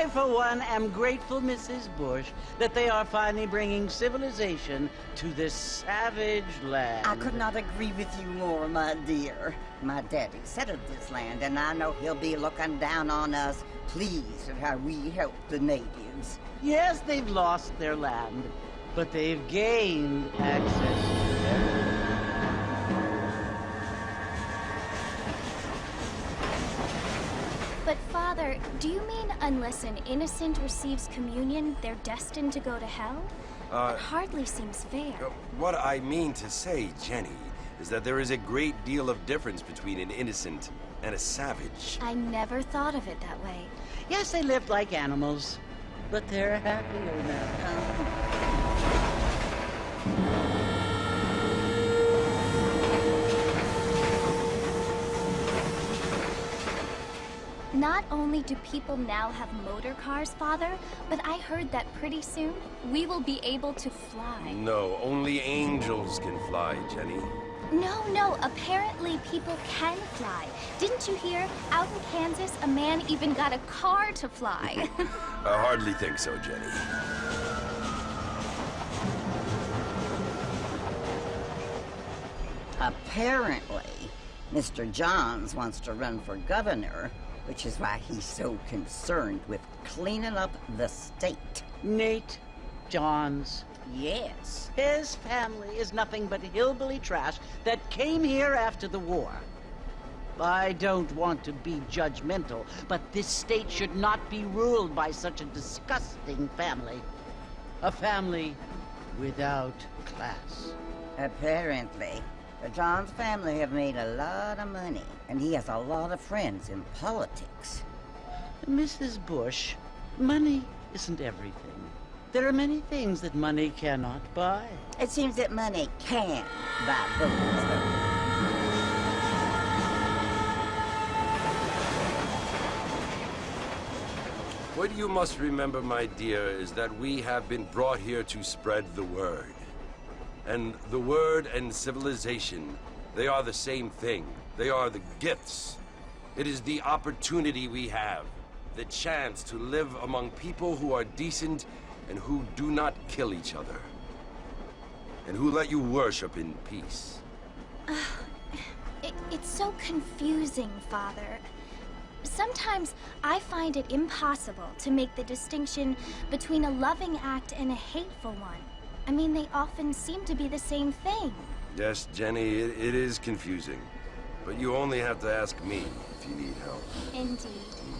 I, for one, am grateful, Mrs. Bush, that they are finally bringing civilization to this savage land. I could not agree with you more, my dear. My daddy settled this land, and I know he'll be looking down on us, pleased at how we help the natives. Yes, they've lost their land, but they've gained access to it. But, Father, do you mean unless an innocent receives communion, they're destined to go to hell? That hardly seems fair. What I mean to say, Jenny, is that there is a great deal of difference between an innocent and a savage. I never thought of it that way. Yes, they lived like animals, but they're happier now. Not only do people now have motor cars, Father, but I heard that pretty soon we will be able to fly. No, only angels can fly, Jenny. No, apparently people can fly. Didn't you hear? Out in Kansas, a man even got a car to fly. I hardly think so, Jenny. Apparently, Mr. Johns wants to run for governor, which is why he's so concerned with cleaning up the state. Nate Johns. Yes. His family is nothing but hillbilly trash that came here after the war. I don't want to be judgmental, but this state should not be ruled by such a disgusting family. A family without class. Apparently. The Johns family have made a lot of money, and he has a lot of friends in politics. Mrs. Bush, money isn't everything. There are many things that money cannot buy. It seems that money can buy votes, though. What you must remember, my dear, is that we have been brought here to spread the word. And the word and civilization, they are the same thing. They are the gifts. It is the opportunity we have, the chance to live among people who are decent and who do not kill each other, and who let you worship in peace. It's so confusing, Father. Sometimes I find it impossible to make the distinction between a loving act and a hateful one. I mean, they often seem to be the same thing. Yes, Jenny, it is confusing. But you only have to ask me if you need help. Indeed.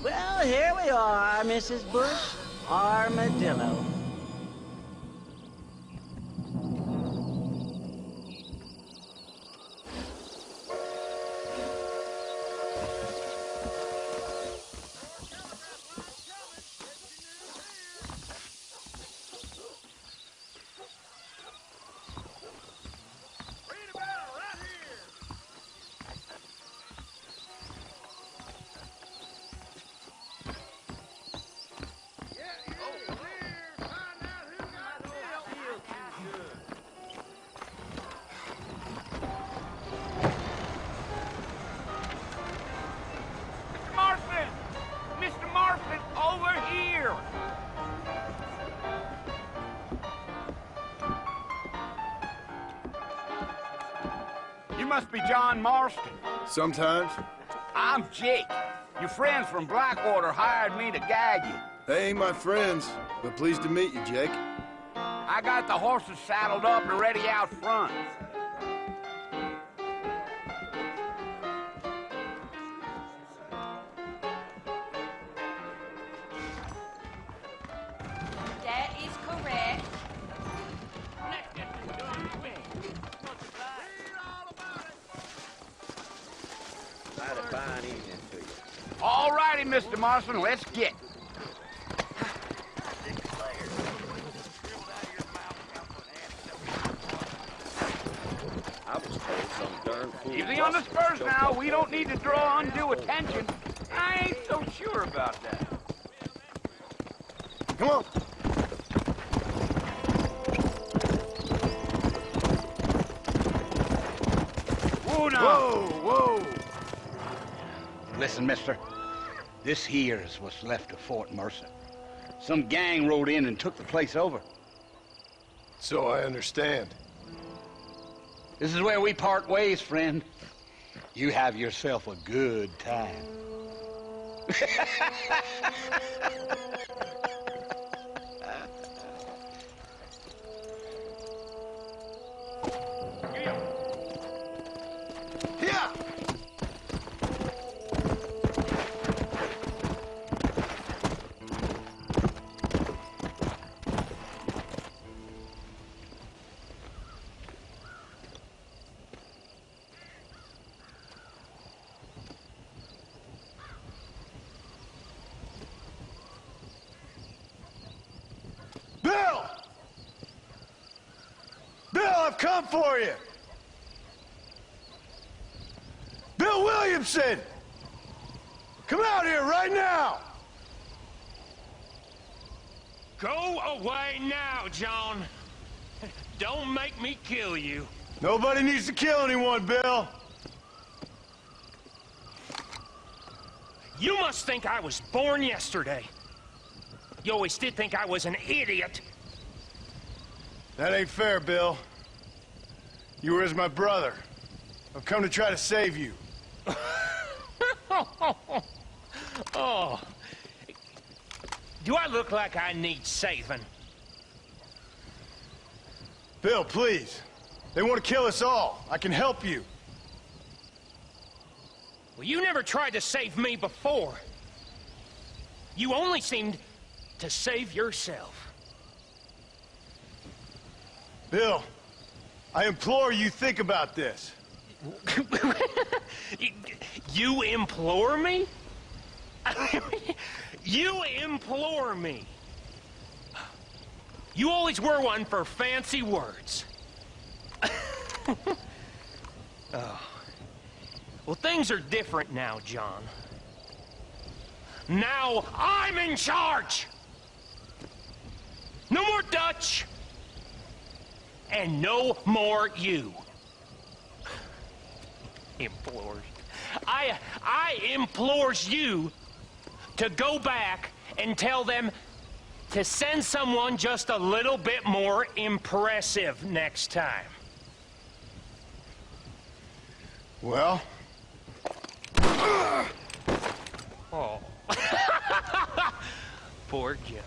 Well, here we are, Mrs. Bush. Armadillo. You must be John Marston. Sometimes. I'm Jake. Your friends from Blackwater hired me to guide you. They ain't my friends, but pleased to meet you, Jake. I got the horses saddled up and ready out front. That is correct. Fine evening to you. All righty, Mr. Marston, let's get. I was told some darn fool. Easy on the spurs now. We don't need to draw undue attention. I ain't so sure about that. Come on. Whoa, now. Whoa. Listen, mister. This here is what's left of Fort Mercer. Some gang rode in and took the place over. So I understand. This is where we part ways, friend. You have yourself a good time. Bill! Bill, I've come for you! Bill Williamson! Come out here right now! Go away now, John. Don't make me kill you. Nobody needs to kill anyone, Bill. You must think I was born yesterday. You always did think I was an idiot. That ain't fair, Bill. You were as my brother. I've come to try to save you. Oh. Do I look like I need saving? Bill, please. They want to kill us all. I can help you. Well, you never tried to save me before. You only seemed to save yourself. Bill, I implore you think about this. You implore me? You implore me. You always were one for fancy words. Oh. Well, things are different now, John. Now I'm in charge! No more Dutch! And no more you. Implores. I implores you to go back and tell them to send someone just a little bit more impressive next time. Well? Oh. Poor John.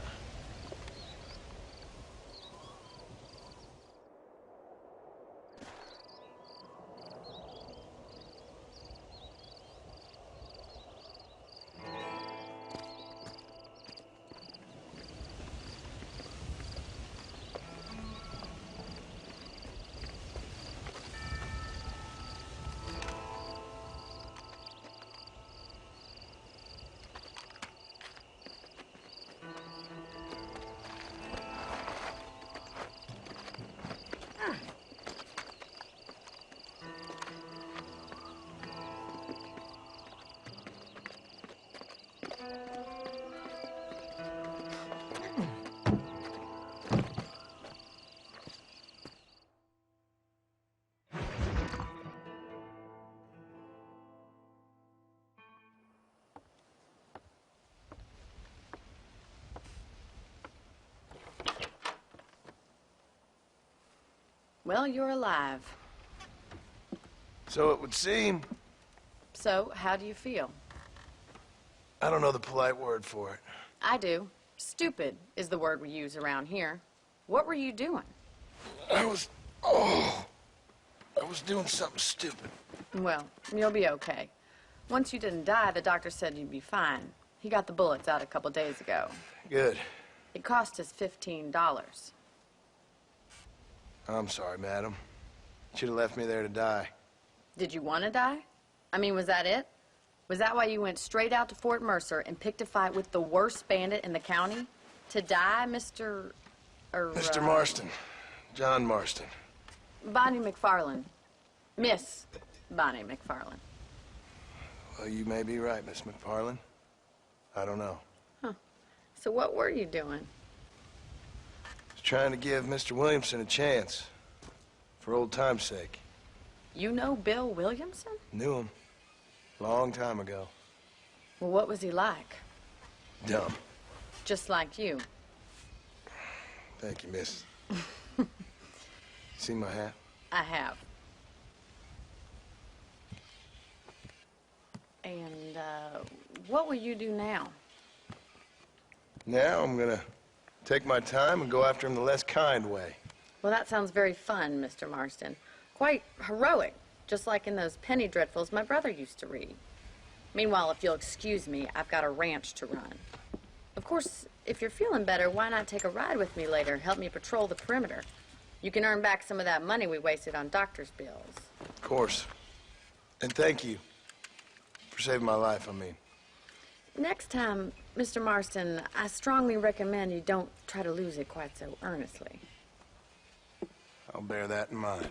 Well, you're alive. So it would seem. So, how do you feel? I don't know the polite word for it. I do. Stupid is the word we use around here. What were you doing? I was doing something stupid. Well, you'll be okay. Once you didn't die, the doctor said you'd be fine. He got the bullets out a couple days ago. Good. It cost us $15. I'm sorry, madam. Should have left me there to die. Did you want to die? I mean, was that it? Was that why you went straight out to Fort Mercer and picked a fight with the worst bandit in the county? To die, Mr. Mr. Marston. John Marston. Bonnie McFarland. Miss Bonnie McFarland. Well, you may be right, Miss McFarland. I don't know. Huh. So what were you doing? Trying to give Mr. Williamson a chance. For old time's sake. You know Bill Williamson? Knew him. Long time ago. Well, what was he like? Dumb. just like you. Thank you, miss. See my hat? I have. And, what will you do now? Now I'm gonna take my time and go after him the less kind way. Well, that sounds very fun, Mr. Marston. Quite heroic, just like in those penny dreadfuls my brother used to read. Meanwhile, if you'll excuse me, I've got a ranch to run. Of course, if you're feeling better, why not take a ride with me later and help me patrol the perimeter? You can earn back some of that money we wasted on doctor's bills. Of course. And thank you for saving my life, I mean. Next time, Mr. Marston, I strongly recommend you don't try to lose it quite so earnestly. I'll bear that in mind.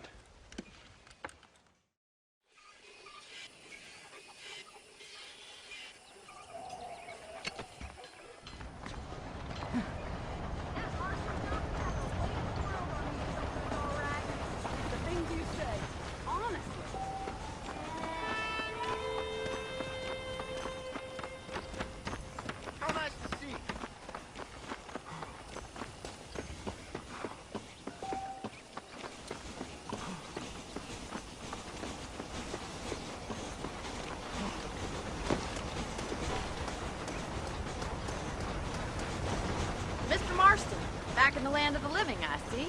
Back in the land of the living, I see.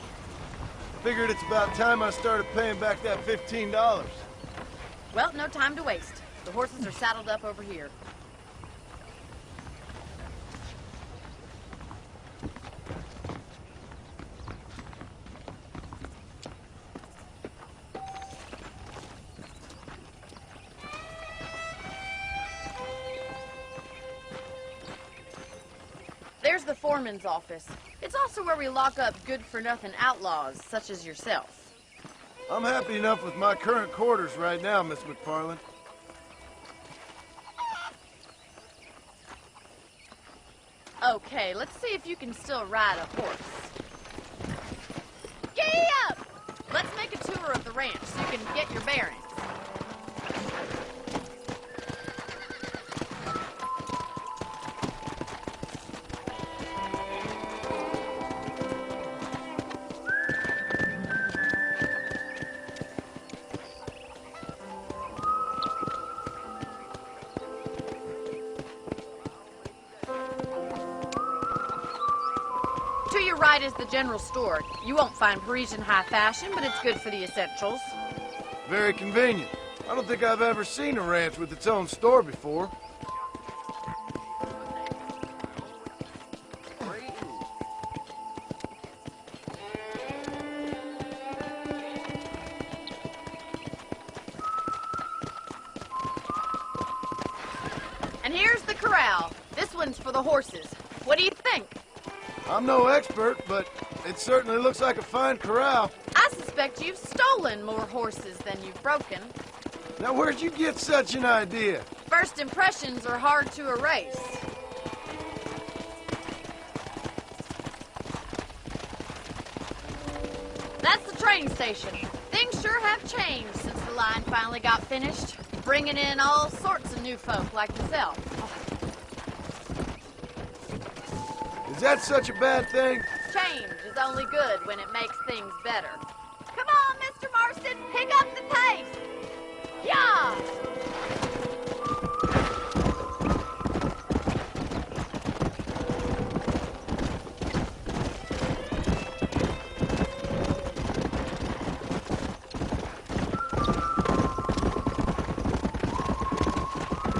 Figured it's about time I started paying back that $15. Well, no time to waste. The horses are saddled up over here. There's the foreman's office. It's also where we lock up good-for-nothing outlaws, such as yourself. I'm happy enough with my current quarters right now, Miss McFarland. Okay, let's see if you can still ride a horse. Giddy up! Let's make a tour of the ranch so you can get your bearings. To your right is the general store. You won't find Parisian high fashion, but it's good for the essentials. Very convenient. I don't think I've ever seen a ranch with its own store before. And here's the corral. This one's for the horses. What do you think? I'm no expert, but it certainly looks like a fine corral. I suspect you've stolen more horses than you've broken. Now, where'd you get such an idea? First impressions are hard to erase. That's the train station. Things sure have changed since the line finally got finished, bringing in all sorts of new folk like myself. Is that such a bad thing? Change is only good when it makes things better. Come on, Mr. Marston, pick up the pace! Yeah!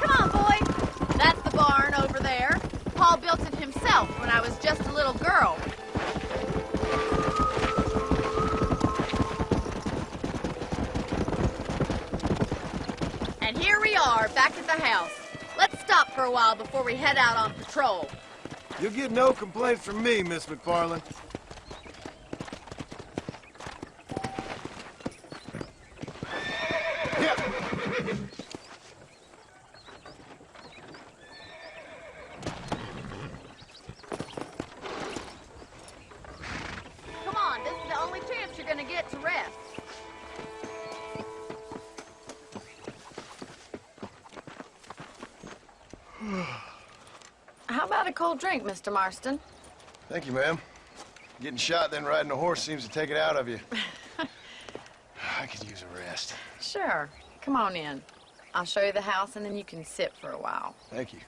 Come on, boy. That's the barn over there. Paul built it himself when I was just a little girl. And here we are, back at the house. Let's stop for a while before we head out on patrol. You'll get no complaints from me, Miss McFarland. Come on, this is the only chance you're gonna get to rest. How How about a cold drink, Mr. Marston? Thank you, ma'am. Getting shot, then riding a horse seems to take it out of you. I could use a rest. Sure. Come on in. I'll show you the house, and then you can sit for a while. Thank you.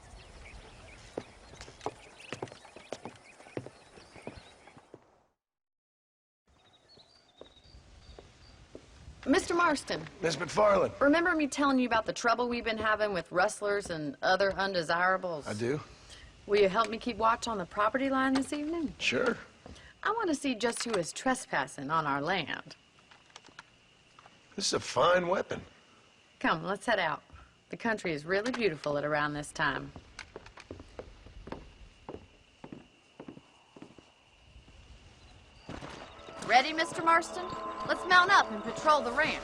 Mr. Marston. Miss McFarland. Remember me telling you about the trouble we've been having with rustlers and other undesirables? I do. Will you help me keep watch on the property line this evening? Sure. I want to see just who is trespassing on our land. This is a fine weapon. Come, let's head out. The country is really beautiful at around this time. Ready, Mr. Marston? Let's mount up and patrol the ranch.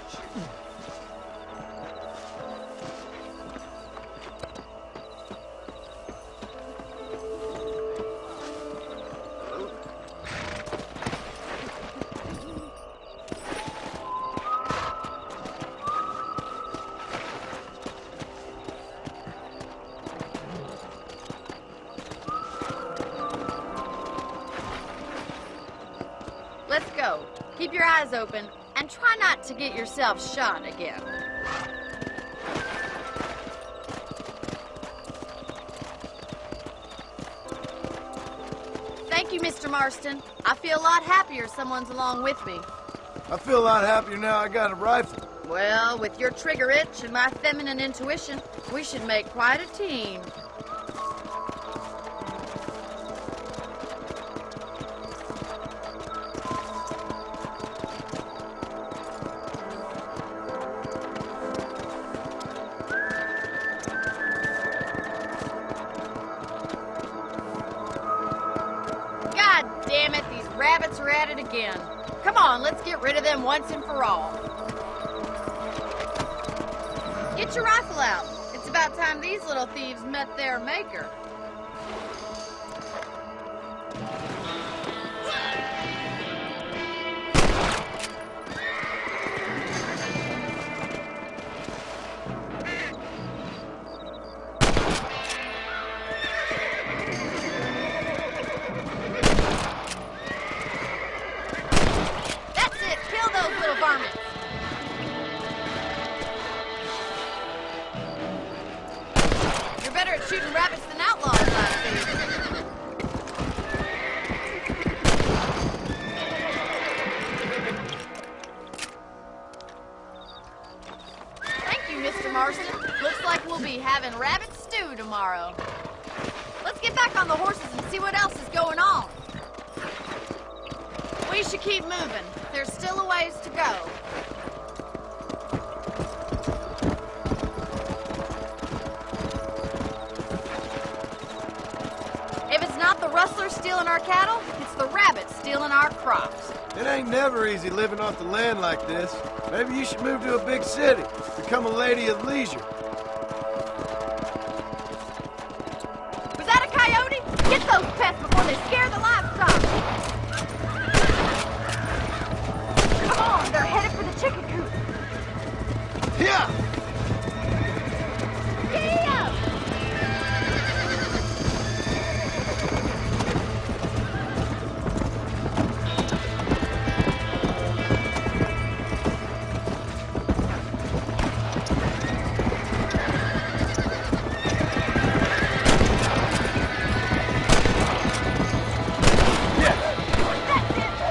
Let's go. Keep your eyes open and try not to get yourself shot again. Thank you, Mr. Marston. I feel a lot happier someone's along with me. I feel a lot happier now I got a rifle. Well, with your trigger itch and my feminine intuition, we should make quite a team. God damn it, these rabbits are at it again. Come on, let's get rid of them once and for all. Get your rifle out. It's about time these little thieves met their maker. That's it. Kill those little varmints. You're better at shooting rabbits than outlaws, I see. Thank you, Mr. Marston. Looks like we'll be having rabbit stew tomorrow. Let's get back on the horses and see what else is going on. We should keep moving. There's still a ways to go. If it's not the rustlers stealing our cattle, it's the rabbits stealing our crops. It ain't never easy living off the land like this. Maybe you should move to a big city. Become a lady of leisure. Was that a coyote? Get those pests before they scare the livestock. Come on, they're headed for the chicken coop. Yeah! Yeah!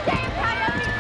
Damn coyote!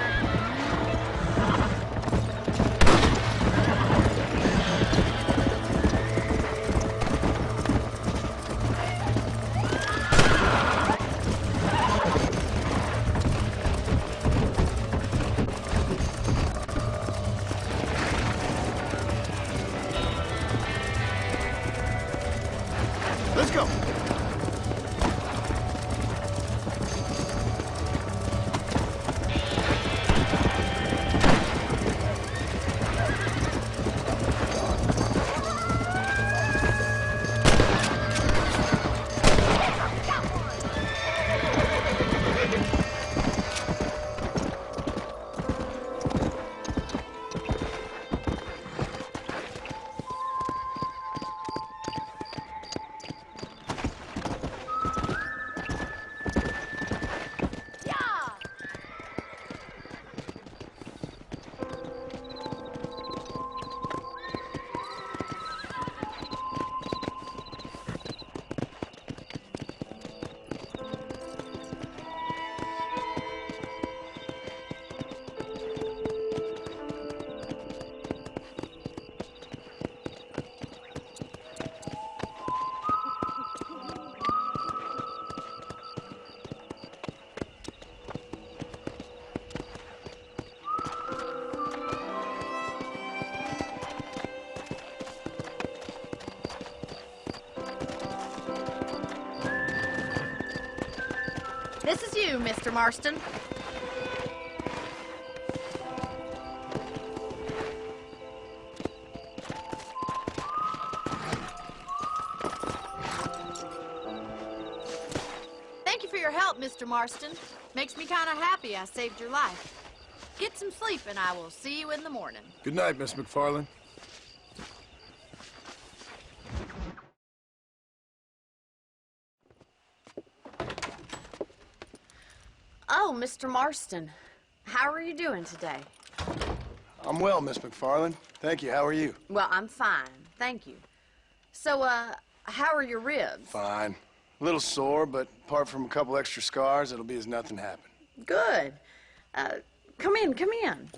This is you, Mr. Marston. Thank you for your help, Mr. Marston. Makes me kind of happy I saved your life. Get some sleep and I will see you in the morning. Good night, Miss McFarland. Oh, Mr. Marston. How are you doing today? I'm well, Miss McFarland. Thank you. How are you? Well, I'm fine. Thank you. So, how are your ribs? Fine. A little sore, but apart from a couple extra scars, it'll be as nothing happened. Good. Come in, come in.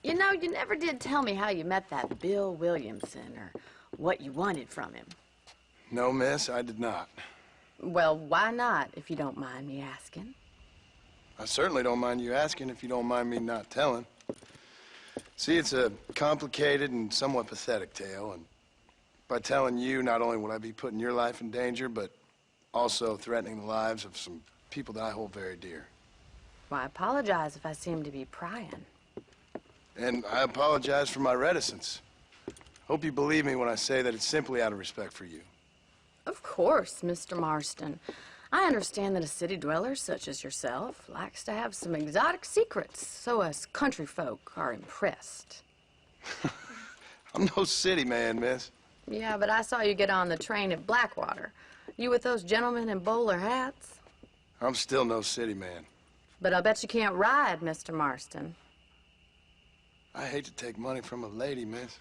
You know, you never did tell me how you met that Bill Williamson or what you wanted from him. No, miss, I did not. Well, why not, if you don't mind me asking? I certainly don't mind you asking if you don't mind me not telling. See, it's a complicated and somewhat pathetic tale, and by telling you, not only will I be putting your life in danger, but also threatening the lives of some people that I hold very dear. Well, I apologize if I seem to be prying. And I apologize for my reticence. Hope you believe me when I say that it's simply out of respect for you. Of course, Mr. Marston. I understand that a city dweller such as yourself likes to have some exotic secrets, so us country folk are impressed. I'm no city man, miss. Yeah, but I saw you get on the train at Blackwater. You with those gentlemen in bowler hats? I'm still no city man. But I bet you can't ride, Mr. Marston. I hate to take money from a lady, miss.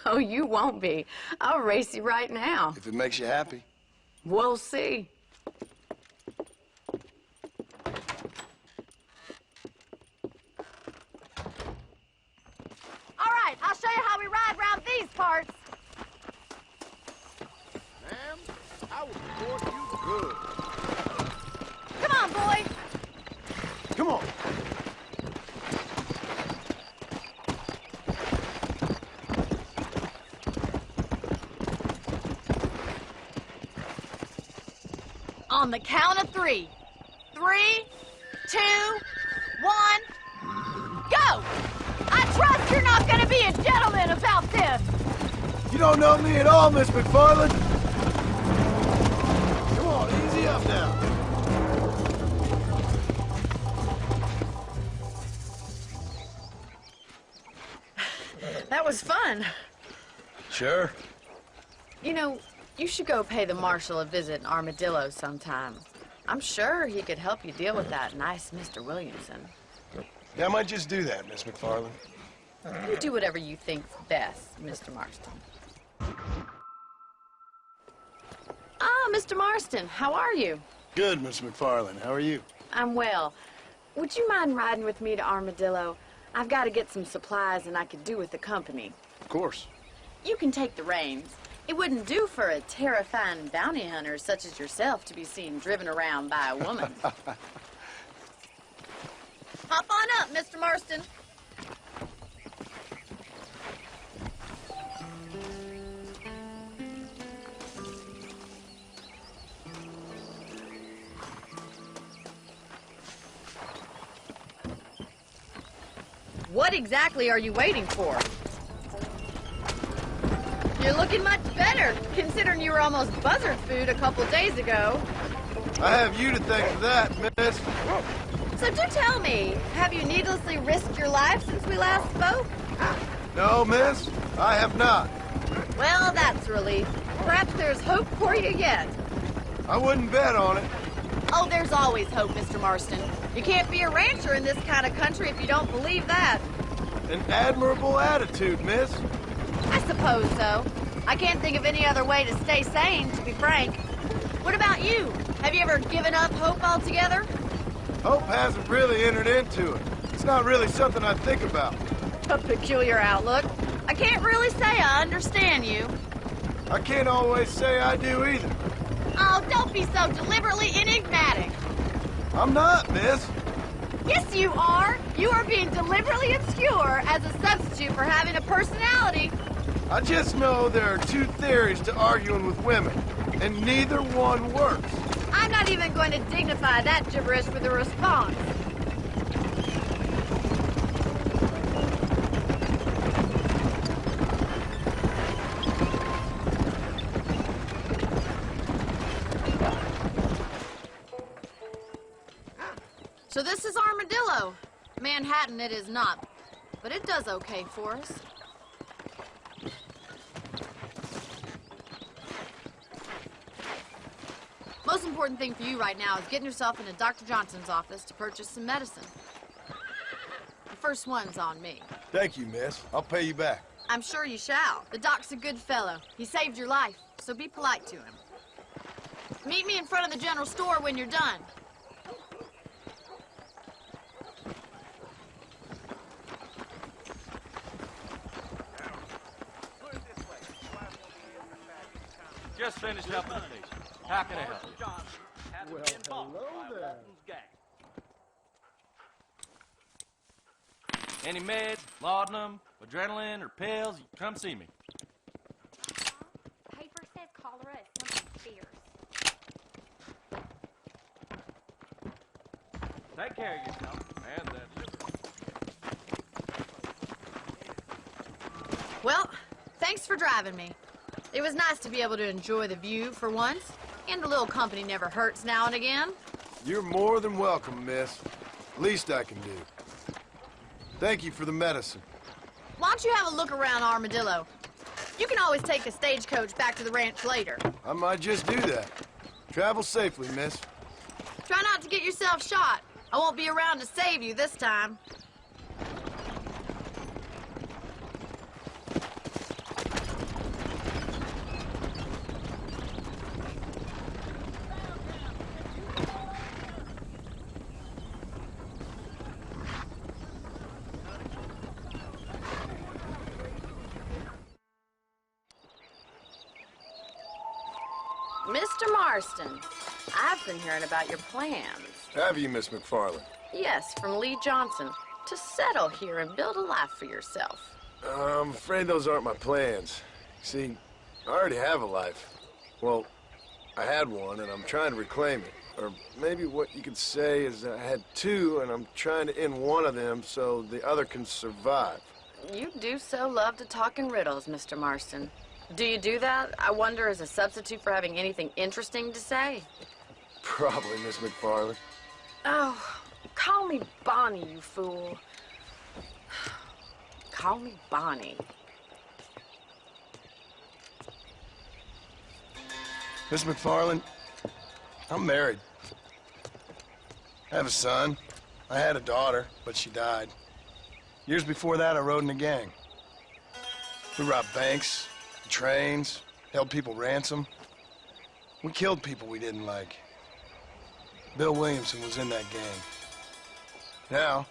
Oh, you won't be. I'll race you right now. If it makes you happy. We'll see. All right, I'll show you how we ride around these parts. Ma'am, I will support you good. Come on, boy. Come on. On the count of 3. 3, 2, 1, go! I trust you're not gonna be a gentleman about this. You don't know me at all, Miss McFarland. Come on, easy up now. That was fun. Sure. You know, you should go pay the marshal a visit in Armadillo sometime. I'm sure he could help you deal with that nice Mr. Williamson. Yeah, I might just do that, Miss McFarland. You do whatever you think's best, Mr. Marston. Ah, Mr. Marston, how are you? Good, Miss McFarland. How are you? I'm well. Would you mind riding with me to Armadillo? I've got to get some supplies and I could do with the company. Of course. You can take the reins. It wouldn't do for a terrifying bounty hunter such as yourself to be seen driven around by a woman. Hop on up, Mr. Marston. What exactly are you waiting for? You're looking much better, considering you were almost buzzard food a couple days ago. I have you to thank for that, miss. So do tell me, have you needlessly risked your life since we last spoke? No, miss, I have not. Well, that's a relief. Perhaps there's hope for you yet. I wouldn't bet on it. Oh, there's always hope, Mr. Marston. You can't be a rancher in this kind of country if you don't believe that. An admirable attitude, miss. I suppose so. I can't think of any other way to stay sane, to be frank. What about you? Have you ever given up hope altogether? Hope hasn't really entered into it. It's not really something I think about. A peculiar outlook. I can't really say I understand you. I can't always say I do either. Oh, don't be so deliberately enigmatic. I'm not, miss. Yes, you are. You are being deliberately obscure as a substitute for having a personality. I just know there are two theories to arguing with women, and neither one works. I'm not even going to dignify that gibberish with a response. So this is Armadillo. Manhattan it is not, but it does okay for us. Most important thing for you right now is getting yourself into Dr. Johnson's office to purchase some medicine. The first one's on me. Thank you, miss. I'll pay you back. I'm sure you shall. The doc's a good fellow. He saved your life, so be polite to him. Meet me in front of the general store when you're done. Just finished up the station. How can I help you? Well, hello there. Any meds, laudanum, adrenaline, or pills, come see me. Paper says cholera is something fierce. Take care of yourself. And that liver. Well, thanks for driving me. It was nice to be able to enjoy the view for once, and a little company never hurts now and again. You're more than welcome, miss. Least I can do. Thank you for the medicine. Why don't you have a look around Armadillo? You can always take a stagecoach back to the ranch later. I might just do that. Travel safely, miss. Try not to get yourself shot. I won't be around to save you this time. Mr. Marston, I've been hearing about your plans. Have you, Miss McFarland? Yes, from Lee Johnson, to settle here and build a life for yourself. I'm afraid those aren't my plans. See, I already have a life. Well, I had one, and I'm trying to reclaim it. Or maybe what you could say is I had two, and I'm trying to end one of them so the other can survive. You do so love to talk in riddles, Mr. Marston. Do you do that, I wonder, as a substitute for having anything interesting to say? Probably, Miss McFarland. Oh, call me Bonnie, you fool. Call me Bonnie. Miss McFarland, I'm married. I have a son. I had a daughter, but she died. Years before that, I rode in a gang. We robbed banks, trains, held people ransom. We killed people we didn't like. Bill Williamson was in that gang. Now,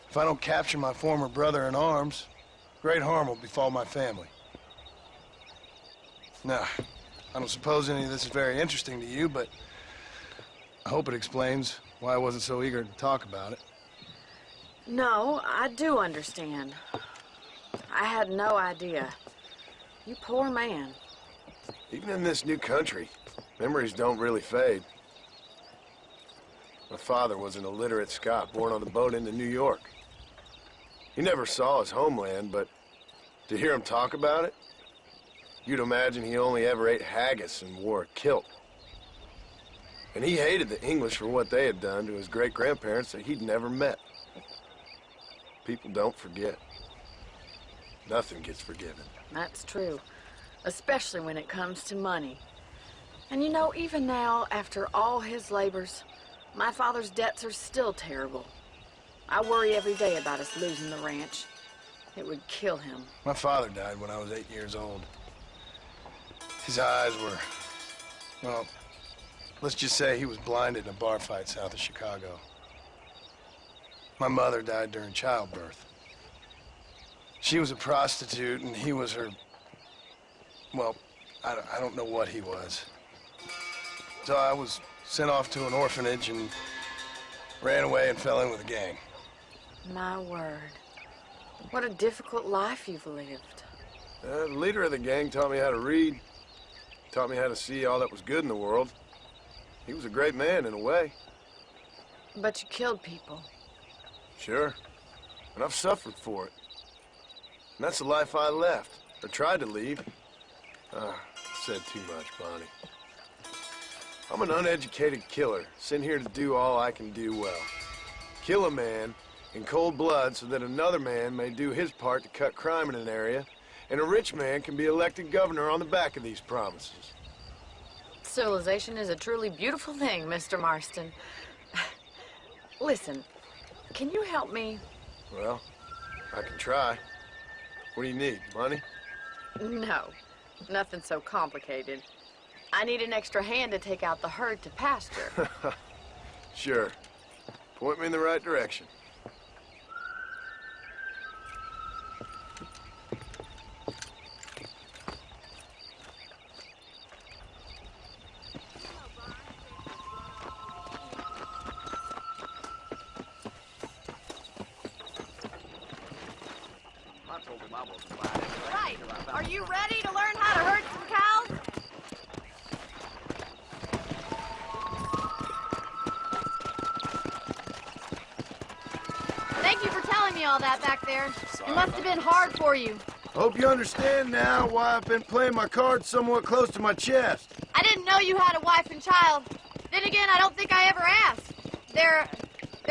if I don't capture my former brother in arms, great harm will befall my family. Now, I don't suppose any of this is very interesting to you, but I hope it explains why I wasn't so eager to talk about it. No, I do understand. I had no idea. You poor man. Even in this new country, memories don't really fade. My father was an illiterate Scot born on the boat into New York. He never saw his homeland, but to hear him talk about it, you'd imagine he only ever ate haggis and wore a kilt. And he hated the English for what they had done to his great-grandparents that he'd never met. People don't forget. Nothing gets forgiven. That's true, especially when it comes to money. And you know, even now, after all his labors, my father's debts are still terrible. I worry every day about us losing the ranch. It would kill him. My father died when I was 8 years old. His eyes were, well, let's just say he was blinded in a bar fight south of Chicago. My mother died during childbirth. She was a prostitute, and he was her, well, I don't know what he was. So I was sent off to an orphanage and ran away and fell in with a gang. My word. What a difficult life you've lived. The leader of the gang taught me how to read, taught me how to see all that was good in the world. He was a great man in a way. But you killed people. Sure. And I've suffered for it. And that's the life I left, or tried to leave. Said too much, Bonnie. I'm an uneducated killer, sent here to do all I can do well. Kill a man in cold blood so that another man may do his part to cut crime in an area, and a rich man can be elected governor on the back of these promises. Civilization is a truly beautiful thing, Mr. Marston. Listen, can you help me? Well, I can try. What do you need, money? No, nothing so complicated. I need an extra hand to take out the herd to pasture. Sure. Point me in the right direction. Right. Are you ready to learn how to herd some cows? Thank you for telling me all that back there. It must have been hard for you. Hope you understand now why I've been playing my cards somewhat close to my chest. I didn't know you had a wife and child. Then again, I don't think I ever asked. They're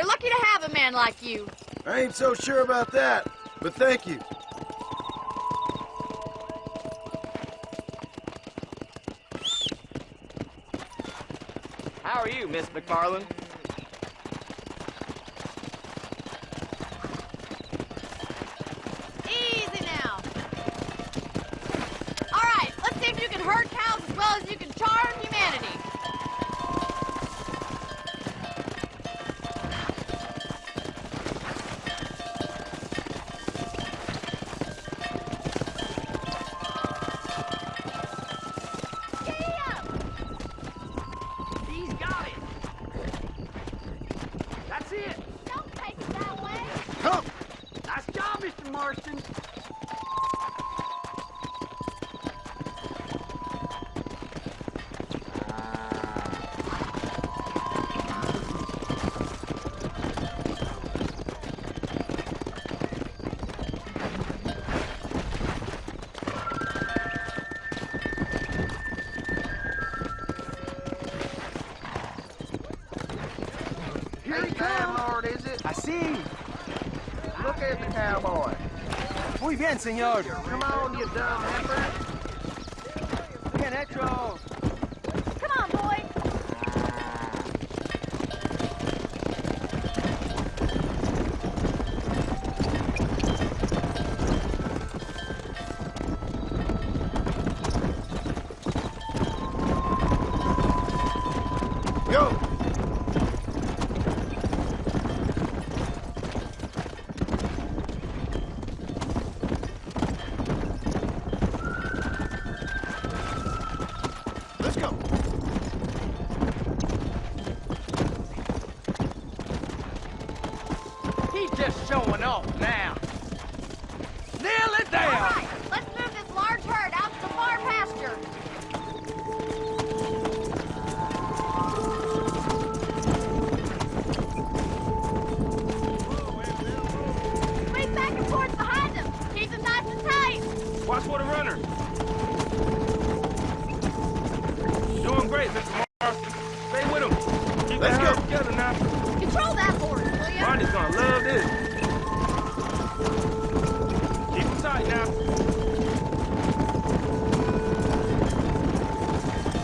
lucky to have a man like you. I ain't so sure about that, but thank you. How are you, Miss McFarland? Easy now. All right, let's see if you can herd cows as well as you can charm humanity. He's got it. That's it. Don't take it that way. Come! Nice job, Mr. Marston. Here he comes. Lord, is it? I see. Look at the cowboy. Muy bien, señor. Come on, you dumb heifer. Bien hecho. Come on, boy. Go! Let's go. He's just showing off now. Nail it down. All right, let's move this large herd out to the far pasture. Squeeze back and forth behind them. Keep them nice and tight. Watch for the runner. Doing great, Mr. Marston. Stay with him. Keep Let's that go. herd together now. Control that horse, will ya? Bonnie's gonna love this. Keep him tight now.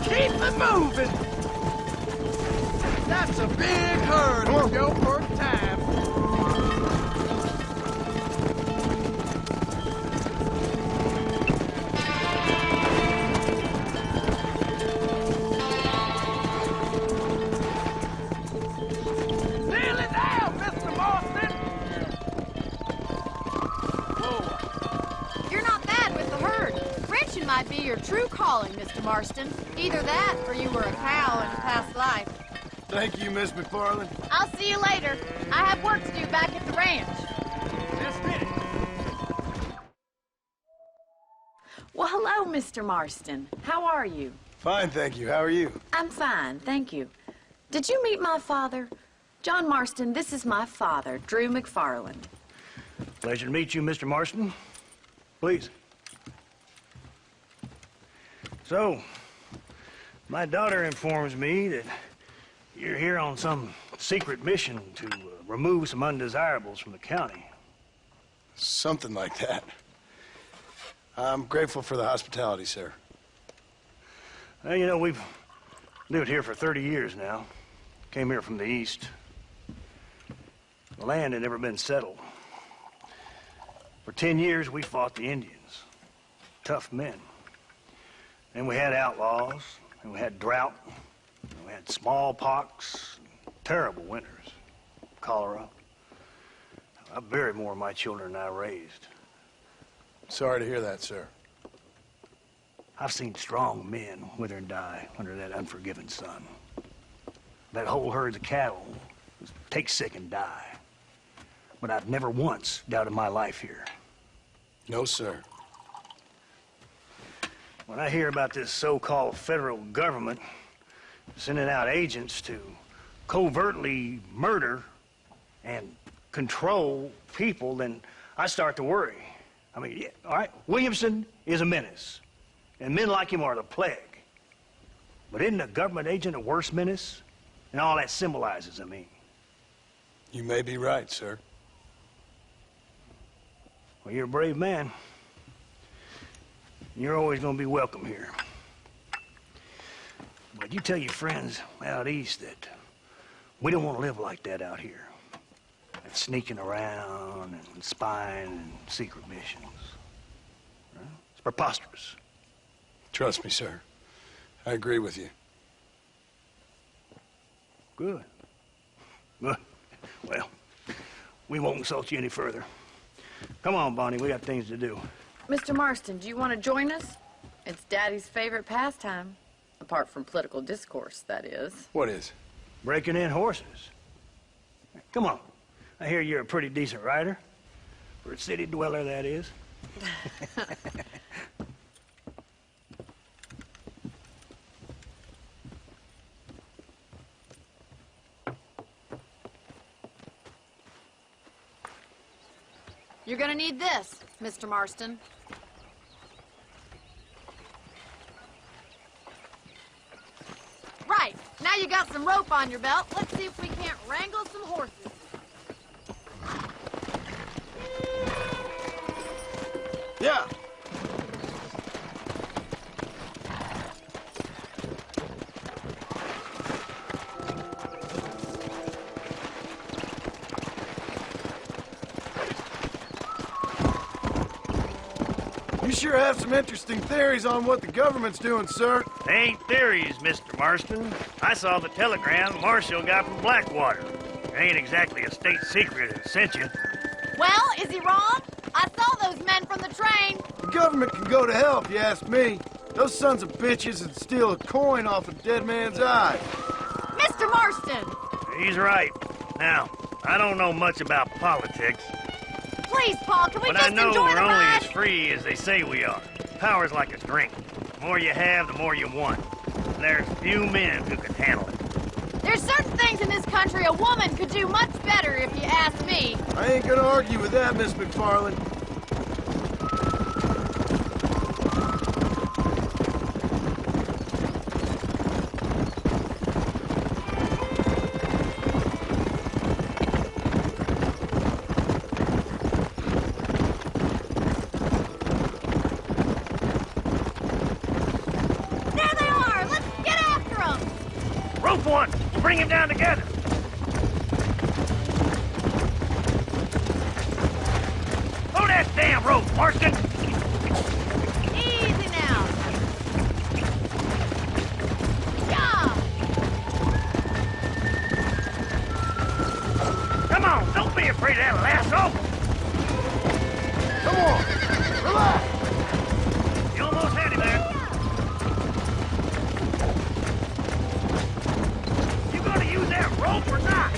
Keep it moving. That's a big herd. Let's go for time. Nail it down, Mr. Marston. Whoa. You're not bad with the herd. Ranching might be your true calling, Mr. Marston. Either that, or you were a cow in a past life. Thank you, Miss McFarland. I'll see you later. I have work to do back at the ranch. Just hit it. Well, hello, Mr. Marston. How are you? Fine, thank you. How are you? I'm fine, thank you. Did you meet my father? John Marston, this is my father, Drew McFarland. Pleasure to meet you, Mr. Marston. Please. So, my daughter informs me that you're here on some secret mission to remove some undesirables from the county. Something like that. I'm grateful for the hospitality, sir. Well, you know, we've lived here for 30 years now. Came here from the east. The land had never been settled. For 10 years, we fought the Indians. Tough men. Then we had outlaws, and we had drought, and we had smallpox, terrible winters, cholera. I buried more of my children than I raised. Sorry to hear that, sir. I've seen strong men wither and die under that unforgiving sun. That whole herds of cattle take sick and die. But I've never once doubted my life here. No, sir. When I hear about this so-called federal government sending out agents to covertly murder and control people, then I start to worry. I mean, yeah, all right, Williamson is a menace, and men like him are the plague. But isn't a government agent a worse menace? And all that symbolizes, I mean. You may be right, sir. Well, you're a brave man. You're always going to be welcome here. But you tell your friends out east that we don't want to live like that out here. That sneaking around and spying and secret missions. Right? It's preposterous. Trust me, sir. I agree with you. Good. Good. Well, we won't insult you any further. Come on, Bonnie, we got things to do. Mr. Marston, do you want to join us? It's Daddy's favorite pastime. Apart from political discourse, that is. What is? Breaking in horses. Come on. I hear you're a pretty decent rider. For a city dweller, that is. You're gonna need this, Mr. Marston. Right, now you got some rope on your belt. Let's see if we can't wrangle some horses. Yeah. You sure have some interesting theories on what the government's doing, sir. They ain't theories, Mr. Marston. I saw the telegram Marshall got from Blackwater. It ain't exactly a state secret that sent you. Well, is he wrong? I saw those men from the train. The government can go to hell if you ask me. Those sons of bitches would steal a coin off a dead man's eye. Mr. Marston! He's right. Now, I don't know much about politics. Please, Paul, can we but just I know enjoy we're the only ride? as free as they say we are. Power's like a drink. The more you have, the more you want. And there's few men who can handle it. There's certain things in this country a woman could do much better, if you ask me. I ain't gonna argue with that, Miss McFarland. One! We'll bring him down together! Hold that damn rope, Marston! Easy now! Yeah! Come on, don't be afraid of that lasso! Come on! Relax! You almost had him there. Use that rope or not?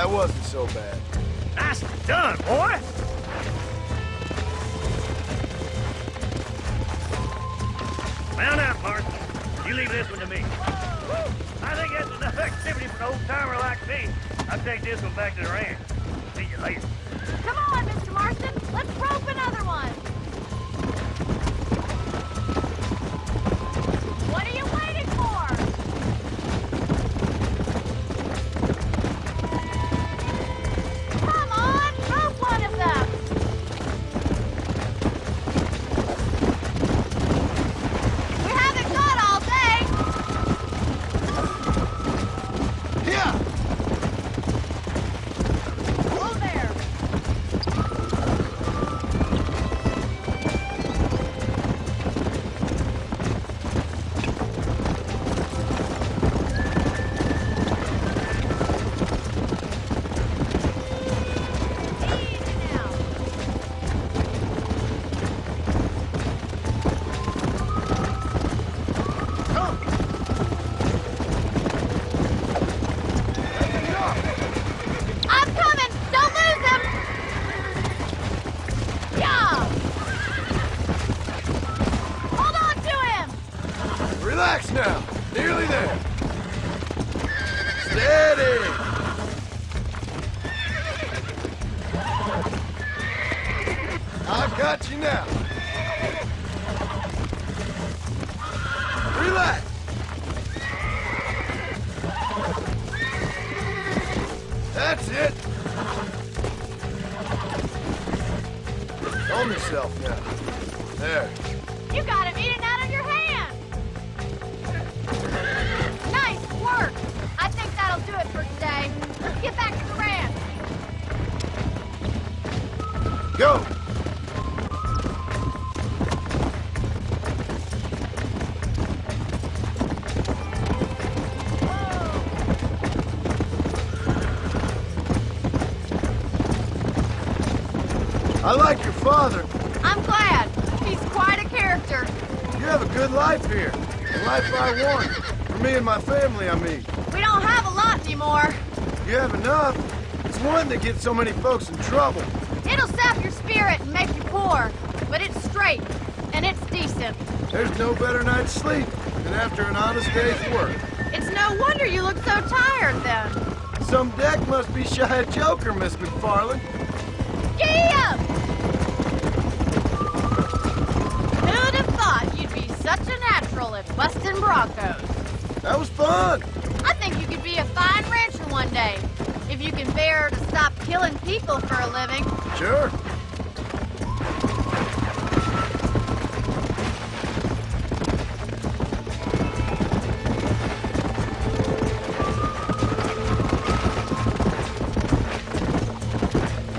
That wasn't so bad. Nicely done, boy! Well now, Martin, you leave this one to me. I think that's enough activity for an old-timer like me. I'll take this one back to the ranch. See you later. Come on, Mr. Marston. Let's rope another one. What are you waiting for? Come on, rope one of them. We haven't got all day. Yeah! Whoa there. Easy now. I'm coming! Don't lose him! Yeah! Hold on to him! Relax now. Nearly there. Steady. I've got you now. Relax. That's it. Calm yourself now. There. You got him eating out of your hand! Nice work! I think that'll do it for today. Let's get back to the ranch. Go. I like your father. I'm glad. He's quite a character. You have a good life here. The life I want. For me and my family, I mean. We don't have a lot anymore. You have enough. It's one that gets so many folks in trouble. It'll sap your spirit and make you poor. But it's straight. And it's decent. There's no better night's sleep than after an honest day's work. It's no wonder you look so tired then. Some deck must be shy of Joker, Miss McFarland. Giddy up! Who'd have thought you'd be such a natural at busting broncos? That was fun. I think you could be a fine rancher one day. If you can bear to stop killing people for a living. Sure.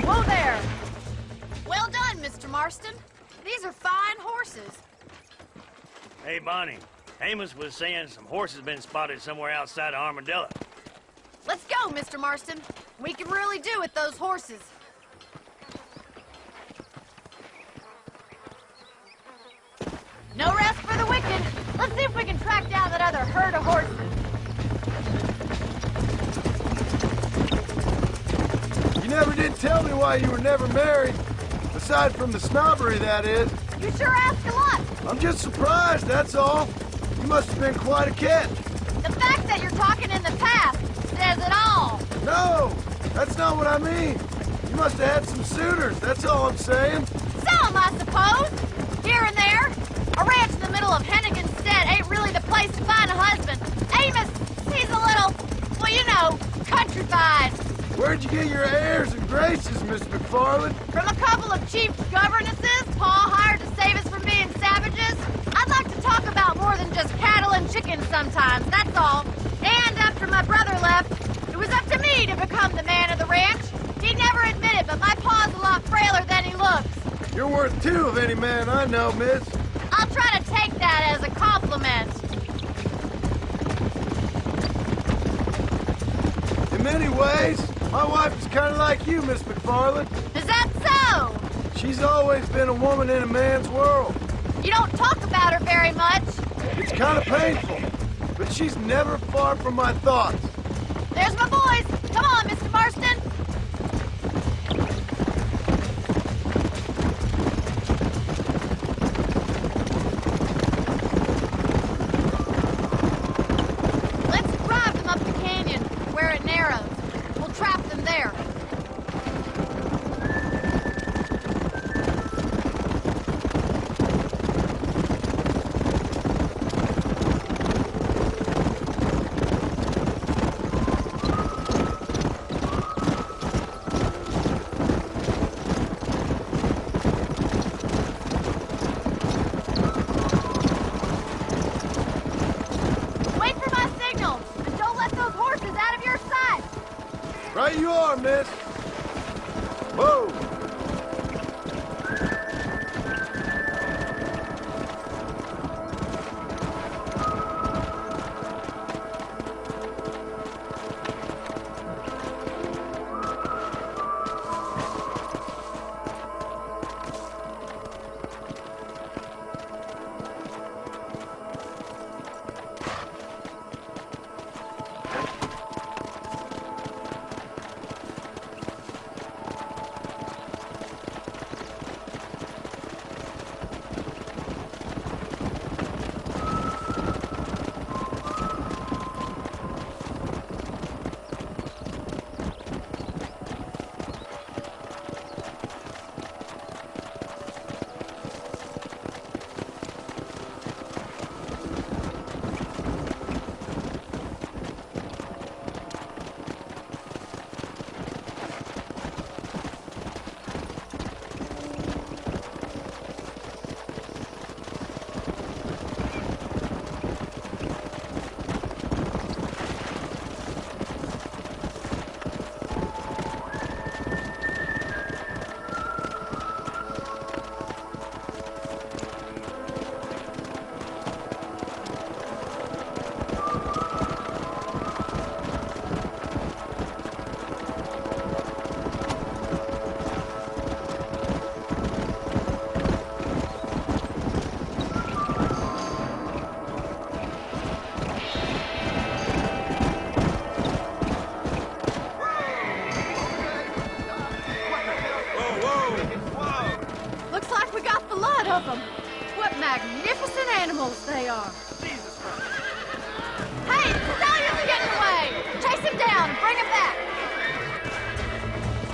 Whoa there! Well done, Mr. Marston. These are fine horses. Hey, Bonnie. Amos was saying some horses been spotted somewhere outside of Armadillo. Let's go, Mr. Marston. We can really do with those horses. No rest for the wicked. Let's see if we can track down that other herd of horses. You never did tell me why you were never married. Aside from the snobbery, that is. You sure ask a lot. I'm just surprised, that's all. You must have been quite a catch. The fact that you're talking in the past says it all. No, that's not what I mean. You must have had some suitors, that's all I'm saying. Some, I suppose. Here and there. A ranch in the middle of Hennigan's Stead ain't really the place to find a husband. Amos, he's a little, well, you know, countrified. Where'd you get your airs and graces, Miss McFarland? From a couple of cheap governesses Pa hired to save us from being savages. I'd like to talk about more than just cattle and chickens sometimes, that's all. And after my brother left, it was up to me to become the man of the ranch. He'd never admit it, but my pa's a lot frailer than he looks. You're worth two of any man I know, miss. I'll try to take that as a compliment. In many ways, my wife is kind of like you, Miss McFarland. Is that so? She's always been a woman in a man's world. You don't talk about her very much. It's kind of painful, but she's never far from my thoughts. There's my boys. Come on, Mr. Marston. miss? Whoa! Magnificent animals they are. Hey, the stallion's getting away! Chase him down and bring him back!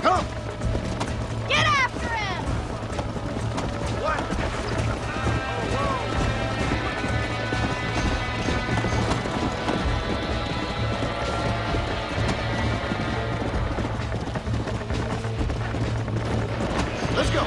Come! Get after him! What? Let's go!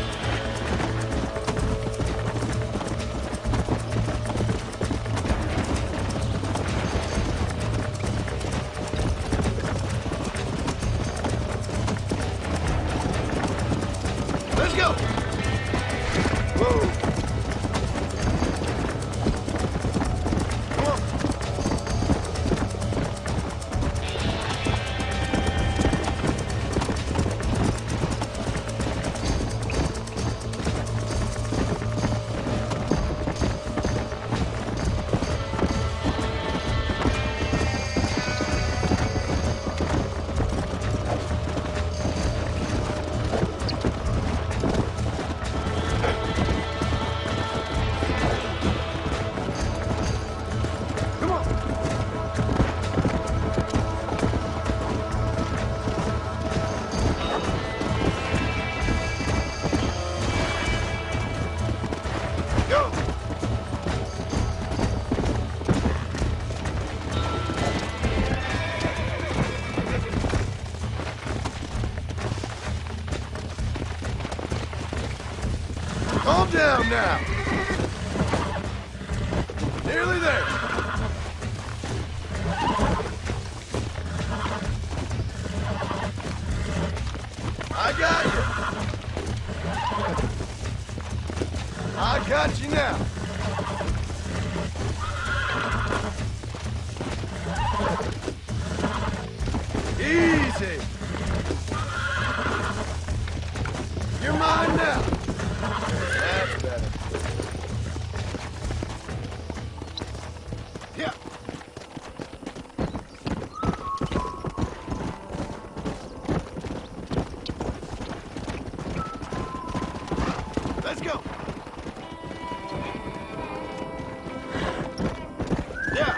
Calm down now. Nearly there. I got you. I got you now. Easy. You're mine now. That's better. Yeah. Let's go. Yeah.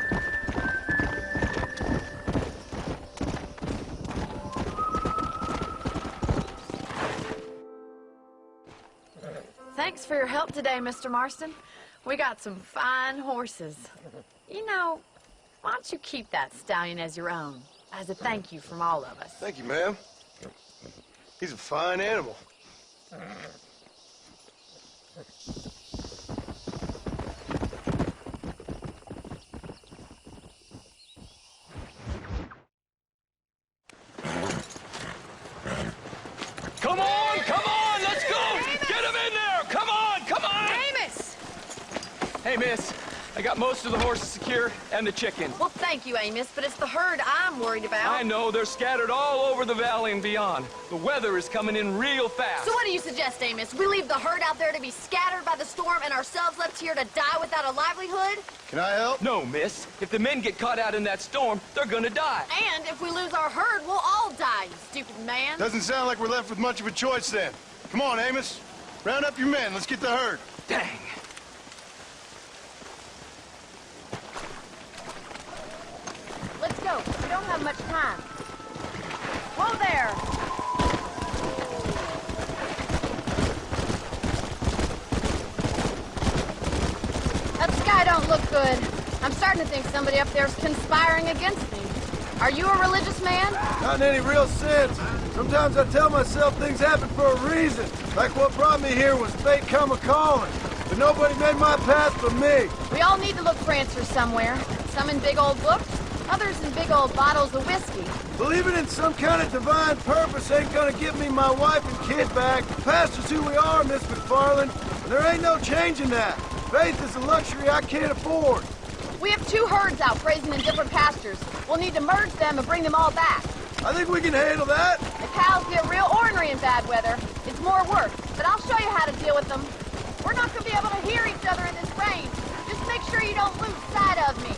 Thanks for your help today, Mr. Marston. We got some fine horses. You know, why don't you keep that stallion as your own, as a thank you from all of us? Thank you, ma'am. He's a fine animal. Come on, let's go! Amos! Get him in there! Come on! Amos! Hey, miss, I got most of the horses secured and the chickens. Well, thank you, Amos, but it's the herd I'm worried about. I know, they're scattered all over the valley and beyond. The weather is coming in real fast. So what do you suggest, Amos? We leave the herd out there to be scattered by the storm and ourselves left here to die without a livelihood? Can I help? No, miss. If the men get caught out in that storm, they're gonna die. And if we lose our herd, we'll all die, you stupid man. Doesn't sound like we're left with much of a choice then. Come on, Amos. Round up your men. Let's get the herd. Dang. Let's go. We don't have much time. Whoa there! That sky don't look good. I'm starting to think somebody up there's conspiring against me. Are you a religious man? Not in any real sense. Sometimes I tell myself things happen for a reason. Like what brought me here was fate come a-calling. But nobody made my path but me. We all need to look for answers somewhere. Some in big old books, others in big old bottles of whiskey. Believing in some kind of divine purpose ain't gonna give me my wife and kid back. The past is who we are, Miss McFarland. And there ain't no changing that. Faith is a luxury I can't afford. We have 2 herds out grazing in different pastures. We'll need to merge them and bring them all back. I think we can handle that. The cows get real ornery in bad weather. It's more work, but I'll show you how to deal with them. We're not going to be able to hear each other in this rain. Just make sure you don't lose sight of me.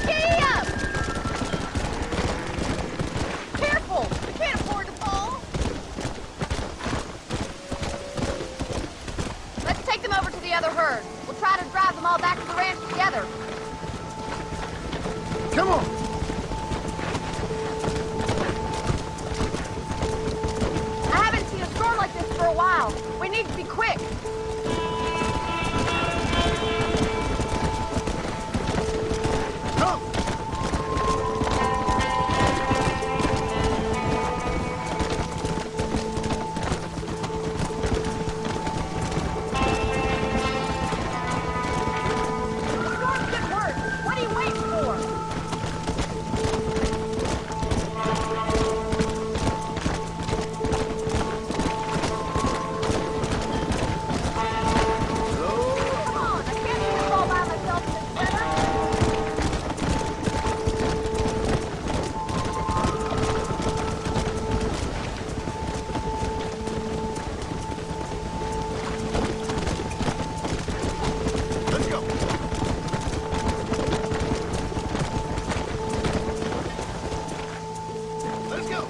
Giddy up! Careful! We can't afford to fall. Let's take them over to the other herd. We'll try to drive them all back to the ranch together. Come on. I haven't seen a storm like this for a while. We need to be quick. Come. The storm's getting worse. What are you waiting for? Come on, I can't do this all by myself in this weather. Let's go. Let's go.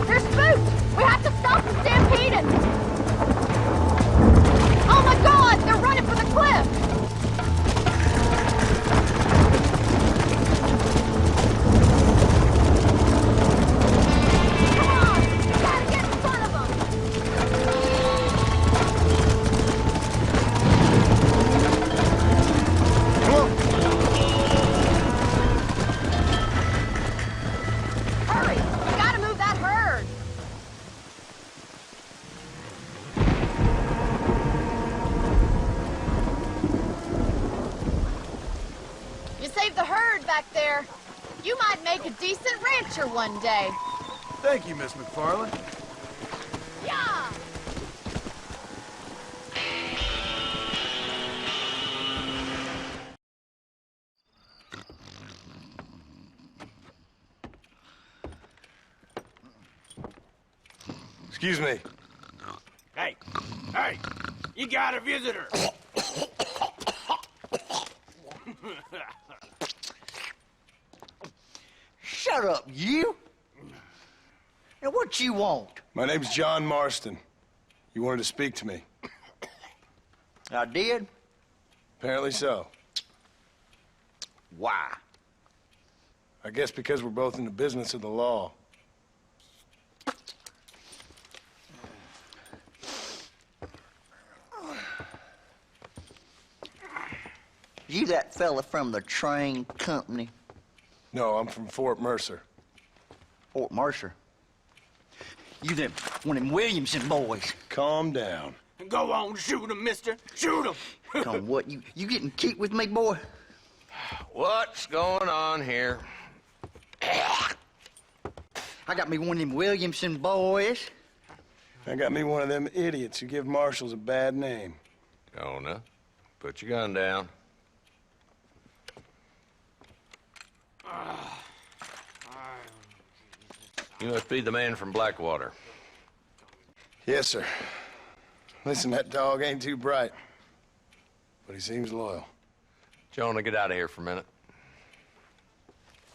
They're spooked! We have to stop the stampeding! Oh my god! They're running for the cliff! Come on! We gotta get in front of them! Come on. Hurry! We gotta move that herd! You saved the herd back there. You might make a decent rancher one day. Thank you, Miss McFarland. Yeah! Excuse me. Hey, you got a visitor. Shut up, you! And what you want? My name's John Marstone. You wanted to speak to me. I did? Apparently so. Why? I guess because we're both in the business of the law. You that fella from the train company? No, I'm from Fort Mercer. Fort Mercer? You them, one of them Williamson boys. Calm down. Go on, shoot him, mister. Shoot him. Come on, what, you getting kicked with me, boy? What's going on here? I got me one of them Williamson boys. I got me one of them idiots who give marshals a bad name. Jonah, put your gun down. You must be the man from Blackwater. Yes, sir. Listen, that dog ain't too bright, but he seems loyal. Jonah, get out of here for a minute.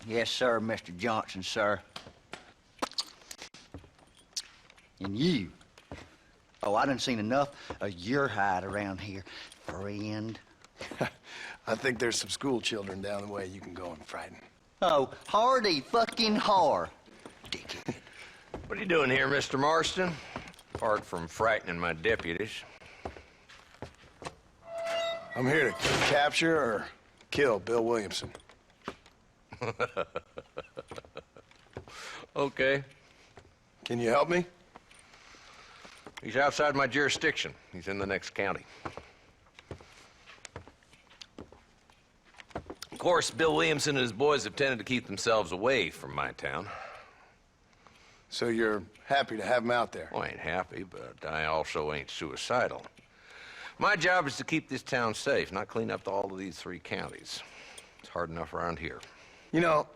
Yes, sir, Mr. Johnson, sir. And you. Oh, I done seen enough of your hide around here, friend. I think there's some school children down the way you can go and frighten. Oh, hardy fucking har. Dickhead. What are you doing here, Mr. Marston? Apart from frightening my deputies. I'm here to capture or kill Bill Williamson. Okay. Can you help me? He's outside my jurisdiction. He's in the next county. Of course, Bill Williamson and his boys have tended to keep themselves away from my town. So you're happy to have him out there? Well, I ain't happy, but I also ain't suicidal. My job is to keep this town safe, not clean up all of these 3 counties. It's hard enough around here. You know,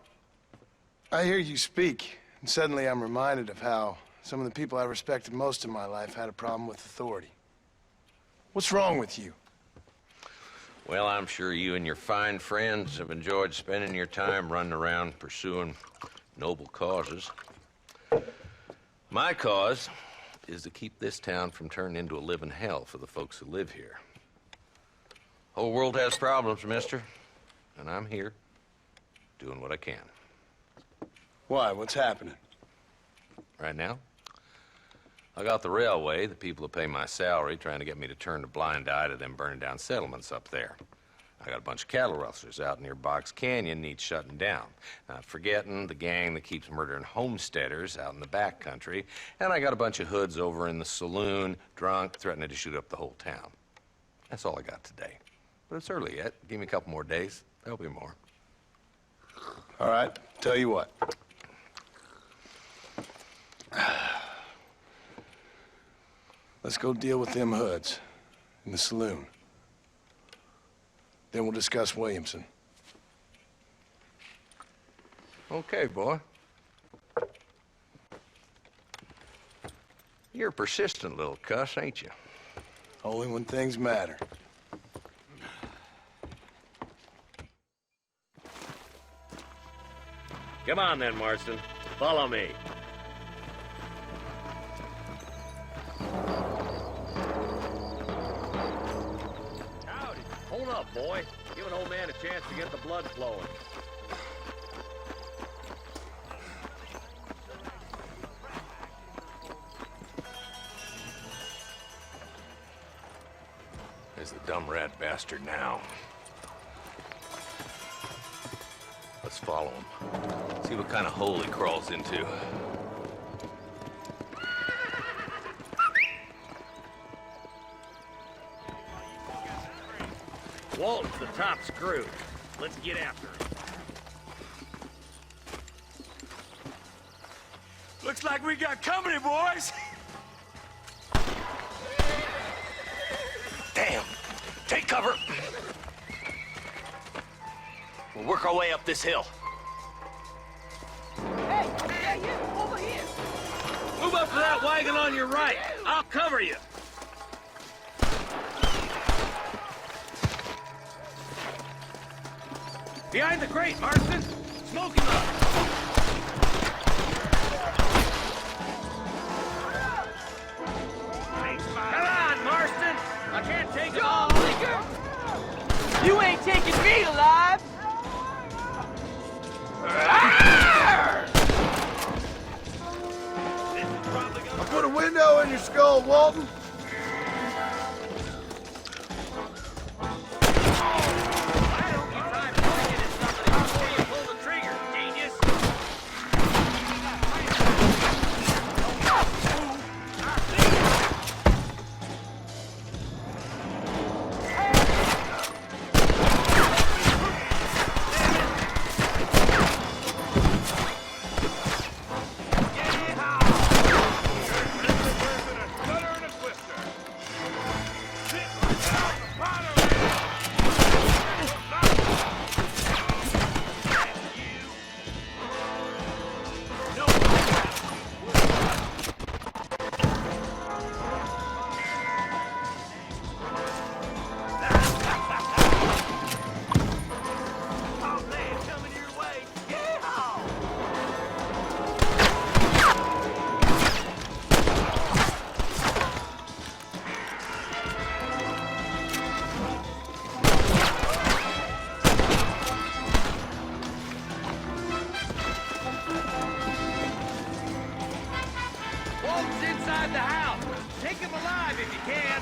I hear you speak, and suddenly I'm reminded of how some of the people I respected most in my life had a problem with authority. What's wrong with you? Well, I'm sure you and your fine friends have enjoyed spending your time running around pursuing noble causes. My cause is to keep this town from turning into a living hell for the folks who live here. Whole world has problems, mister, and I'm here doing what I can. Why? What's happening? Right now, I got the railway, the people who pay my salary, trying to get me to turn a blind eye to them burning down settlements up there. I got a bunch of cattle rustlers out near Box Canyon needs shutting down. Not forgetting the gang that keeps murdering homesteaders out in the back country. And I got a bunch of hoods over in the saloon, drunk, threatening to shoot up the whole town. That's all I got today. But it's early yet. Give me a couple more days. There'll be more. All right, tell you what. Let's go deal with them hoods in the saloon. Then we'll discuss Williamson. Okay, boy. You're a persistent little cuss, ain't you? Only when things matter. Come on then, Marston. Follow me. Howdy. Hold up, boy. Give an old man a chance to get the blood flowing. There's the dumb rat bastard now. Let's follow him. See what kind of hole he crawls into. Walton's the top screw. Let's get after him. Looks like we got company, boys. Damn! Take cover! We'll work our way up this hill. Hey, yeah, you, over here. Move up to that wagon on your right. I'll cover you. Behind the crate, Marston. Smoke him up. Come on, Marston. I can't take it all. You ain't taking me alive. I'll put a window in your skull, Walton. inside the house. Take him alive if you can.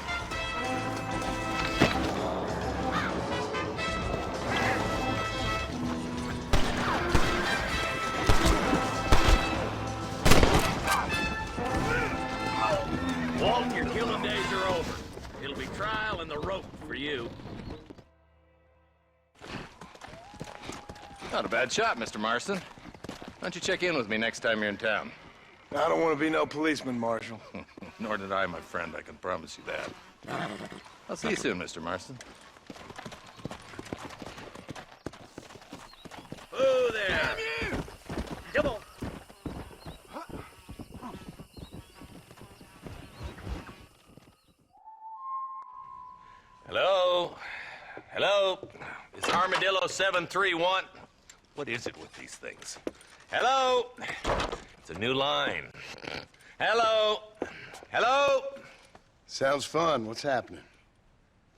Walt, your killing days are over. It'll be trial and the rope for you. Not a bad shot, Mr. Marston. Why don't you check in with me next time you're in town? I don't want to be no policeman, Marshal. Nor did I, my friend. I can promise you that. I'll see you soon, Mr. Marston. Whoa there! Come on. Hello? Hello? It's Armadillo 731. What is it with these things? Hello? It's a new line. Hello? Hello? Sounds fun. What's happening?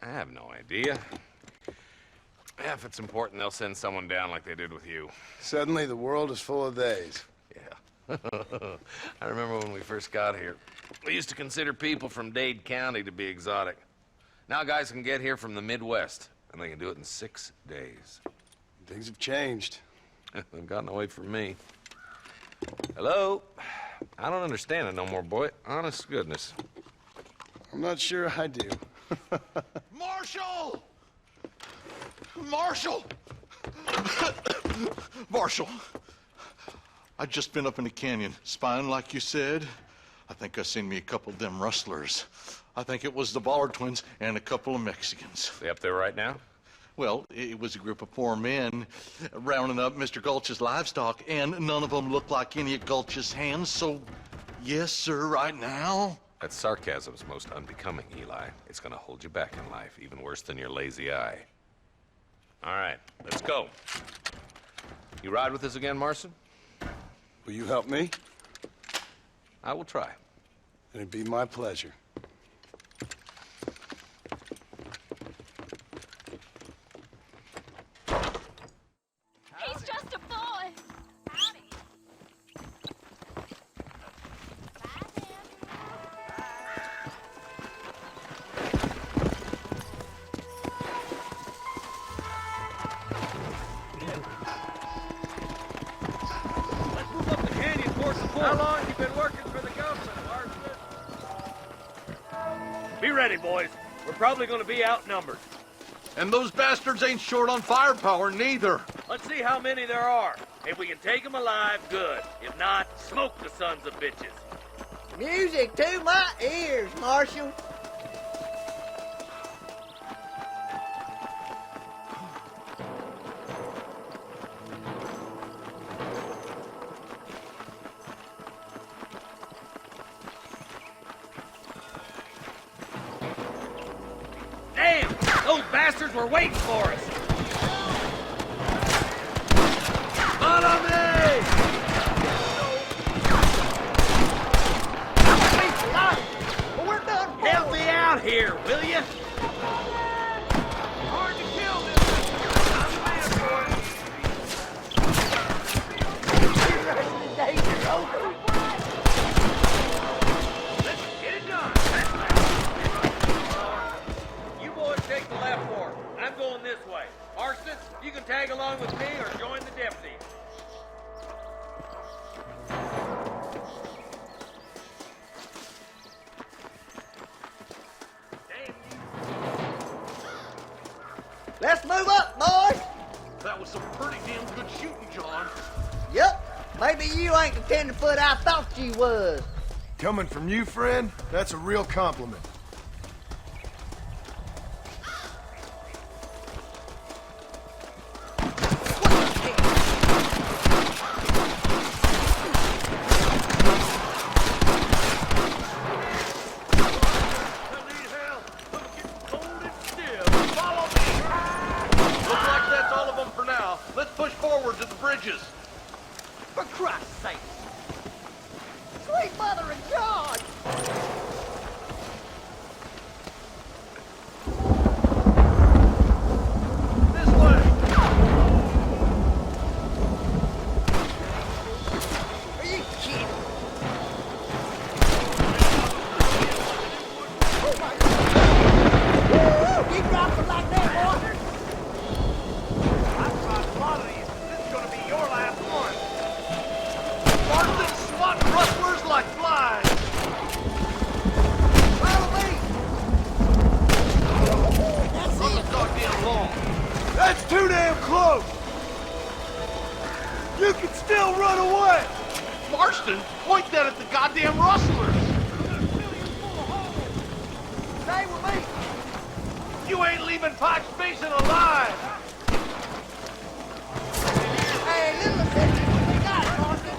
I have no idea. Yeah, if it's important, they'll send someone down like they did with you. Suddenly, the world is full of days. Yeah. I remember when we first got here. We used to consider people from Dade County to be exotic. Now guys can get here from the Midwest, and they can do it in 6 days. Things have changed. They've gotten away from me. Hello? I don't understand it no more, boy. Honest to goodness. I'm not sure I do. Marshal! Marshal! Marshal! I just been up in the canyon, spying like you said. I think I seen me a couple of them rustlers. I think it was the Ballard twins and a couple of Mexicans. They up there right now? Well, it was a group of 4 men rounding up Mr. Gulch's livestock, and none of them looked like any of Gulch's hands, so yes, sir, right now. That sarcasm's most unbecoming, Eli. It's gonna hold you back in life, even worse than your lazy eye. All right, let's go. You ride with us again, Marston? Will you help me? I will try. It'd be my pleasure. He's just a boy. Howdy. Let's move up the canyon towards the fort. How long have you been working for the government, Marston? Be ready, boys. We're probably going to be outnumbered. And those bastards ain't short on firepower, neither. Let's see how many there are. If we can take them alive, good. If not, smoke the sons of bitches. Music to my ears, Marshal. Damn! Those bastards were waiting for us! Follow me! Well, we're done for. Help me out here, will you? Hard to kill this. I'm waiting for it. Let's get it done. You boys take the left fork. I'm going this way. Marston, you can tag along with me or join the deputy. Let's move up, boys. That was some pretty damn good shooting, John. Yep. Maybe you ain't the tenderfoot I thought you was. Coming from you, friend, that's a real compliment. Let's push forward to the bridges. For Christ's sake. Sweet mother of God. too damn close! You can still run away! Marston, point that at the goddamn rustlers! Stay with me! You ain't leaving Pike's Basin alive! Hey, little sister, what you got, Marston?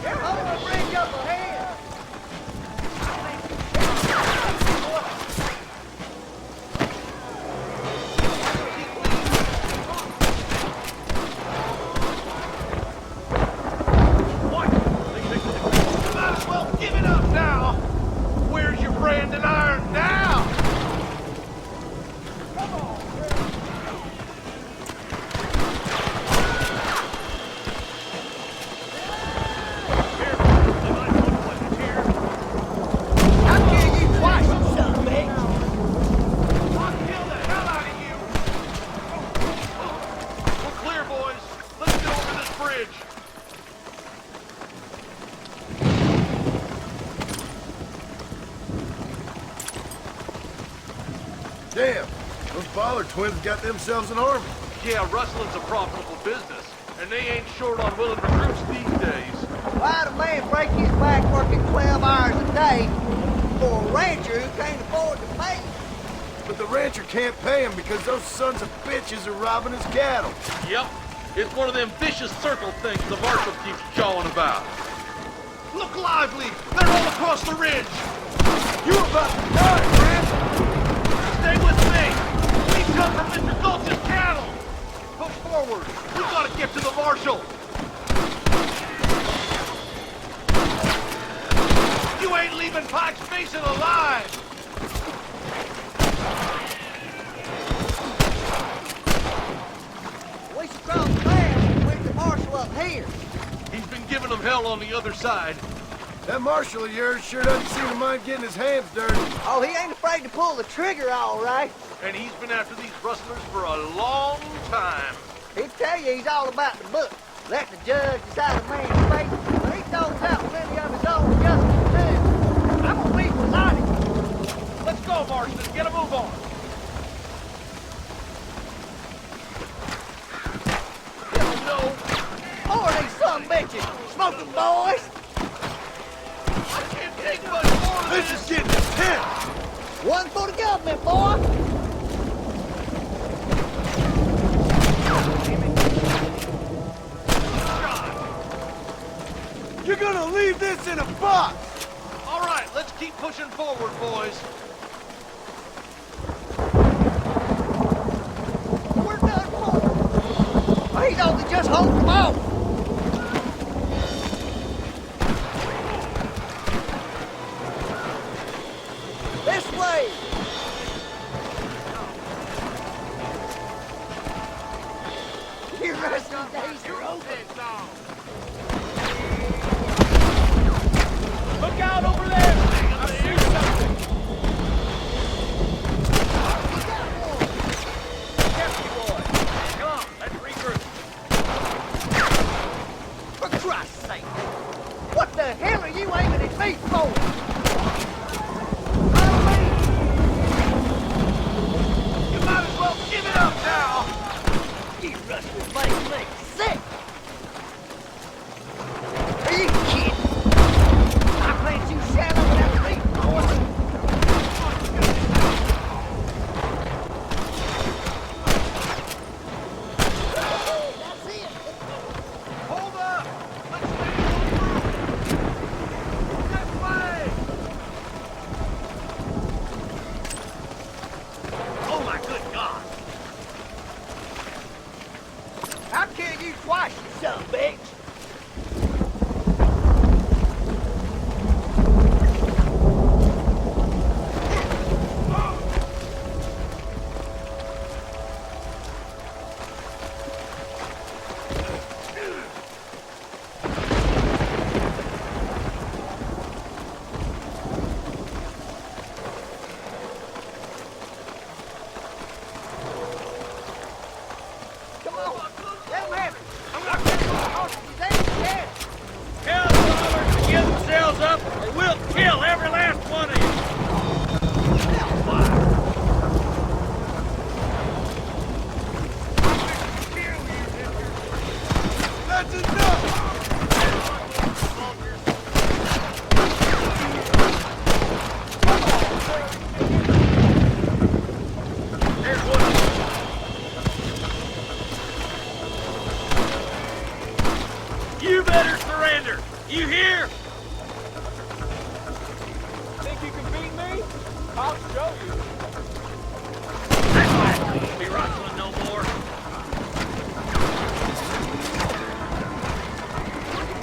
I'm gonna bring you up a hand. Give it up now! Where's your brand and iron now? Come on, I'll kill you twice, you son of a bitch! I'll kill the hell out of you! We're clear, boys. Let's get over this bridge. Damn, those Ballard twins got themselves an army. Yeah, rustling's a profitable business, and they ain't short on willing recruits these days. Why'd a man break his back working 12 hours a day for a rancher who can't afford to pay him? But the rancher can't pay him because those sons of bitches are robbing his cattle. Yep. It's one of them vicious circle things the marshal keeps jawing about. Look lively! They're all across the ridge! You about to die, man! Stay with me! We come from Mr. Gulch's cattle! Push forward! We gotta get to the marshal! You ain't leaving Pike's Basin alive! We should cross paths with the marshal up here. He's been giving them hell on the other side. That marshal of yours sure doesn't seem to mind getting his hands dirty. Oh, he ain't afraid to pull the trigger, all right. And he's been after these rustlers for a long time. He'd tell you he's all about the book. Let the judge decide a man's fate, but he throws out plenty of his own justice, too. I'm gonna be presiding. Let's go, Marston. Get a move on. More of these son bitches! Smoking boys! I can't take much more of This is getting intense! One for the government, boy! You're gonna leave this in a box! All right, let's keep pushing forward, boys. We're done for! He's only just holding them off! This way! Your resting days are over. Look out over there! I see something! Deputy boy, come on, let's regroup. For Christ's sake! What the hell are you aiming at me for? You might as well give it up now. You rustlers make me sick! Are you kidding? I plant you shallow without me, boy! That's it! Hold up. Let's stay this way. Oh my good God! I'll kill you twice, you son of a bitch! Come on! Let him have it! I'm not going to horse you there, Tell the robbers to give themselves up, or we'll kill every last one of you. I'll show you. That's why I won't be rustling no more.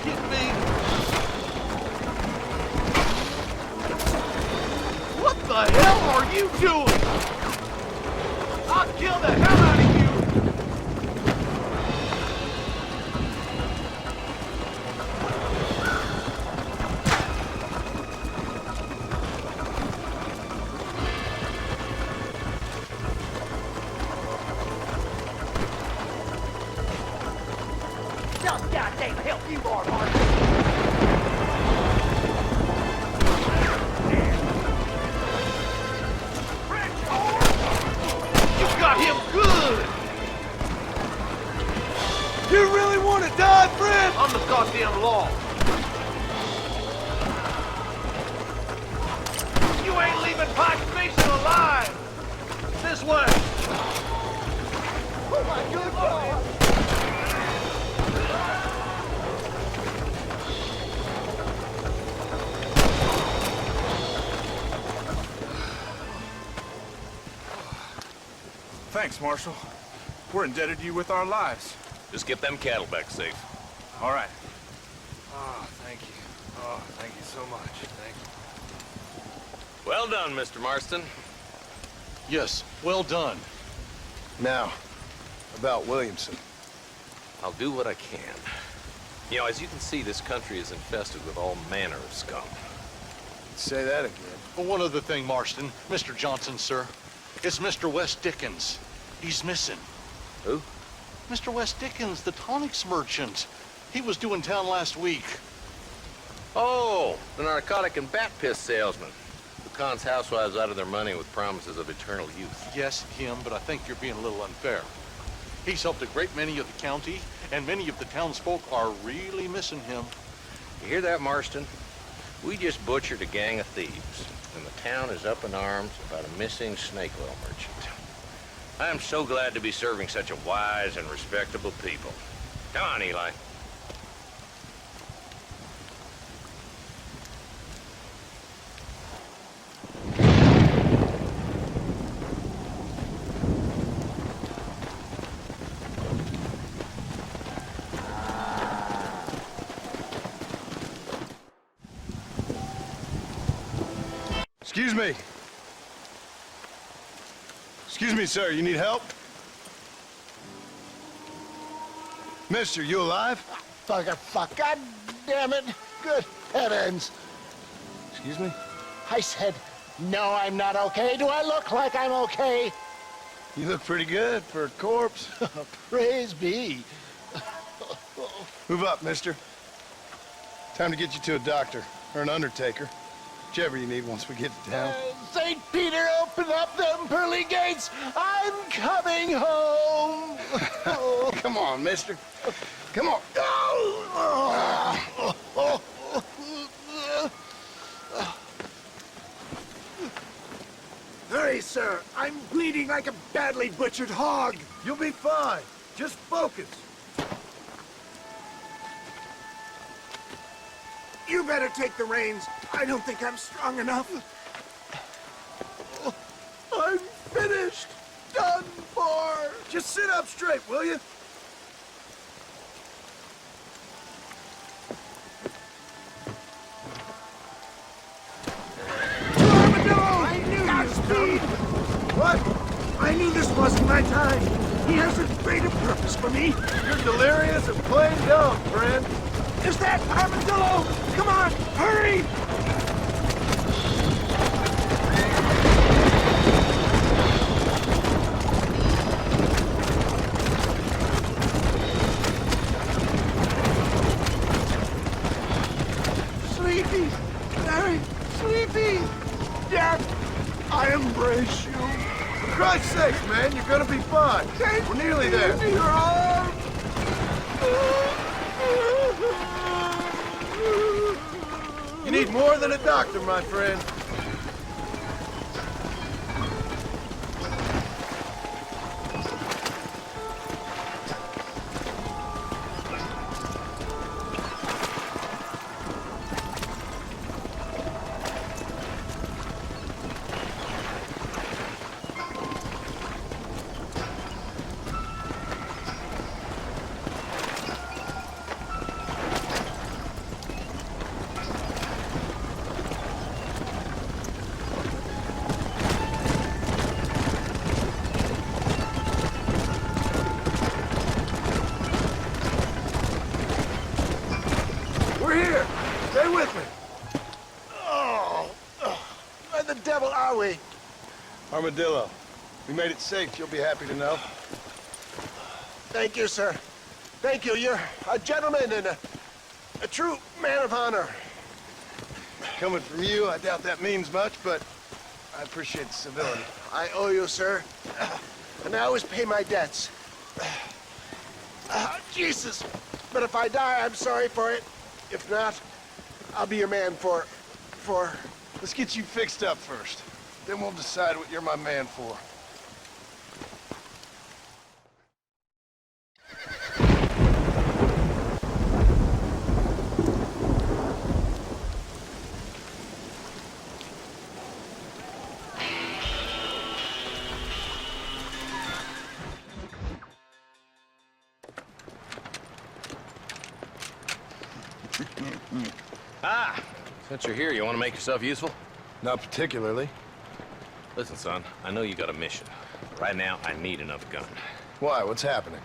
Get me. What the hell are you doing? I'll kill the hell out of you! Just goddamn help you are, Martin! You got him good! You really want to die, friend? I'm the goddamn law. You ain't leaving Pike Station alive! This way! Oh my good God! Thanks, Marshal. We're indebted to you with our lives. Just get them cattle back safe. All right. Oh, thank you. Oh, thank you so much. Thank you. Well done, Mr. Marston. Yes, well done. Now, about Williamson. I'll do what I can. You know, as you can see, this country is infested with all manner of scum. Say that again. Well, one other thing, Marston. Mr. Johnson, sir. It's Mr. Wes Dickens. He's missing. Who? Mr. Wes Dickens, the tonics merchant. He was due in town last week. Oh, the narcotic and bat piss salesman. The Khan's housewives out of their money with promises of eternal youth. Yes, him, but I think you're being a little unfair. He's helped a great many of the county, and many of the townsfolk are really missing him. You hear that, Marston? We just butchered a gang of thieves, and the town is up in arms about a missing snake oil merchant. I am so glad to be serving such a wise and respectable people. Come on, Eli. Excuse me. Excuse me, sir. You need help? Mister, you alive? Fuck. God damn it. Good heavens. Excuse me? I said, no, I'm not okay. Do I look like I'm okay? You look pretty good for a corpse. Praise be. Move up, mister. Time to get you to a doctor or an undertaker. Whichever you need once we get to town. St. Peter, open up them pearly gates. I'm coming home. Come on, mister. Come on. Hurry, sir. I'm bleeding like a badly butchered hog. You'll be fine. Just focus. You better take the reins. I don't think I'm strong enough. I'm finished. Done for. Just sit up straight, will you? I knew Godspeed. What? I knew this wasn't my time. He has a greater purpose for me. You're delirious and plain dumb, friend. Is that Armadillo? Come on, hurry! Sleepy, very sleepy. Dad, I embrace you. For Christ's sake, man, you're gonna be fine. We're nearly there. Into your arms. You need more than a doctor, my friend. with me. Oh, where the devil are we? Armadillo. We made it safe, you'll be happy to know. Thank you, sir. Thank you. You're a gentleman and a true man of honor. Coming from you, I doubt that means much, but I appreciate the civility. I owe you, sir. And I always pay my debts. Jesus. But if I die, I'm sorry for it. If not, I'll be your man for... Let's get you fixed up first. Then we'll decide what you're my man for. Since you're here, you want to make yourself useful? Not particularly. Listen, son, I know you got a mission. Right now, I need another gun. Why? What's happening?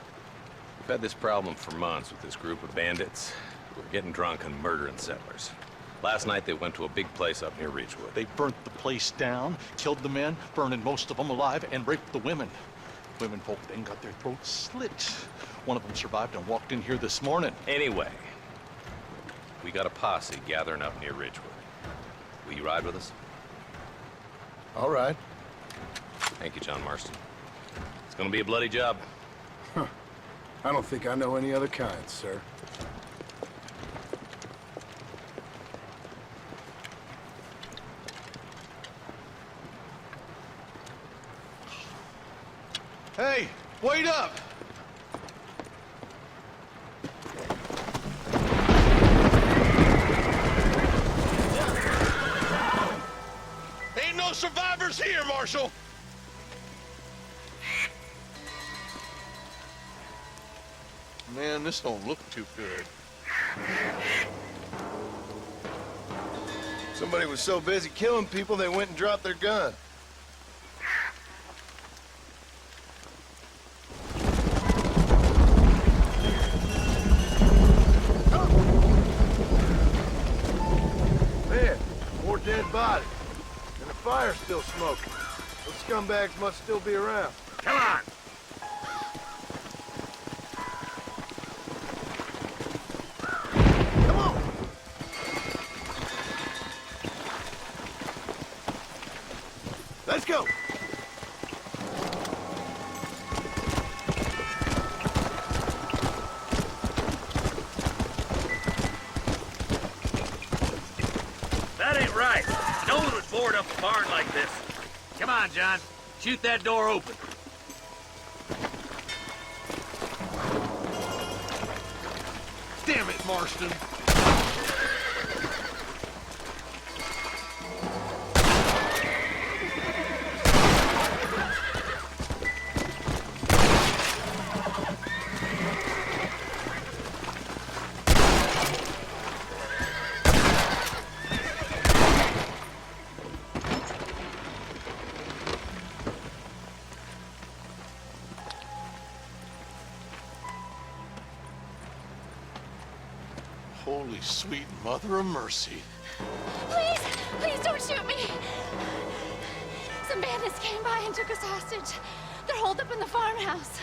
We've had this problem for months with this group of bandits who are getting drunk and murdering settlers. Last night, they went to a big place up near Ridgewood. They burnt the place down, killed the men, burning most of them alive, and raped the women. Women folk then got their throats slit. One of them survived and walked in here this morning. Anyway, we got a posse gathering up near Ridgewood. Will you ride with us? All right. Thank you, John Marston. It's gonna be a bloody job. Huh. I don't think I know any other kind, sir. Hey, wait up! Ain't no survivors here, Marshal! Man, this don't look too good. Somebody was so busy killing people, they went and dropped their gun. Man, more dead bodies. And the fire's still smoking. Those scumbags must still be around. Come on! Let's go! That ain't right. No one would board up a barn like this. Come on, John. Shoot that door open. Damn it, Marston! Holy sweet mother of mercy. Please, please don't shoot me. Some bandits came by and took us hostage. They're holed up in the farmhouse.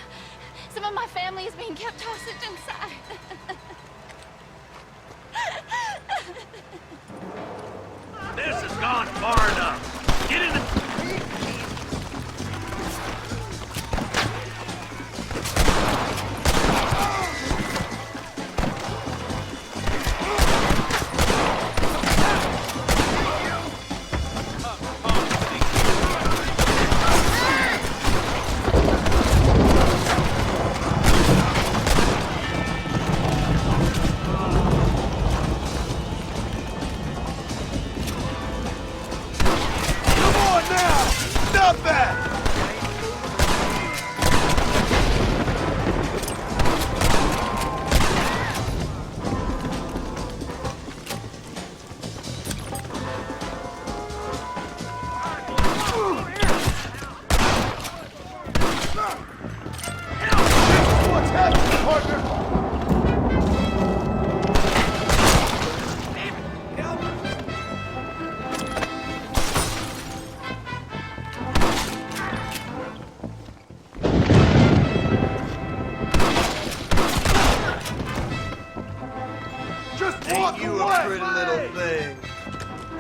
Some of my family is being kept hostage inside. This has gone far enough. Get in the...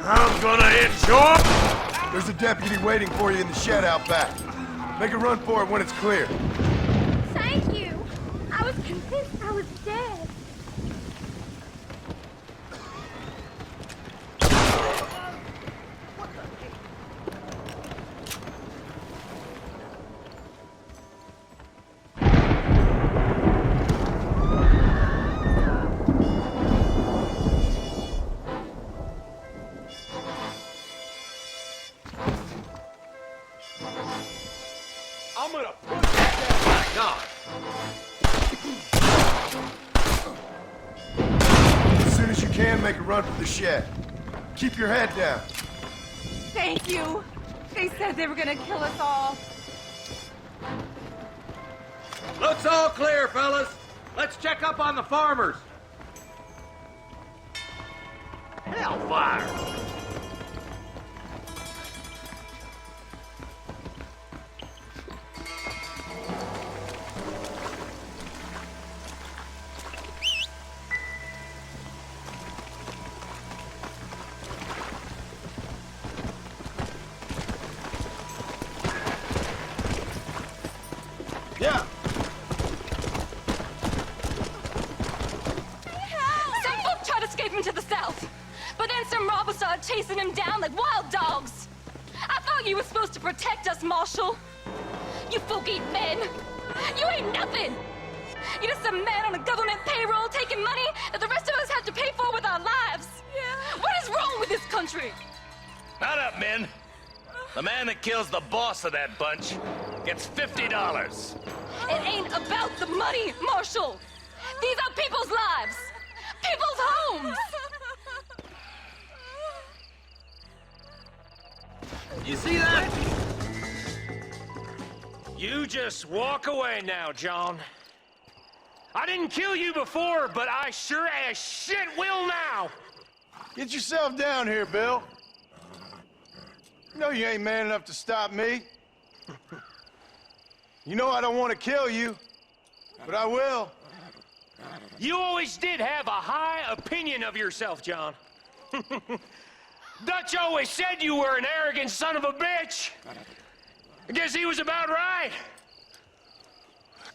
I'm gonna enjoy. There's a deputy waiting for you in the shed out back. Make a run for it when it's clear. Thank you. I was convinced I was dead. I'm gonna put that As soon as you can, make a run for the shed. Keep your head down. Thank you. They said they were gonna kill us all. Looks all clear, fellas. Let's check up on the farmers. Hellfire! Yeah. Some folk tried escaping to the south, but then some robbers started chasing him down like wild dogs. I thought you were supposed to protect us, Marshal. You folk ain't men. You ain't nothing. You're just some man on a government payroll taking money that the rest of us have to pay for with our lives. Yeah. What is wrong with this country? Not up, men. The man that kills the boss of that bunch gets $50. It ain't about the money, Marshal. These are people's lives, people's homes. You see that? You just walk away now, John. I didn't kill you before, but I sure as shit will now. Get yourself down here, Bill. You know you ain't man enough to stop me. You know I don't want to kill you, but I will. You always did have a high opinion of yourself, John. Dutch always said you were an arrogant son of a bitch. I guess he was about right.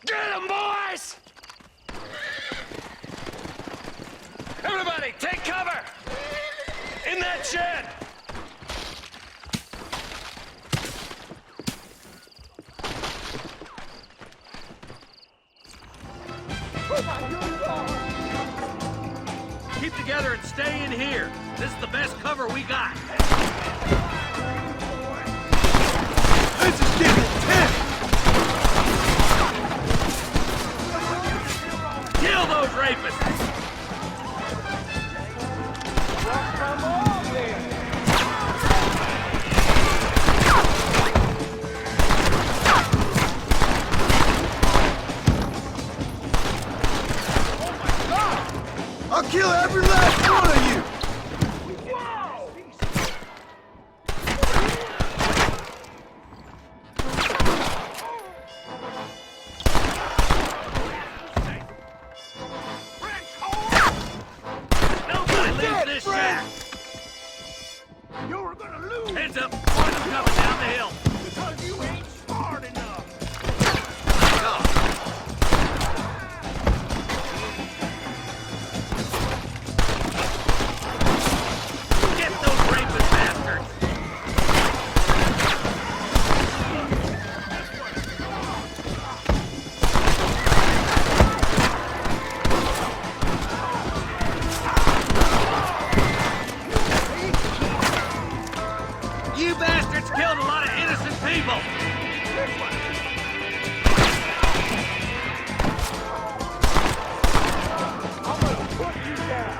Get him, boys! Everybody, take cover! In that shed! Keep together and stay in here. This is the best cover we got. This is getting intense! Kill those rapists! I'll kill every last one of you! Nobody leaves this shack! You're gonna lose! Heads up! One of them coming down the hill! Because you ain't smart enough! Get those rapist bastards! You bastards killed a lot of innocent people! I'm gonna put you down!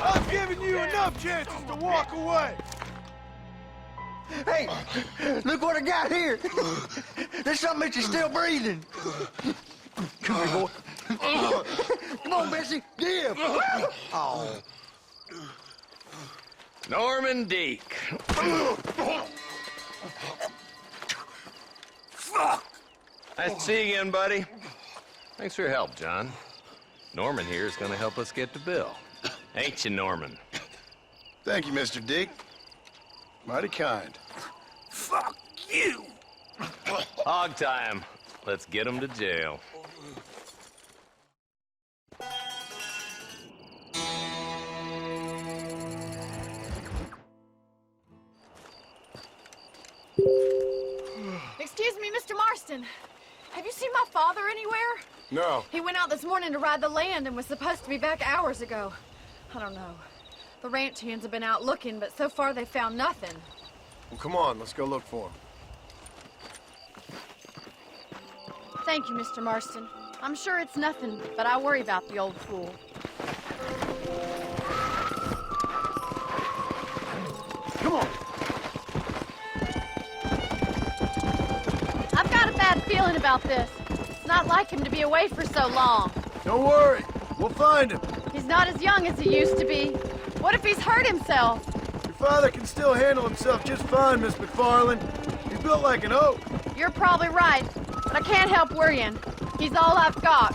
I've given you enough chances to walk away! Hey, look what I got here. There's something that you're still breathing. Come here, boy. Come on, Bessie. Give. Oh. Norman Deek. Fuck! Nice to see you again, buddy. Thanks for your help, John. Norman here is going to help us get to Bill. Ain't you, Norman? Thank you, Mr. Dick. Mighty kind. Fuck you! Hog time. Let's get him to jail. Excuse me, Mr. Marston. Have you seen my father anywhere? No. He went out this morning to ride the land and was supposed to be back hours ago. I don't know. The ranch hands have been out looking, but so far they found nothing. Well, come on, let's go look for him. Thank you, Mr. Marston. I'm sure it's nothing, but I worry about the old fool. Come on. I've got a bad feeling about this. It's not like him to be away for so long. Don't worry, we'll find him. He's not as young as he used to be. What if he's hurt himself? Your father can still handle himself just fine, Miss McFarland. He's built like an oak. You're probably right, but I can't help worrying. He's all I've got.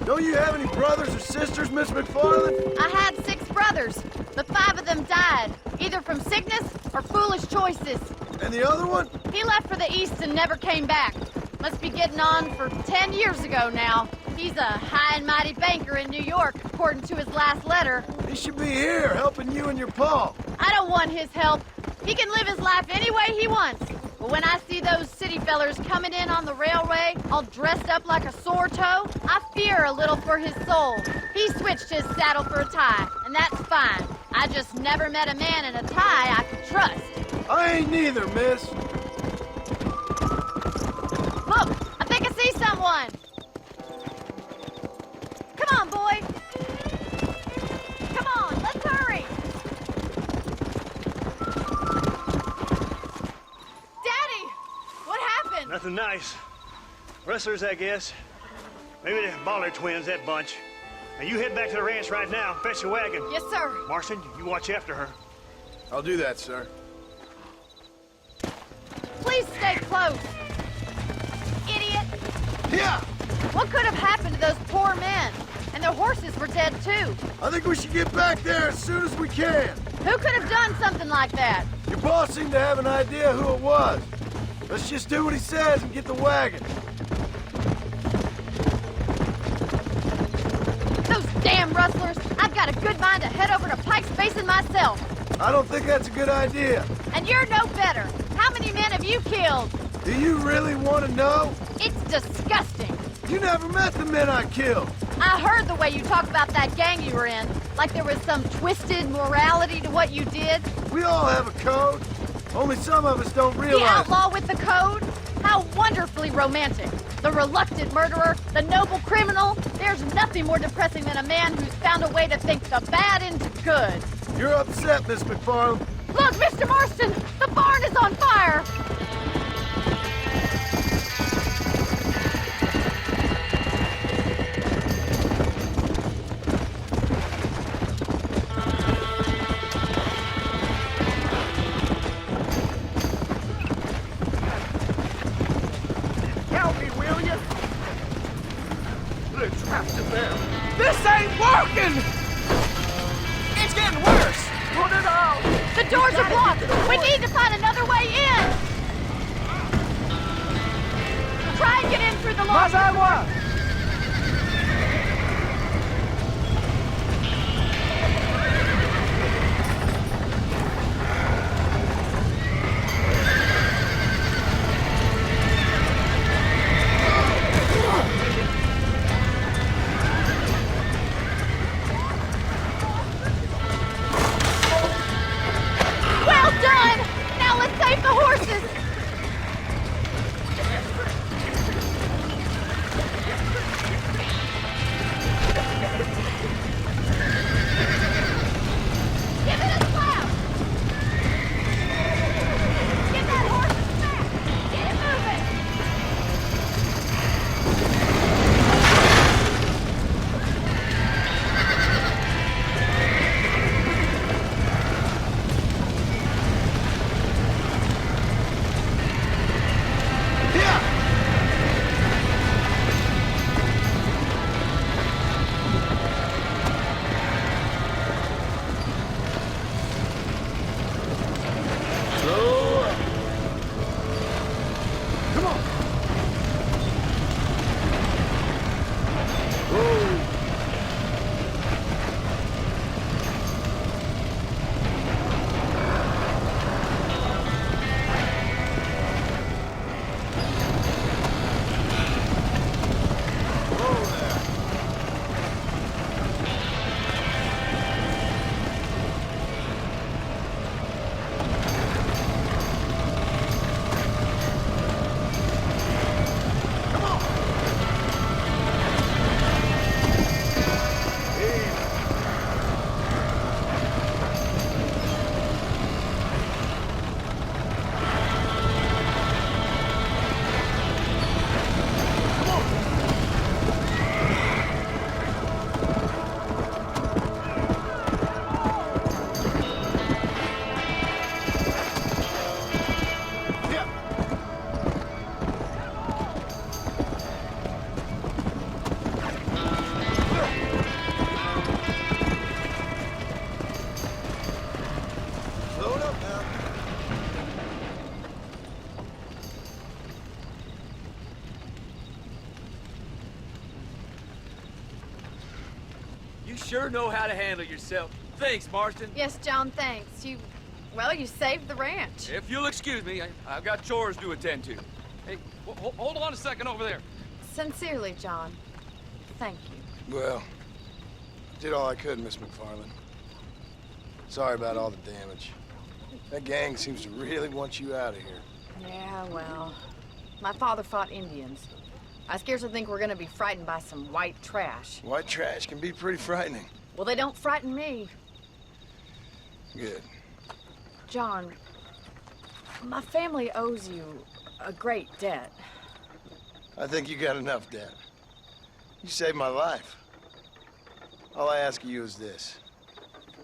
Don't you have any brothers or sisters, Miss McFarland? I had 6 brothers, but 5 of them died, either from sickness or foolish choices. And the other one? He left for the east and never came back. Must be getting on for 10 years ago now. He's a high and mighty banker in New York, according to his last letter. He should be here, helping you and your pa. I don't want his help. He can live his life any way he wants. But when I see those city fellers coming in on the railway, all dressed up like a sore toe, I fear a little for his soul. He switched his saddle for a tie, and that's fine. I just never met a man in a tie I could trust. I ain't neither, miss. Look, I think I see someone. Come on, boy. Come on, let's hurry. Daddy, what happened? Nothing nice. Rustlers, I guess. Maybe the Baller twins, that bunch. Now you head back to the ranch right now and fetch a wagon. Yes, sir. Marston, you watch after her. I'll do that, sir. Please stay close. Idiot. Yeah! What could have happened to those poor men? And their horses were dead, too. I think we should get back there as soon as we can. Who could have done something like that? Your boss seemed to have an idea who it was. Let's just do what he says and get the wagon. Those damn rustlers! I've got a good mind to head over to Pike's Basin myself. I don't think that's a good idea. And you're no better. How many men have you killed? Do you really want to know? It's disgusting. You never met the men I killed. I heard the way you talk about that gang you were in, like there was some twisted morality to what you did. We all have a code. Only some of us don't realize. The outlaw with the code? How wonderfully romantic. The reluctant murderer, the noble criminal. There's nothing more depressing than a man who's found a way to think the bad into good. You're upset, Miss McFarland. Look, Mr. Marston, the barn is on fire. Help me, will you? They're trapped in there. This ain't working! It's getting worse! Put it out! The doors are blocked! We need to find another way in! Try and get in through the lawn. Well done! Now let's save the horses! Come on! Woo! You sure know how to handle yourself. Thanks, Marston. Yes, John, thanks. Well, you saved the ranch. If you'll excuse me, I've got chores to attend to. Hey, hold on a second over there. Sincerely, John. Thank you. Well, I did all I could, Miss McFarland. Sorry about all the damage. That gang seems to really want you out of here. Yeah, well, my father fought Indians. I scarcely think we're gonna be frightened by some white trash. White trash can be pretty frightening. Well, they don't frighten me. Good. John, my family owes you a great debt. I think you got enough debt. You saved my life. All I ask of you is this.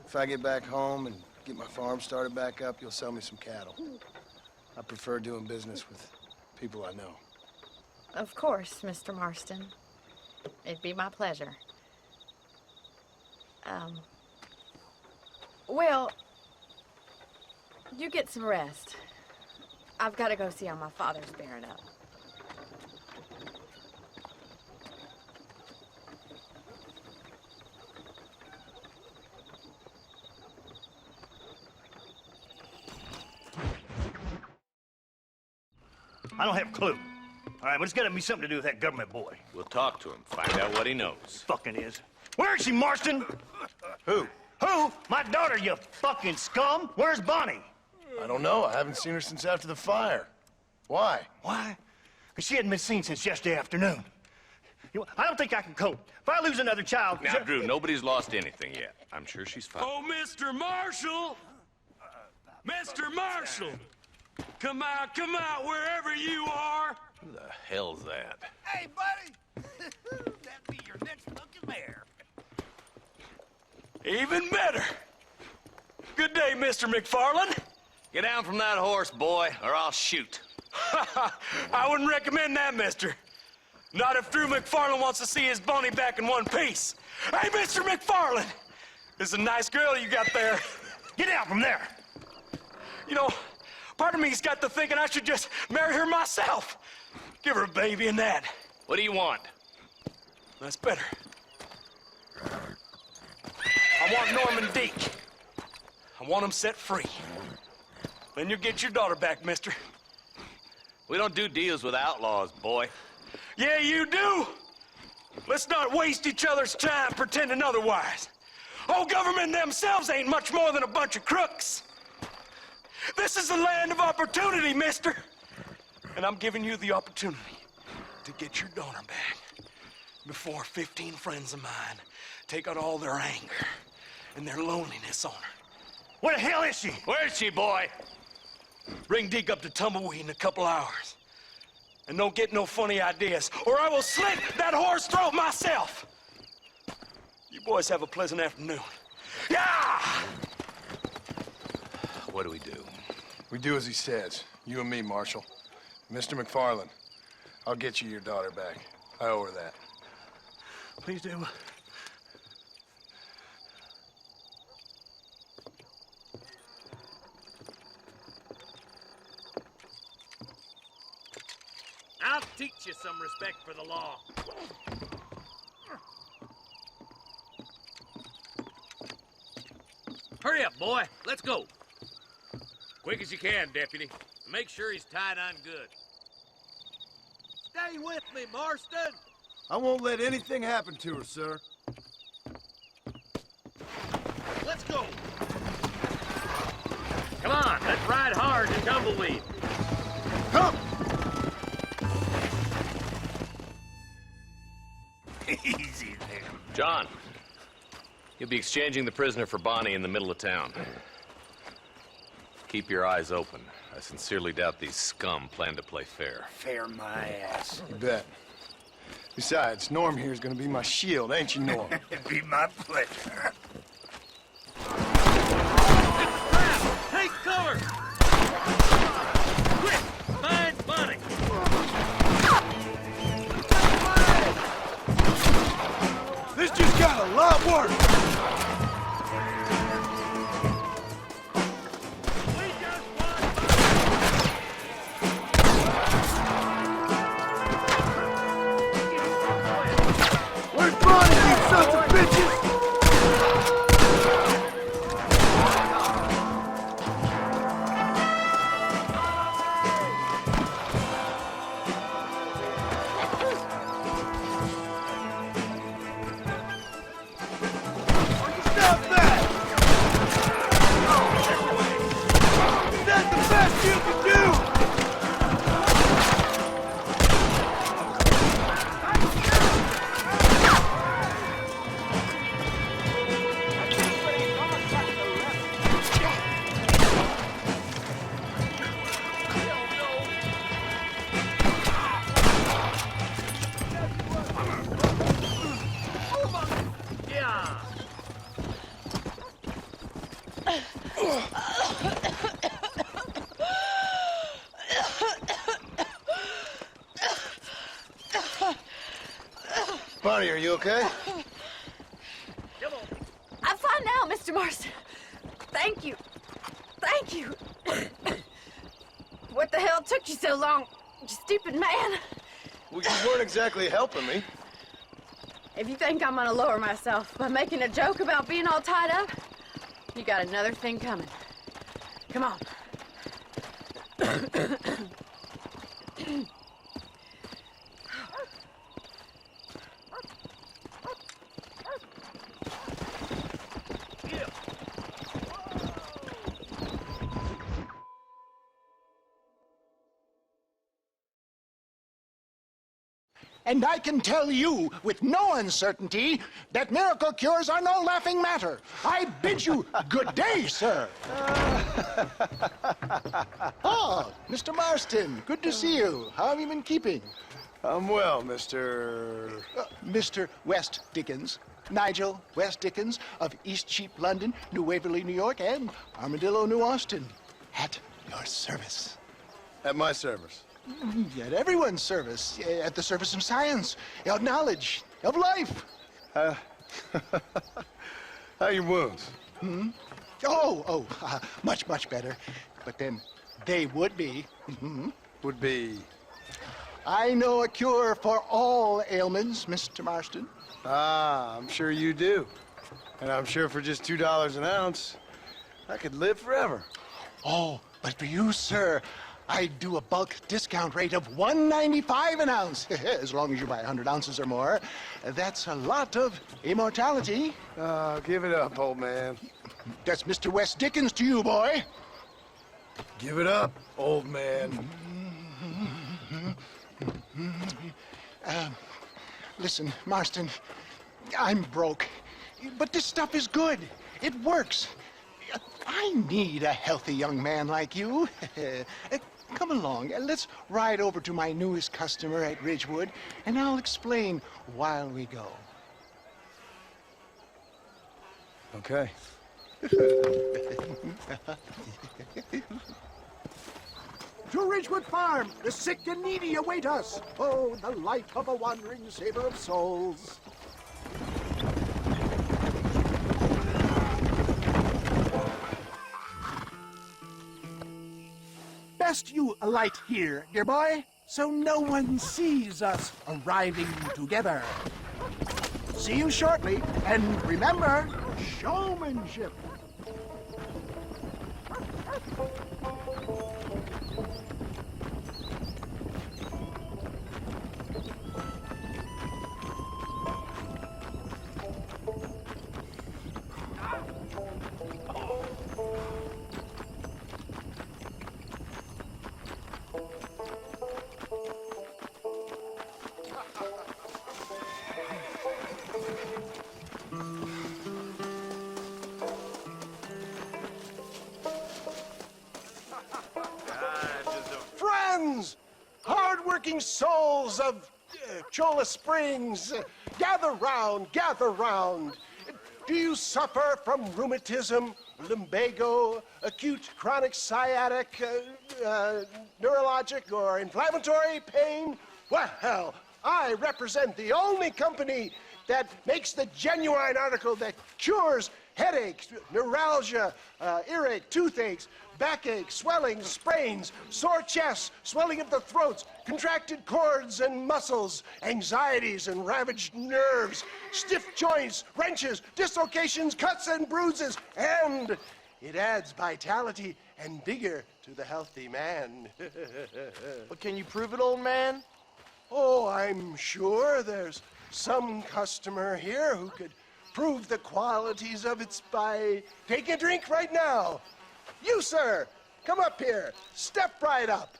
If I get back home and get my farm started back up, you'll sell me some cattle. I prefer doing business with people I know. Of course, Mr. Marston. It'd be my pleasure. Well, you get some rest. I've got to go see how my father's bearing up. I don't have a clue. All right, but it's got to be something to do with that government boy. We'll talk to him, find out what he knows. Fucking is. Where is she, Marston? Who? Who? My daughter, you fucking scum. Where's Bonnie? I don't know. I haven't seen her since after the fire. Why? Why? Because she hadn't been seen since yesterday afternoon. I don't think I can cope. If I lose another child... Now, Drew, nobody's lost anything yet. I'm sure she's fine. Oh, Mr. Marshall! Mr. Marshall! Come out, wherever you are! Who the hell's that? Hey, buddy! That'd be your next fucking mayor. Even better! Good day, Mr. McFarland. Get down from that horse, boy, or I'll shoot. I wouldn't recommend that, mister. Not if Drew McFarland wants to see his Bonnie back in one piece. Hey, Mr. McFarland! This is a nice girl you got there. Get out from there! You know, part of me's got to thinking I should just marry her myself. Give her a baby and that. What do you want? That's better. I want Norman Deek. I want him set free. Then you'll get your daughter back, mister. We don't do deals with outlaws, boy. Yeah, you do. Let's not waste each other's time pretending otherwise. Old government themselves ain't much more than a bunch of crooks. This is the land of opportunity, mister. And I'm giving you the opportunity to get your daughter back before 15 friends of mine take out all their anger and their loneliness on her. Where the hell is she? Where is she, boy? Bring Deke up to Tumbleweed in a couple hours. And don't get no funny ideas, or I will slit that horse throat myself. You boys have a pleasant afternoon. Yeah! What do we do? We do as he says. You and me, Marshal. Mr. McFarland, I'll get you your daughter back. I owe her that. Please do. I'll teach you some respect for the law. Hurry up, boy. Let's go. Quick as you can, Deputy. Make sure he's tied on good. Stay with me, Marston. I won't let anything happen to her, sir. Let's go. Come on, let's ride hard and tumbleweed. Come! Easy there. John, you'll be exchanging the prisoner for Bonnie in the middle of town. Keep your eyes open. I sincerely doubt these scum plan to play fair. Fair my ass. You bet. Besides, Norm here's gonna be my shield, ain't you, Norm? It'd be my pleasure. Take cover! Quick! Find Bonnie! This just got a lot worse! Where's Bonnie, you sons of bitches? Stop that! Is that the best you can do? Bonnie, are you okay? I'm fine now, Mr. Marston. Thank you. Thank you. What the hell took you so long, you stupid man? Well, you weren't exactly helping me. If you think I'm gonna lower myself by making a joke about being all tied up, you got another thing coming. Come on. And I can tell you with no uncertainty that miracle cures are no laughing matter. I bid you good day, sir. Oh, Mr. Marston, good to see you. How have you been keeping? I'm well, Mr. Mr. West Dickens. Nigel West Dickens of East Cheap, London, New Waverly, New York, and Armadillo, New-Ostin. At your service. At my service. At everyone's service. At the service of science, of knowledge, of life. How are your wounds? Much, much better. But then they would be. Would be? I know a cure for all ailments, Mr. Marston. Ah, I'm sure you do. And I'm sure for just $2 an ounce, I could live forever. Oh, but for you, sir, I do a bulk discount rate of $1.95 an ounce, as long as you buy 100 ounces or more. That's a lot of immortality. Give it up, old man. That's Mr. West Dickens to you, boy. Give it up, old man. Listen, Marston, I'm broke, but this stuff is good. It works. I need a healthy young man like you. Come along, let's ride over to my newest customer at Ridgewood, and I'll explain while we go. Okay. To Ridgewood Farm, the sick and needy await us. Oh, the light of a wandering saver of souls. Best you alight here, dear boy. so no one sees us arriving together. See you shortly, and remember, showmanship. Friends, hard-working souls of Cholla Springs, gather round, gather round. Do you suffer from rheumatism, lumbago, acute chronic sciatic, neurologic, or inflammatory pain? Well, I represent the only company that makes the genuine article that cures headaches, neuralgia, earache, toothaches, backache, swelling, sprains, sore chests, swelling of the throats, contracted cords and muscles, anxieties and ravaged nerves, stiff joints, wrenches, dislocations, cuts and bruises, and it adds vitality and vigor to the healthy man. But can you prove it, old man? Oh, I'm sure there's some customer here who could prove the qualities of it by taking a drink right now. You, sir, come up here. Step right up.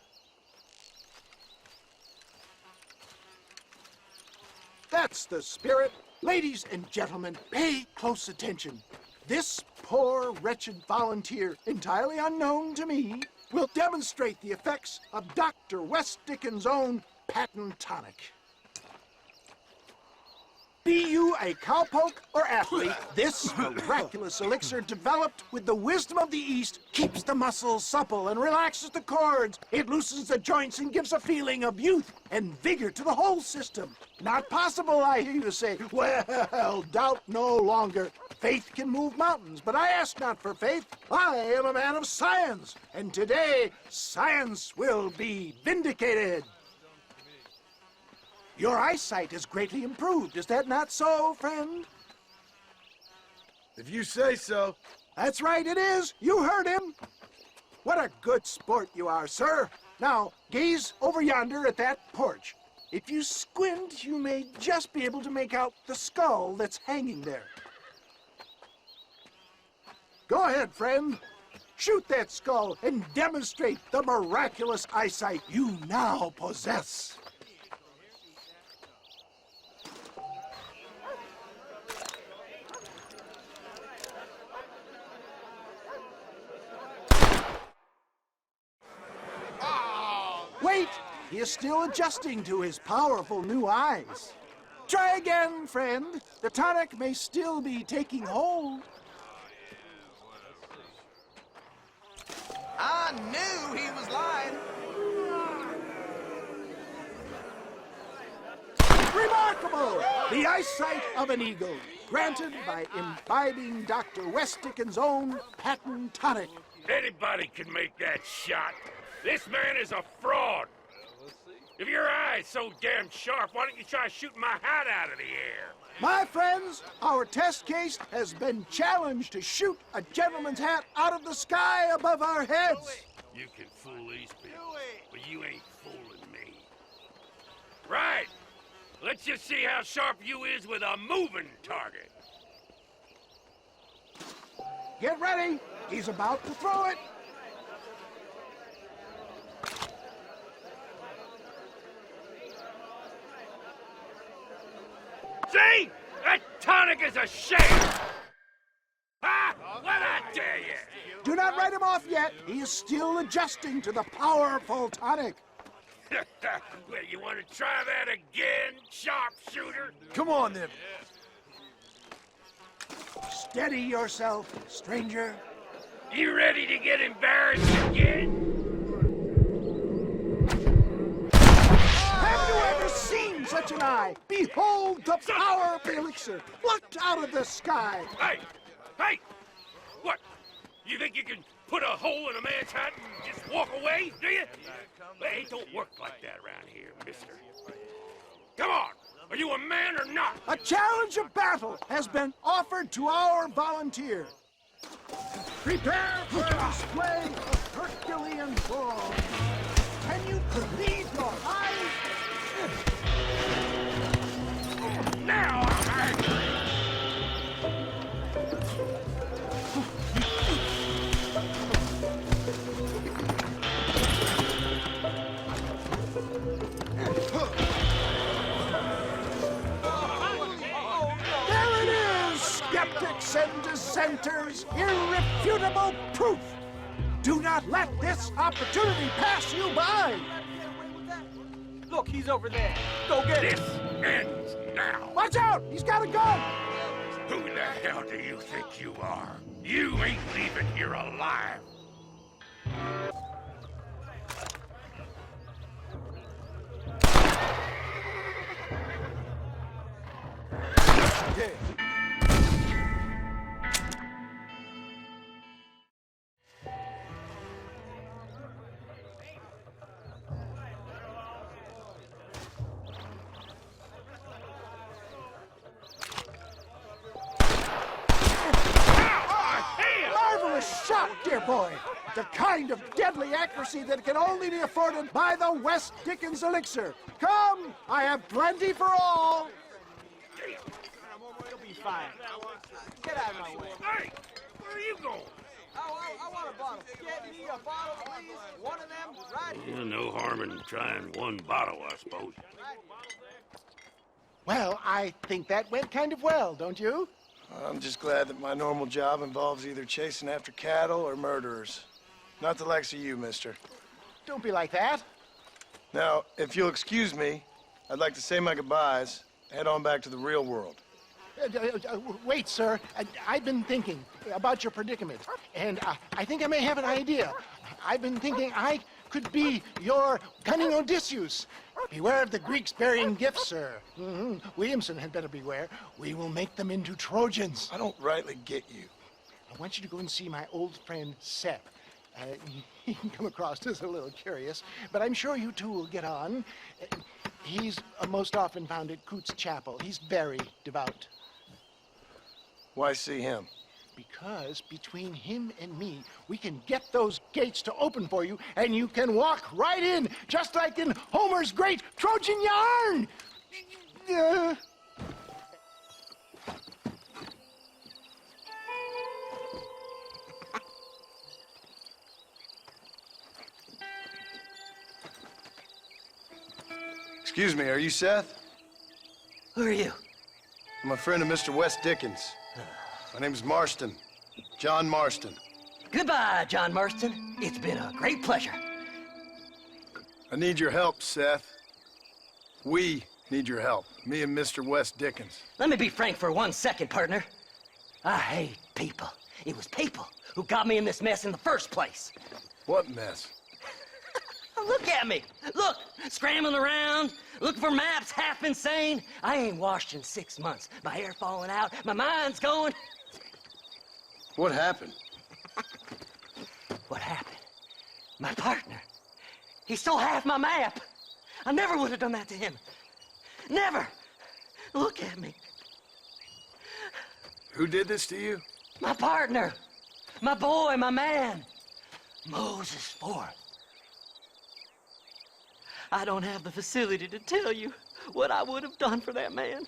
That's the spirit. Ladies and gentlemen, pay close attention. This poor, wretched volunteer, entirely unknown to me, will demonstrate the effects of Dr. West Dickens' own patent tonic. Be you a cowpoke or athlete, this miraculous elixir developed with the wisdom of the East keeps the muscles supple and relaxes the cords. It loosens the joints and gives a feeling of youth and vigor to the whole system. Not possible, I hear you say. Well, doubt no longer. Faith can move mountains, but I ask not for faith. I am a man of science, and today science will be vindicated. Your eyesight has greatly improved. Is that not so, friend? If you say so. That's right, it is. You heard him. What a good sport you are, sir. Now, gaze over yonder at that porch. If you squint, you may just be able to make out the skull that's hanging there. Go ahead, friend. Shoot that skull and demonstrate the miraculous eyesight you now possess. Wait! He is still adjusting to his powerful new eyes. Try again, friend. The tonic may still be taking hold. I knew he was lying. Remarkable! The eyesight of an eagle, granted by imbibing Dr. West Dickens' own patent tonic. Anybody can make that shot. This man is a fraud. If your eye's so damn sharp, why don't you try shooting my hat out of the air? My friends, our test case has been challenged to shoot a gentleman's hat out of the sky above our heads. You can fool these people, but you ain't fooling me. Right. Let's just see how sharp you is with a moving target. Get ready. He's about to throw it. See? That tonic is a shame! Ha! What'd I tell you? Do not write him off yet. He is still adjusting to the powerful tonic. Well, you want to try that again, sharpshooter? Come on, then. Steady yourself, stranger. You ready to get embarrassed again? Have you ever seen such an eye? Behold the power of the elixir, plucked out of the sky. Hey! Hey! What? You think you can put a hole in a man's hat and just walk away, do you? Hey, it don't work like that around here, mister. Come on! Are you a man or not? A challenge of battle has been offered to our volunteer. Prepare for a display of Herculean brawn. Can you believe your eyes? Now I'm angry! There it is, skeptics and dissenters, irrefutable proof. Do not let this opportunity pass you by. Look, he's over there. Go get him. This ends now. Watch out! He's got a gun! Who the hell do you think you are? You ain't leaving here alive. Marvelous shot, dear boy. The kind of deadly accuracy that can only be afforded by the West Dickens elixir. Come, I have plenty for all. You'll be fine. Get out of my way. Hey, where are you going? I want a bottle. Get me a bottle, please. One of them, right here. Yeah, no harm in trying one bottle, I suppose. Well, I think that went kind of well, don't you? I'm just glad that my normal job involves either chasing after cattle or murderers. Not the likes of you, mister. Don't be like that. Now, if you'll excuse me, I'd like to say my goodbyes, head on back to the real world. Wait, sir. I've been thinking about your predicament, and I think I may have an idea. I've been thinking I could be your cunning Odysseus. Beware of the Greeks burying gifts, sir. Williamson had better beware. We will make them into Trojans. I don't rightly get you. I want you to go and see my old friend Seth. He can come across as a little curious, but I'm sure you two will get on. He's most often found at Coots Chapel. He's very devout. Why see him? Because between him and me, we can get those gates to open for you, and you can walk right in, just like in Homer's great Trojan yarn! Excuse me, are you Seth? Who are you? I'm a friend of Mr. West Dickens. My name's Marston. John Marston. Goodbye, John Marston. It's been a great pleasure. I need your help, Seth. We need your help. Me and Mr. West Dickens. Let me be frank for 1 second, partner. I hate people. It was people who got me in this mess in the first place. What mess? Look at me. Look, scrambling around, looking for maps, half insane. I ain't washed in 6 months. My hair falling out, my mind's going. What happened? What happened? My partner. He stole half my map. I never would have done that to him. Never. Look at me. Who did this to you? My partner. My boy, my man. Moses Forth. I don't have the facility to tell you what I would have done for that man.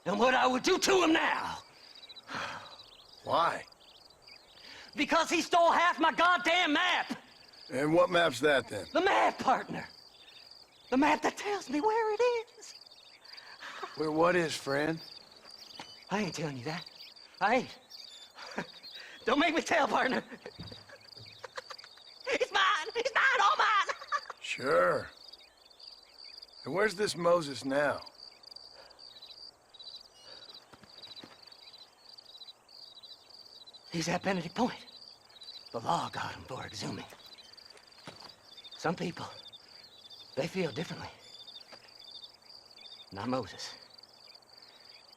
And what I would do to him now. Why? Because he stole half my goddamn map. And what map's that, then? The map, partner. The map that tells me where it is. Where what is, friend? I ain't telling you that. I ain't. Don't make me tell, partner. It's mine. It's mine, all mine. Sure. And where's this Moses now? He's at Benedict Point. The law got him for exhuming. Some people, they feel differently. Not Moses.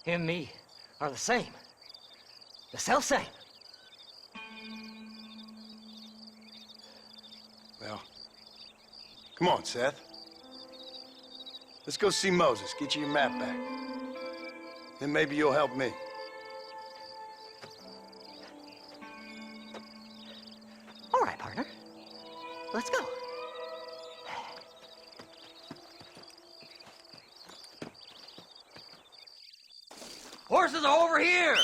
Him and me are the same. The self-same. Come on, Seth. Let's go see Moses. Get you your map back. Then maybe you'll help me. All right, partner. Let's go. Horses are over here!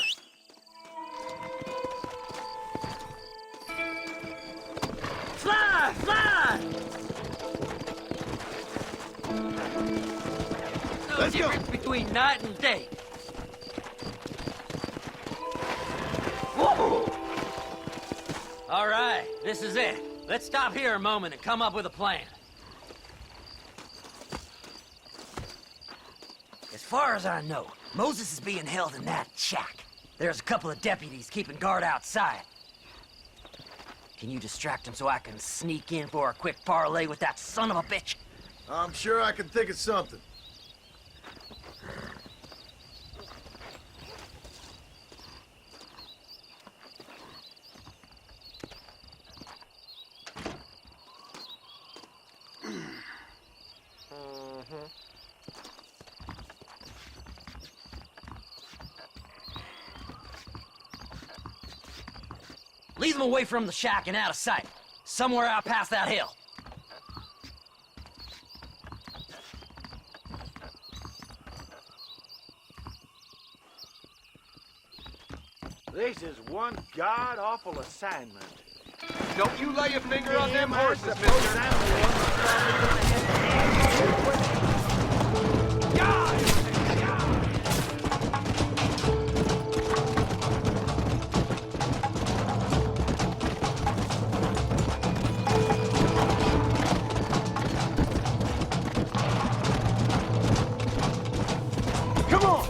Fly! Fly! No difference between night and day. Whoa! All right, this is it. Let's stop here a moment and come up with a plan. As far as I know, Moses is being held in that shack. There's a couple of deputies keeping guard outside. Can you distract him so I can sneak in for a quick parlay with that son of a bitch? I'm sure I can think of something. Lead them away from the shack and out of sight. Somewhere out past that hill. This is one god-awful assignment. Don't you lay a finger on them horses, mister. Come on!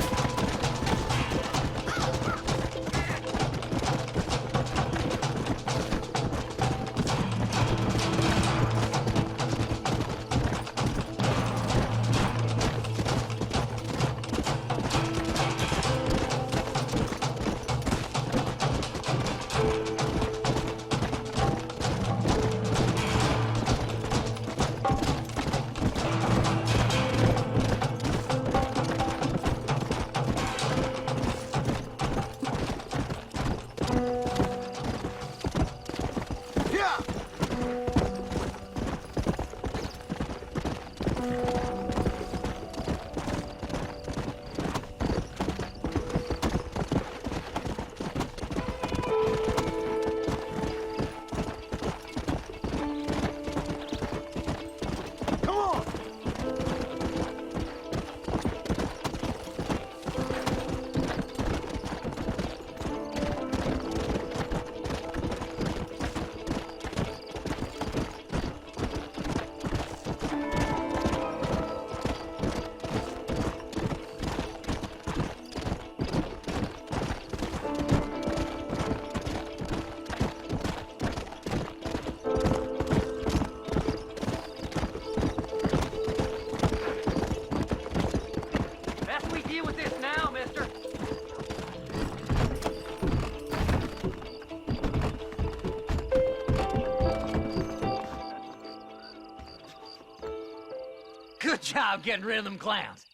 Good job getting rid of them clowns.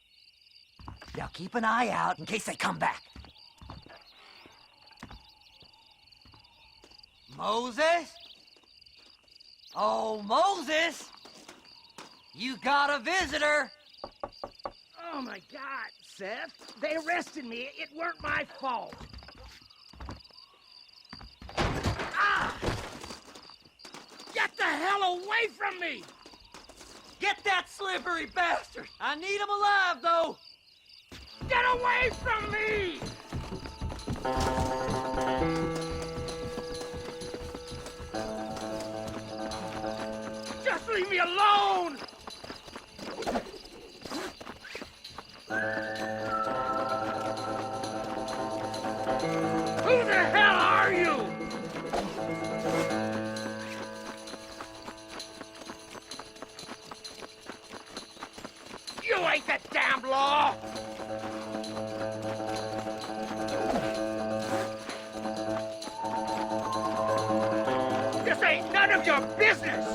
Now keep an eye out in case they come back. Moses? Oh, Moses! You got a visitor! Oh, my God, Seth. They arrested me. It weren't my fault. Ah! Get the hell away from me! Get that slippery bastard! I need him alive, though! Get away from me! Just leave me alone! Who the hell are you? You ain't the damn law! This ain't none of your business!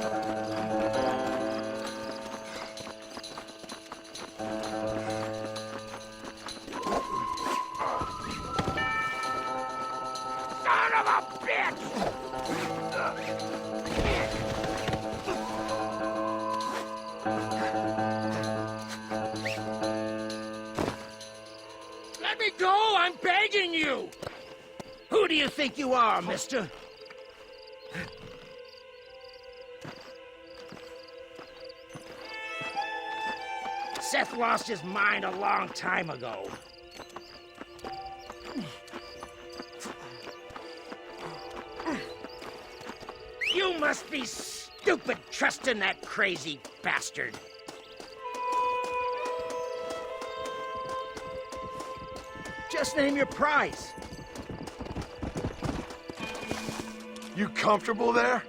do you think you are, mister? Seth lost his mind a long time ago. You must be stupid trusting that crazy bastard. Just name your price. You comfortable there?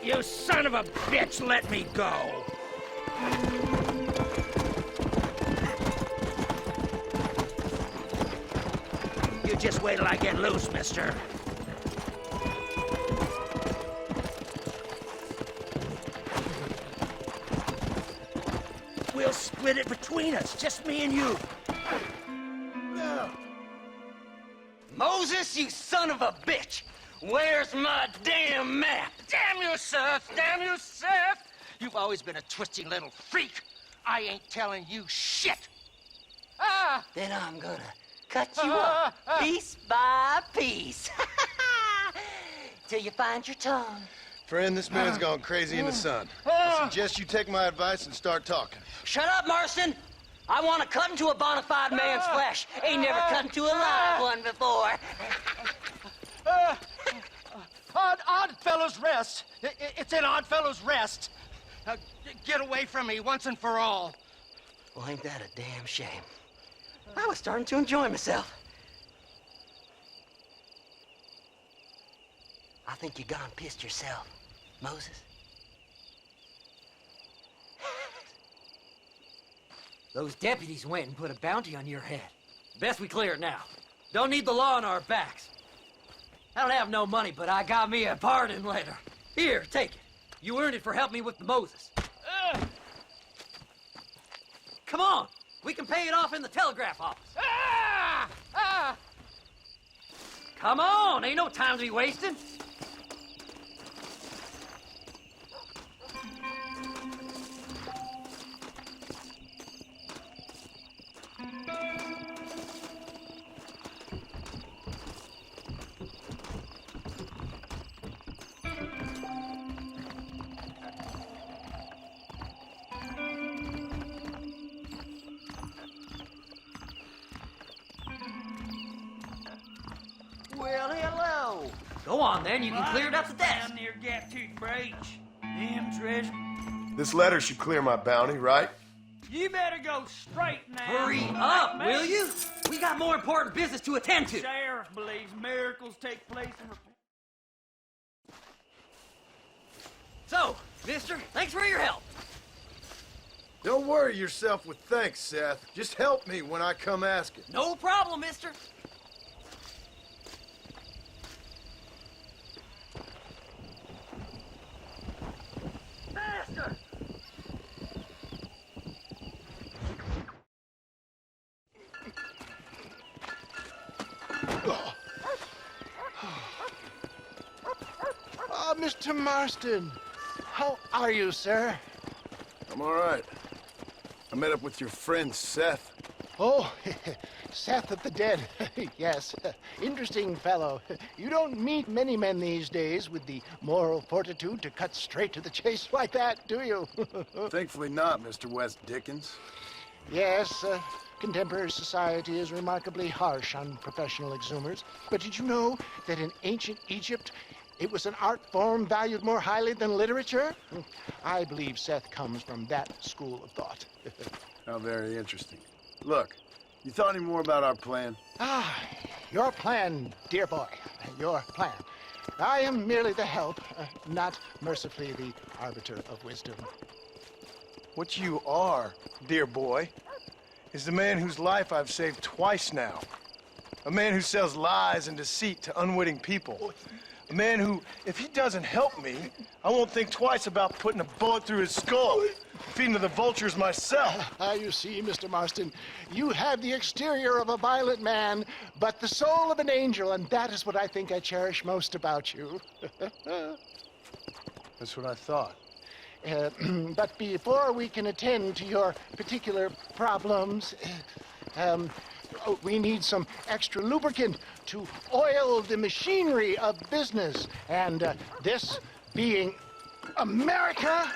You son of a bitch, let me go! You just wait till I get loose, mister. We'll split it between us, just me and you. Moses, you son of a bitch! Where's my damn map? Damn you, Seth! Damn you, Seth! You've always been a twisty little freak. I ain't telling you shit. Ah! Then I'm gonna cut you up piece by piece. Till you find your tongue. Friend, this man's gone crazy in the sun. I suggest you take my advice and start talking. Shut up, Marston! I want to cut into a bona fide man's flesh. Ain't never cut into a live one before. Oddfellows Rest. It's in Oddfellows Rest. Get away from me once and for all. Well, ain't that a damn shame? I was starting to enjoy myself. I think you gone pissed yourself, Moses. Those deputies went and put a bounty on your head. Best we clear it now. Don't need the law on our backs. I don't have no money, but I got me a pardon letter. Here, take it. You earned it for helping me with the Moses. Come on, we can pay it off in the telegraph office. Come on, ain't no time to be wasting. Well, hello. Go on, then. You can clear it up the desk. Down near Gap Tooth Breach. Damn treasure. This letter should clear my bounty, right? You better go straight now. Hurry up, will you? We got more important business to attend to. Sheriff believes miracles take place in... So, mister, thanks for your help. Don't worry yourself with thanks, Seth. Just help me when I come asking. No problem, mister. Faster! Mr. Marston. How are you, sir? I'm all right. I met up with your friend, Seth. Oh, Seth of the Dead. Yes, interesting fellow. You don't meet many men these days with the moral fortitude to cut straight to the chase like that, do you? Thankfully not, Mr. West Dickens. Yes, contemporary society is remarkably harsh on professional exhumers. But did you know that in ancient Egypt, it was an art form valued more highly than literature? I believe Seth comes from that school of thought. How very interesting. Look, you thought any more about our plan? Ah, your plan, dear boy, your plan. I am merely the help, not mercifully the arbiter of wisdom. What you are, dear boy, is the man whose life I've saved twice now. A man who sells lies and deceit to unwitting people. A man who, if he doesn't help me, I won't think twice about putting a bullet through his skull, feeding to the vultures myself. You see, Mr. Marston, you have the exterior of a violent man, but the soul of an angel, and that is what I think I cherish most about you. That's what I thought. But before we can attend to your particular problems, we need some extra lubricant to oil the machinery of business. And this being America,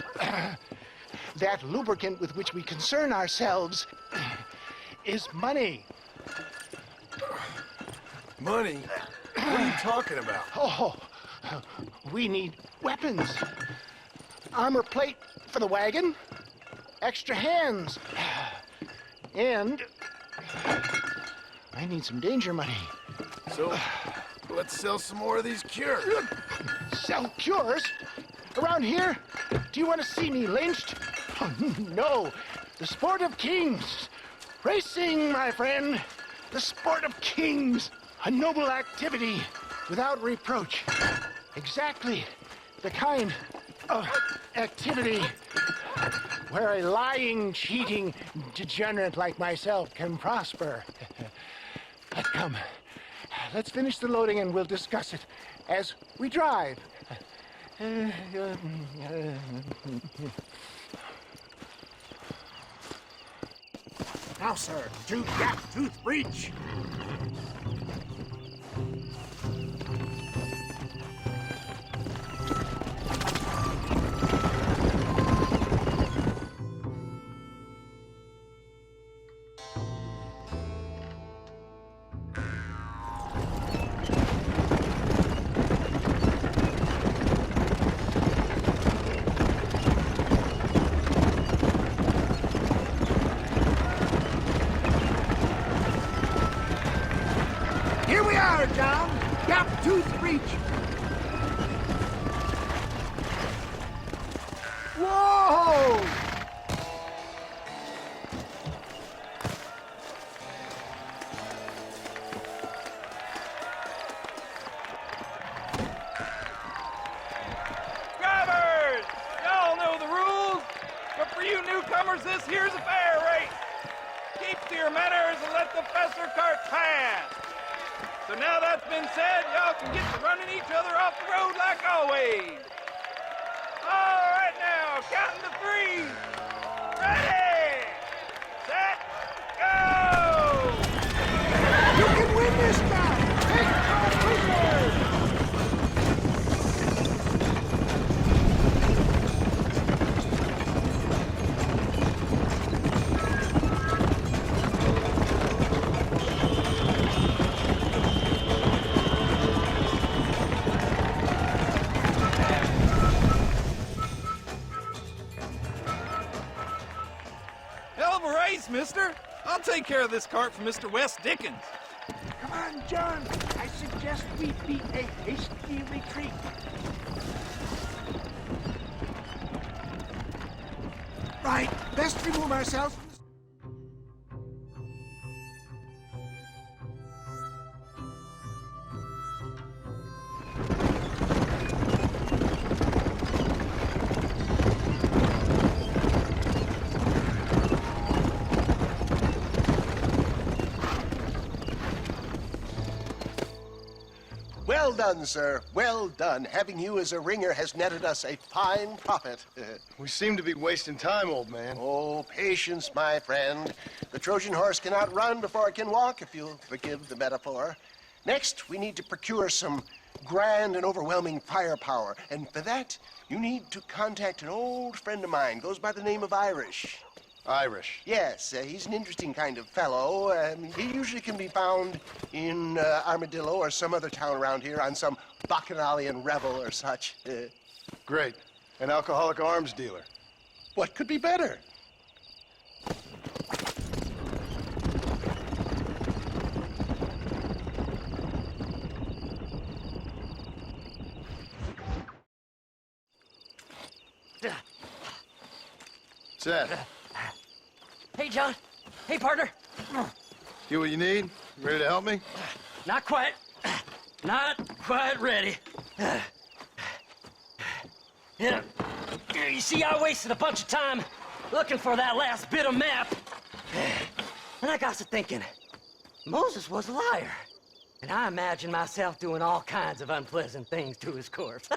that lubricant with which we concern ourselves is money. Money? What are you talking about? Oh, we need weapons. Armor plate for the wagon, extra hands, and I need some danger money. So, let's sell some more of these cures. Sell cures? Around here? Do you want to see me lynched? Oh, no. The sport of kings. Racing, my friend. The sport of kings. A noble activity without reproach. Exactly the kind of activity where a lying, cheating degenerate like myself can prosper. Come, let's finish the loading and we'll discuss it as we drive. Now, sir, to gap tooth breach. Here we are, John. Gap tooth breach. Whoa! Drivers! Y'all know the rules, but for you newcomers, this here's a fair race. Keep to your manners and let the fesser cart pass. So now that's been said, y'all can get to running each other off the road like always. All right now, counting to 3. Ready, set, go! You can win this guy! Take our prisoners! Hell of a race, mister. I'll take care of this cart for Mr. West Dickens. Come on, John. I suggest we beat a hasty retreat. Right. Best remove ourselves from the... Well done, sir. Well done. Having you as a ringer has netted us a fine profit. We seem to be wasting time, old man. Oh, patience, my friend. The Trojan horse cannot run before it can walk, if you'll forgive the metaphor. Next, we need to procure some grand and overwhelming firepower. And for that, you need to contact an old friend of mine. Goes by the name of Irish. Irish? Yes, he's an interesting kind of fellow. He usually can be found in Armadillo or some other town around here on some bacchanalian revel or such. Great. An alcoholic arms dealer. What could be better? Seth. Hey, John. Hey, partner. You what you need? Ready to help me? Not quite. Not quite ready. You see, I wasted a bunch of time looking for that last bit of map. And I got to thinking, Moses was a liar. And I imagined myself doing all kinds of unpleasant things to his corpse.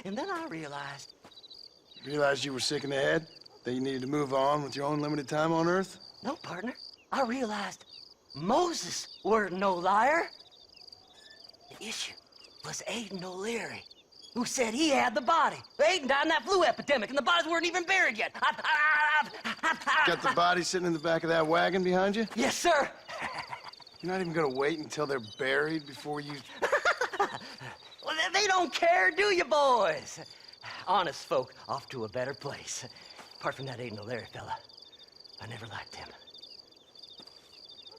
And then I realized... Realized you were sick in the head? That you needed to move on with your own limited time on Earth? No, partner. I realized Moses weren't no liar. The issue was Aiden O'Leary, who said he had the body. Aiden died in that flu epidemic, and the bodies weren't even buried yet. Got the body sitting in the back of that wagon behind you? Yes, sir. You're not even gonna wait until they're buried before you... Well, they don't care, do you, boys? Honest folk off to a better place. Apart from that Aiden O'Leary fella, I never liked him.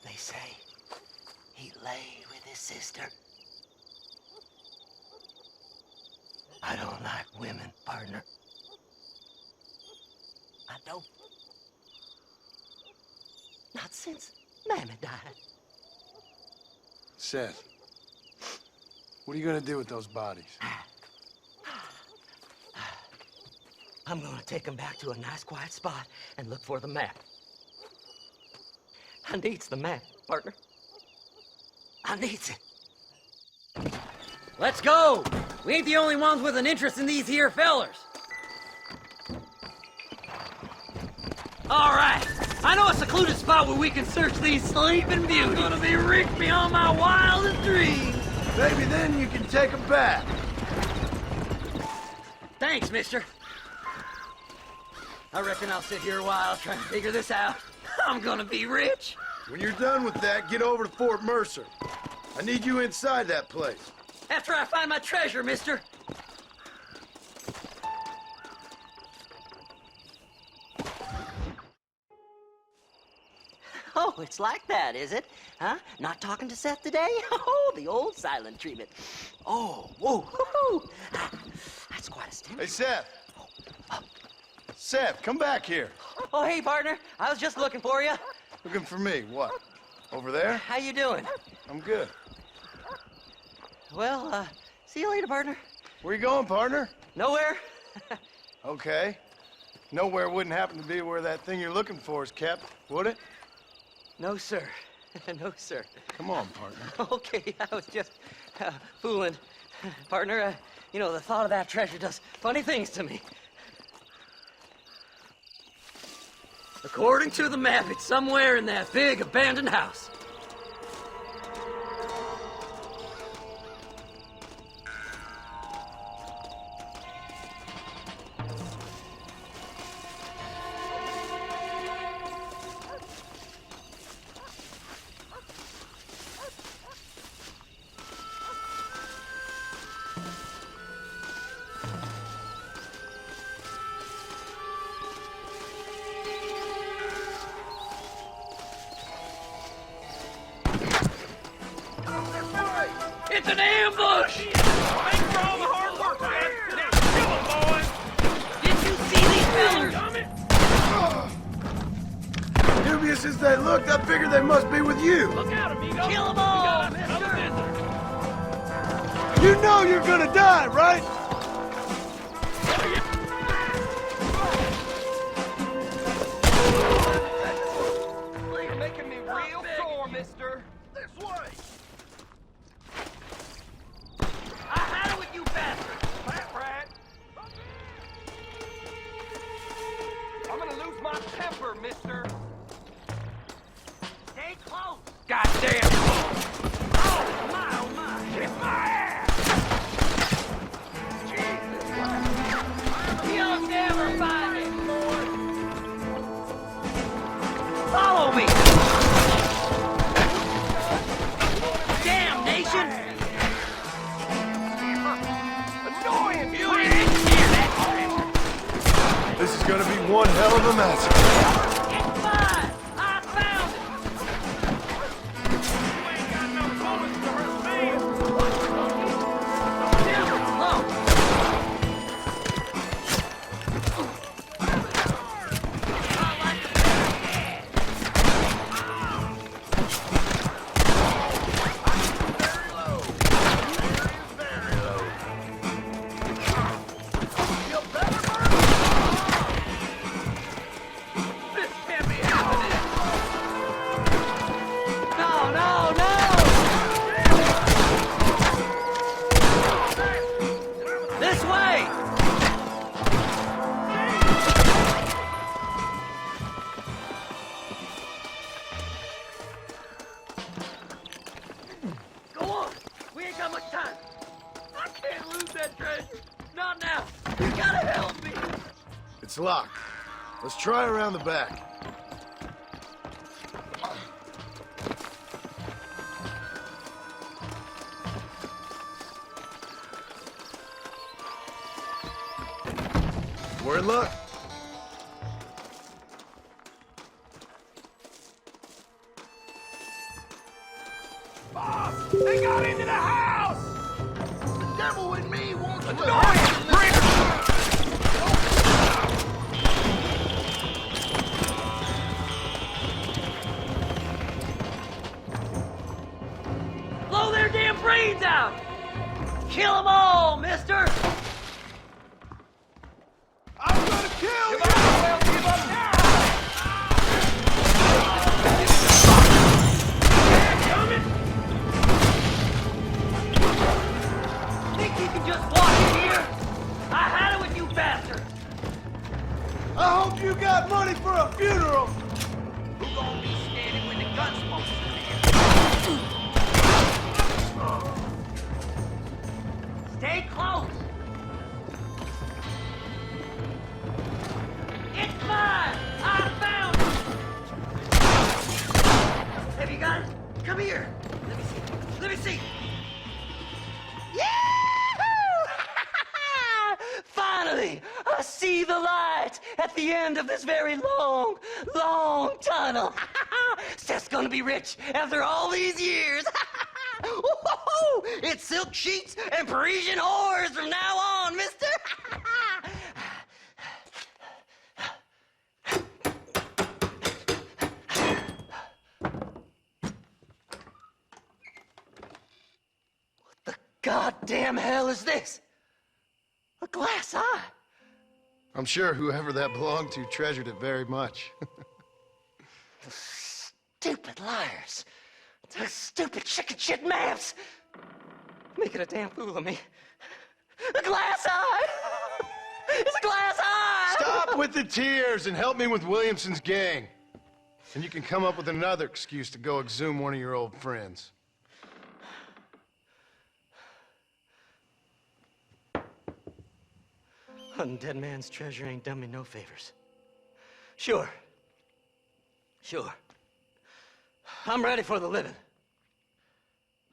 They say he lay with his sister. I don't like women, partner. I don't. Not since Mammy died. Seth, what are you gonna do with those bodies? I'm gonna take them back to a nice quiet spot and look for the map. I needs the map, partner. I needs it. Let's go! We ain't the only ones with an interest in these here fellers. All right, I know a secluded spot where we can search these sleeping beauties. Gonna be rich beyond my wildest dreams. Maybe then you can take them back. Thanks, mister. I reckon I'll sit here a while trying to figure this out. I'm gonna be rich. When you're done with that, get over to Fort Mercer. I need you inside that place. After I find my treasure, mister. Oh, it's like that, is it? Huh? Not talking to Seth today? Oh, the old silent treatment. Oh, whoa, woo-hoo. That's quite a step. Hey, Seth. Seth, come back here. Oh, hey, partner. I was just looking for you. Looking for me? What? Over there? How you doing? I'm good. Well, see you later, partner. Where you going, partner? Nowhere. Okay. Nowhere wouldn't happen to be where that thing you're looking for is kept, would it? No, sir. No, sir. Come on, partner. Okay, I was just fooling. Partner, you know, the thought of that treasure does funny things to me. According to the map, it's somewhere in that big abandoned house. It's an ambush! Thanks for all the hard work, man. Now kill him, boys. Did you see these fellers? Dubious as they looked, I figured they must be with you. Look out, amigo. Kill them all, Another visitor. You know you're gonna die, right? You're making me real sore, mister. This way. I had it with you bastards! Fat rat. I'm gonna lose my temper, mister. Stay close! Goddamn! Oh my! Kiss my ass! Jesus! You'll never find it, Lord! Follow me! Damnation! Annoying! You This is gonna be one hell of a massacre. It's mine! I found it! You ain't got no bullets to hurt me! This It's locked. Let's try around the back. We're in luck. Boss, they got into the house! The devil in me wants to... Blow their damn brains out! Kill them all, mister! I'm gonna kill you! Well, give up now! Coming! Think you can just walk in here? I had it with you bastard! I hope you got money for a funeral! Who gonna be standing when the gun smoke's in Stay close! It's mine! I found it! Have you got it? Come here! Let me see. Let me see! Yahoo! Finally! I see the light at the end of this very long, long tunnel. Seth's gonna be rich after all these years. Woo-hoo-hoo! It's silk sheets and Parisian whores from now on, mister! What the goddamn hell is this? A glass eye? I'm sure whoever that belonged to treasured it very much. Stupid liars. Those stupid chicken shit maps. Making a damn fool of me. A glass eye! It's a glass eye! Stop with the tears and help me with Williamson's gang. And you can come up with another excuse to go exhume one of your old friends. Hunting dead man's treasure ain't done me no favors. Sure. I'm ready for the living.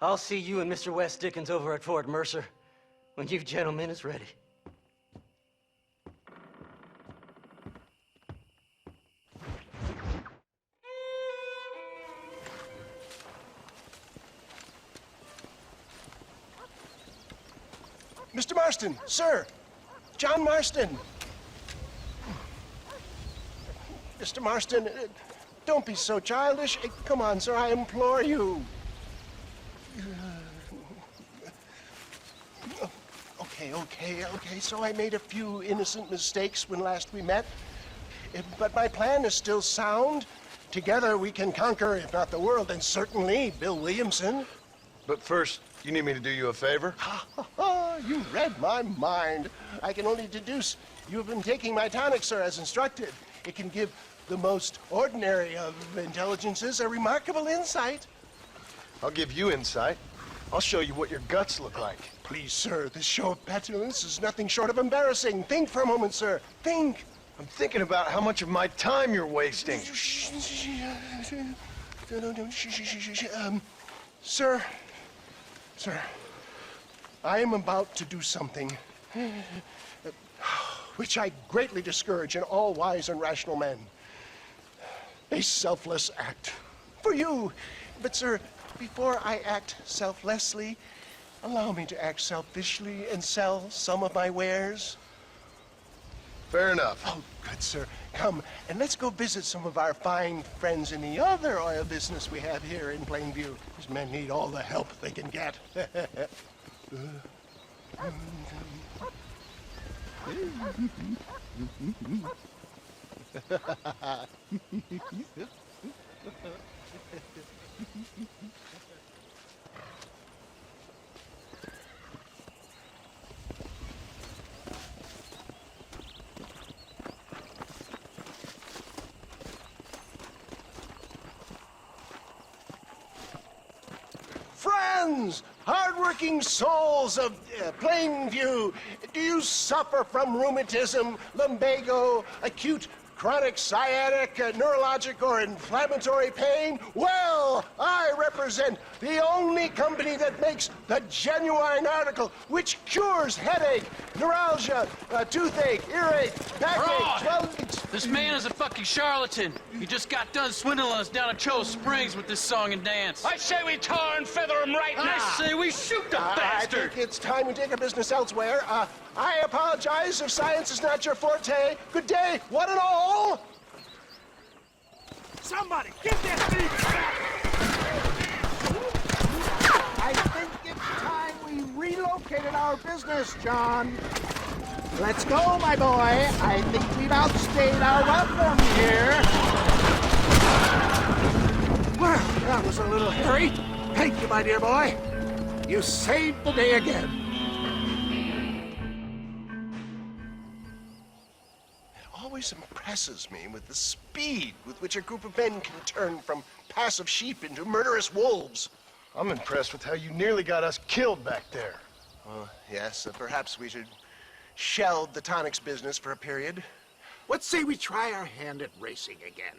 I'll see you and Mr. West Dickens over at Fort Mercer when you gentlemen is ready. Mr. Marston, sir. John Marston. Mr. Marston, don't be so childish. Come on, sir, I implore you. Okay, so I made a few innocent mistakes when last we met. But my plan is still sound. Together we can conquer, if not the world, then certainly Bill Williamson. But first, you need me to do you a favor? You read my mind. I can only deduce you have been taking my tonic, sir, as instructed. It can give the most ordinary of intelligences a remarkable insight. I'll give you insight. I'll show you what your guts look like. Please, sir, this show of petulance is nothing short of embarrassing. Think for a moment, sir. Think. I'm thinking about how much of my time you're wasting. Sir, I am about to do something which I greatly discourage in all wise and rational men. A selfless act for you. But, sir, before I act selflessly, allow me to act selfishly and sell some of my wares. Fair enough. Oh, good, sir. Come, and let's go visit some of our fine friends in the other oil business we have here in Plainview. These men need all the help they can get. Friends, hardworking souls of Plainview, do you suffer from rheumatism, lumbago, acute chronic sciatic, neurologic, or inflammatory pain? Well, I represent the only company that makes the genuine article which cures headache, neuralgia, toothache, earache, backache, swelling. This man is a fucking charlatan. He just got done swindling us down at Cho Springs with this song and dance. I say we tar and feather him right now. I say we shoot the bastard. I think it's time we take our business elsewhere. I apologize if science is not your forte. Good day, one and all. Somebody, get that thief back! I think it's time we relocated our business, John. Let's go, my boy. I think we've outstayed our welcome here. Well, that was a little hairy. Thank you, my dear boy. You saved the day again. It always impresses me with the speed with which a group of men can turn from passive sheep into murderous wolves. I'm impressed with how you nearly got us killed back there. Well, yes, perhaps we should shelve the tonics business for a period. Let's say we try our hand at racing again.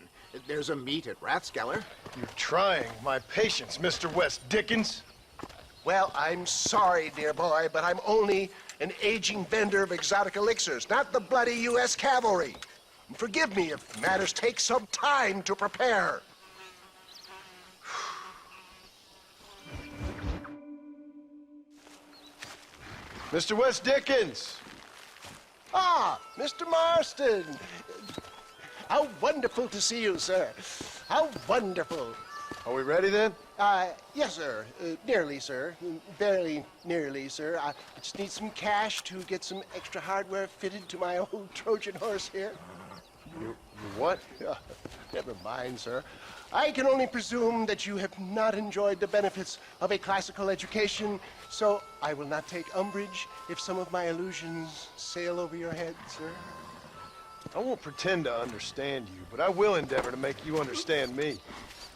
There's a meet at Rathskeller. You're trying my patience, Mr. West Dickens. Well, I'm sorry, dear boy, but I'm only an aging vendor of exotic elixirs, not the bloody U.S. cavalry. And forgive me if matters take some time to prepare. Mr. West Dickens! Ah, Mr. Marston. How wonderful to see you, sir. How wonderful. Are we ready then? Yes, sir. Nearly, sir. Barely nearly, sir. I just need some cash to get some extra hardware fitted to my old Trojan horse here. You what? Never mind, sir. I can only presume that you have not enjoyed the benefits of a classical education, so I will not take umbrage if some of my illusions sail over your head, sir. I won't pretend to understand you, but I will endeavor to make you understand me.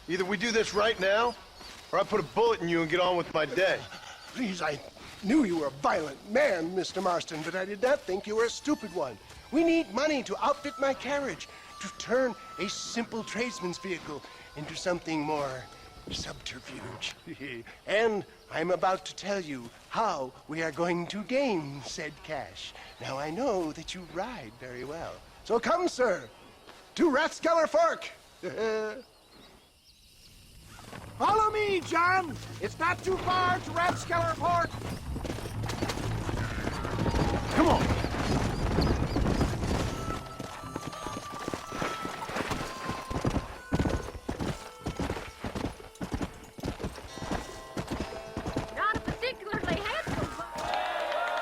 Either we do this right now, or I put a bullet in you and get on with my day. Please, I knew you were a violent man, Mr. Marston, but I did not think you were a stupid one. We need money to outfit my carriage, to turn a simple tradesman's vehicle into something more subterfuge. And I'm about to tell you how we are going to gain said cash. Now, I know that you ride very well. So come, sir, to Rathskeller Fork. Follow me, John. It's not too far to Rathskeller Fork. Come on.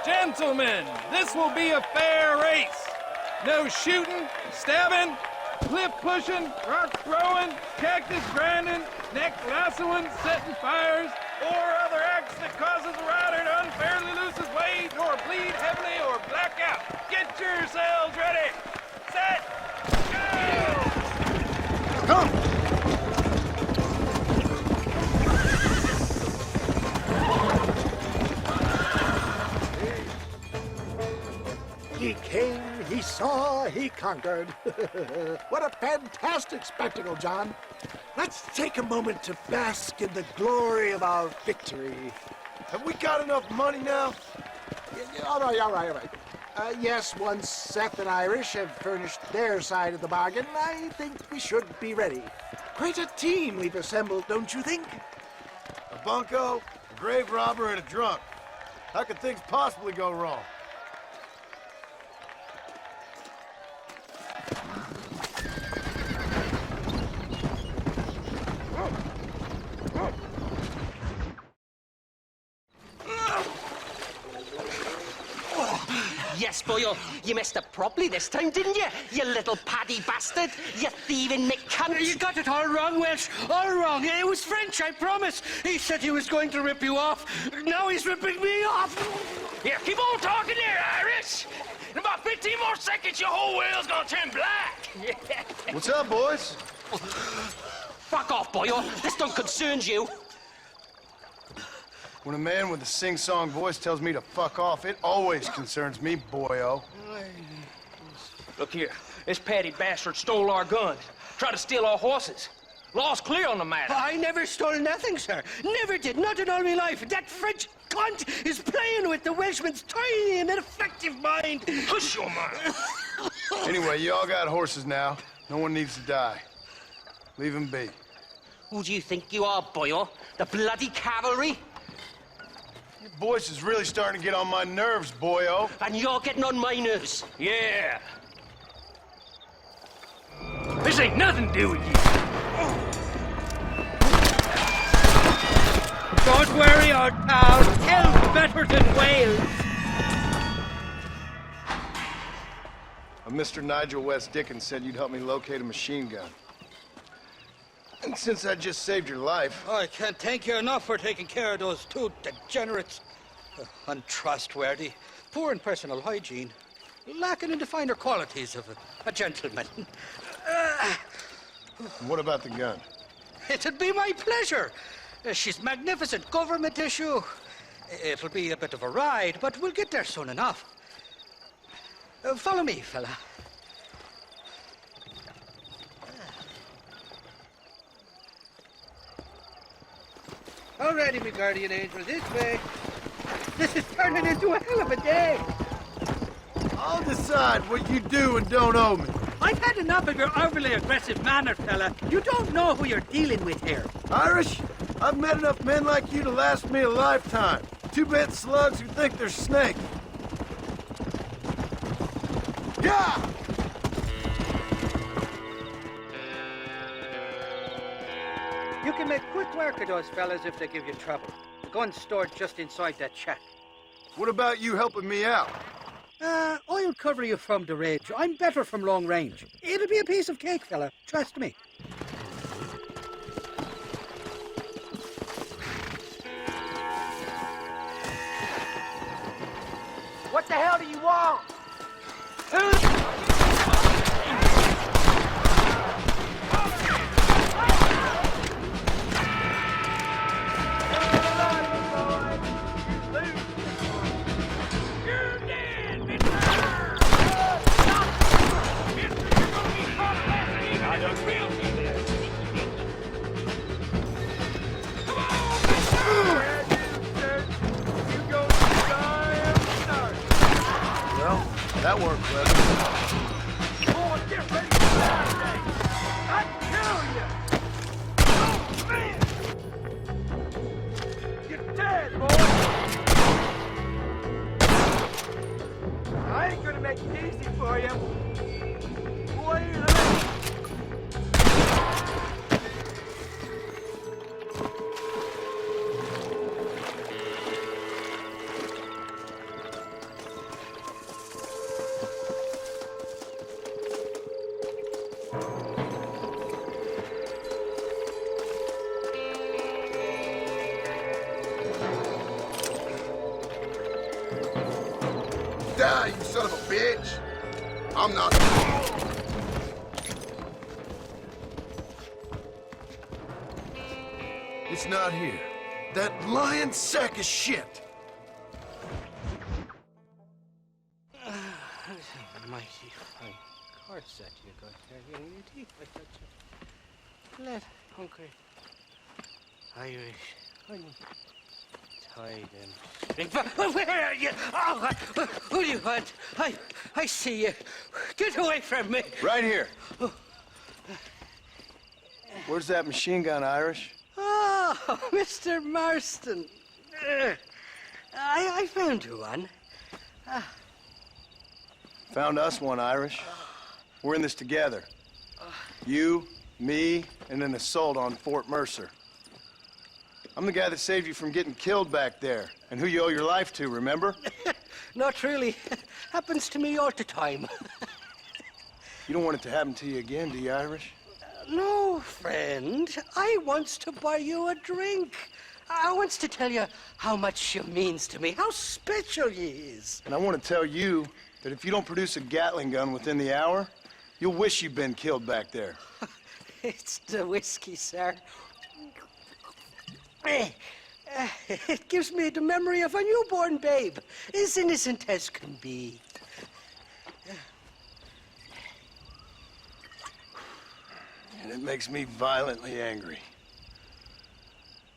Gentlemen, this will be a fair race. No shooting, stabbing, cliff pushing, rock throwing, cactus grinding, neck lassoing, setting fires, or other acts that causes a rider to unfairly lose his weight or bleed heavily or black out. Get yourselves ready. Set. Go! Come! He came, he saw, he conquered. What a fantastic spectacle, John. Let's take a moment to bask in the glory of our victory. Have we got enough money now? All right. Yes, once Seth and Irish have furnished their side of the bargain, I think we should be ready. Quite a team we've assembled, don't you think? A bunco, a grave robber, and a drunk. How could things possibly go wrong? Yes, boyo, you messed up properly this time, didn't you? You little paddy bastard. You thieving McCunt. You got it all wrong, Welsh. All wrong. It was French, I promise. He said he was going to rip you off. Now he's ripping me off. Here, keep on talking there, Irish. In about 15 more seconds, your whole whale's gonna turn black. What's up, boys? Fuck off, boyo. This don't concern you. When a man with a sing-song voice tells me to fuck off, it always concerns me, boyo. Look here, this Patty bastard stole our guns, tried to steal our horses. Law's clear on the matter. I never stole nothing, sir. Never did, not in all my life. That French cunt is playing with the Welshman's tiny and ineffective mind. Hush your mouth. Anyway, you all got horses now. No one needs to die. Leave him be. Who do you think you are, boyo? The bloody cavalry? Your voice is really starting to get on my nerves, boyo. And you're getting on my nerves. Yeah. This ain't nothing to do with you. Don't worry, old pal. Hell's better than Wales. Mr. Nigel West Dickens said you'd help me locate a machine gun. And since I just saved your life... I can't thank you enough for taking care of those two degenerates. Untrustworthy, poor in personal hygiene, lacking in the finer qualities of a gentleman. What about the gun? It'd be my pleasure. She's magnificent, government issue. It'll be a bit of a ride, but we'll get there soon enough. Follow me, fella. All righty, me guardian angel, this way. This is turning into a hell of a day. I'll decide what you do and don't owe me. I've had enough of your overly aggressive manner, fella. You don't know who you're dealing with here. Irish, I've met enough men like you to last me a lifetime. Two-bit slugs who think they're snakes. Yeah! You can make quick work of those fellas if they give you trouble. The gun's stored just inside that shack. What about you helping me out? I'll cover you from the ridge. I'm better from long range. It'll be a piece of cake, fella. Trust me. What the hell do you want? That worked, brother. Oh, get ready for Saturday! I kill you! You're dead, boy! I ain't gonna make it easy for you. Boy, Die, you son of a bitch! I'm not... It's not here. That lying sack of shit! Mighty fine corset you got there, young lady. I thought you... Let hungry Irish honey. Tie them. Where are you? Oh, who do you want? I see you. Get away from me. Right here. Where's that machine gun, Irish? Oh, Mr. Marston. I found you one. Found us one, Irish. We're in this together. You, me, and an assault on Fort Mercer. I'm the guy that saved you from getting killed back there, and who you owe your life to, remember? Not really. Happens to me all the time. You don't want it to happen to you again, do you, Irish? No, friend. I wants to buy you a drink. I wants to tell you how much she means to me, how special you is. And I want to tell you that if you don't produce a Gatling gun within the hour, you'll wish you'd been killed back there. It's the whiskey, sir. It gives me the memory of a newborn babe, as innocent as can be. And it makes me violently angry.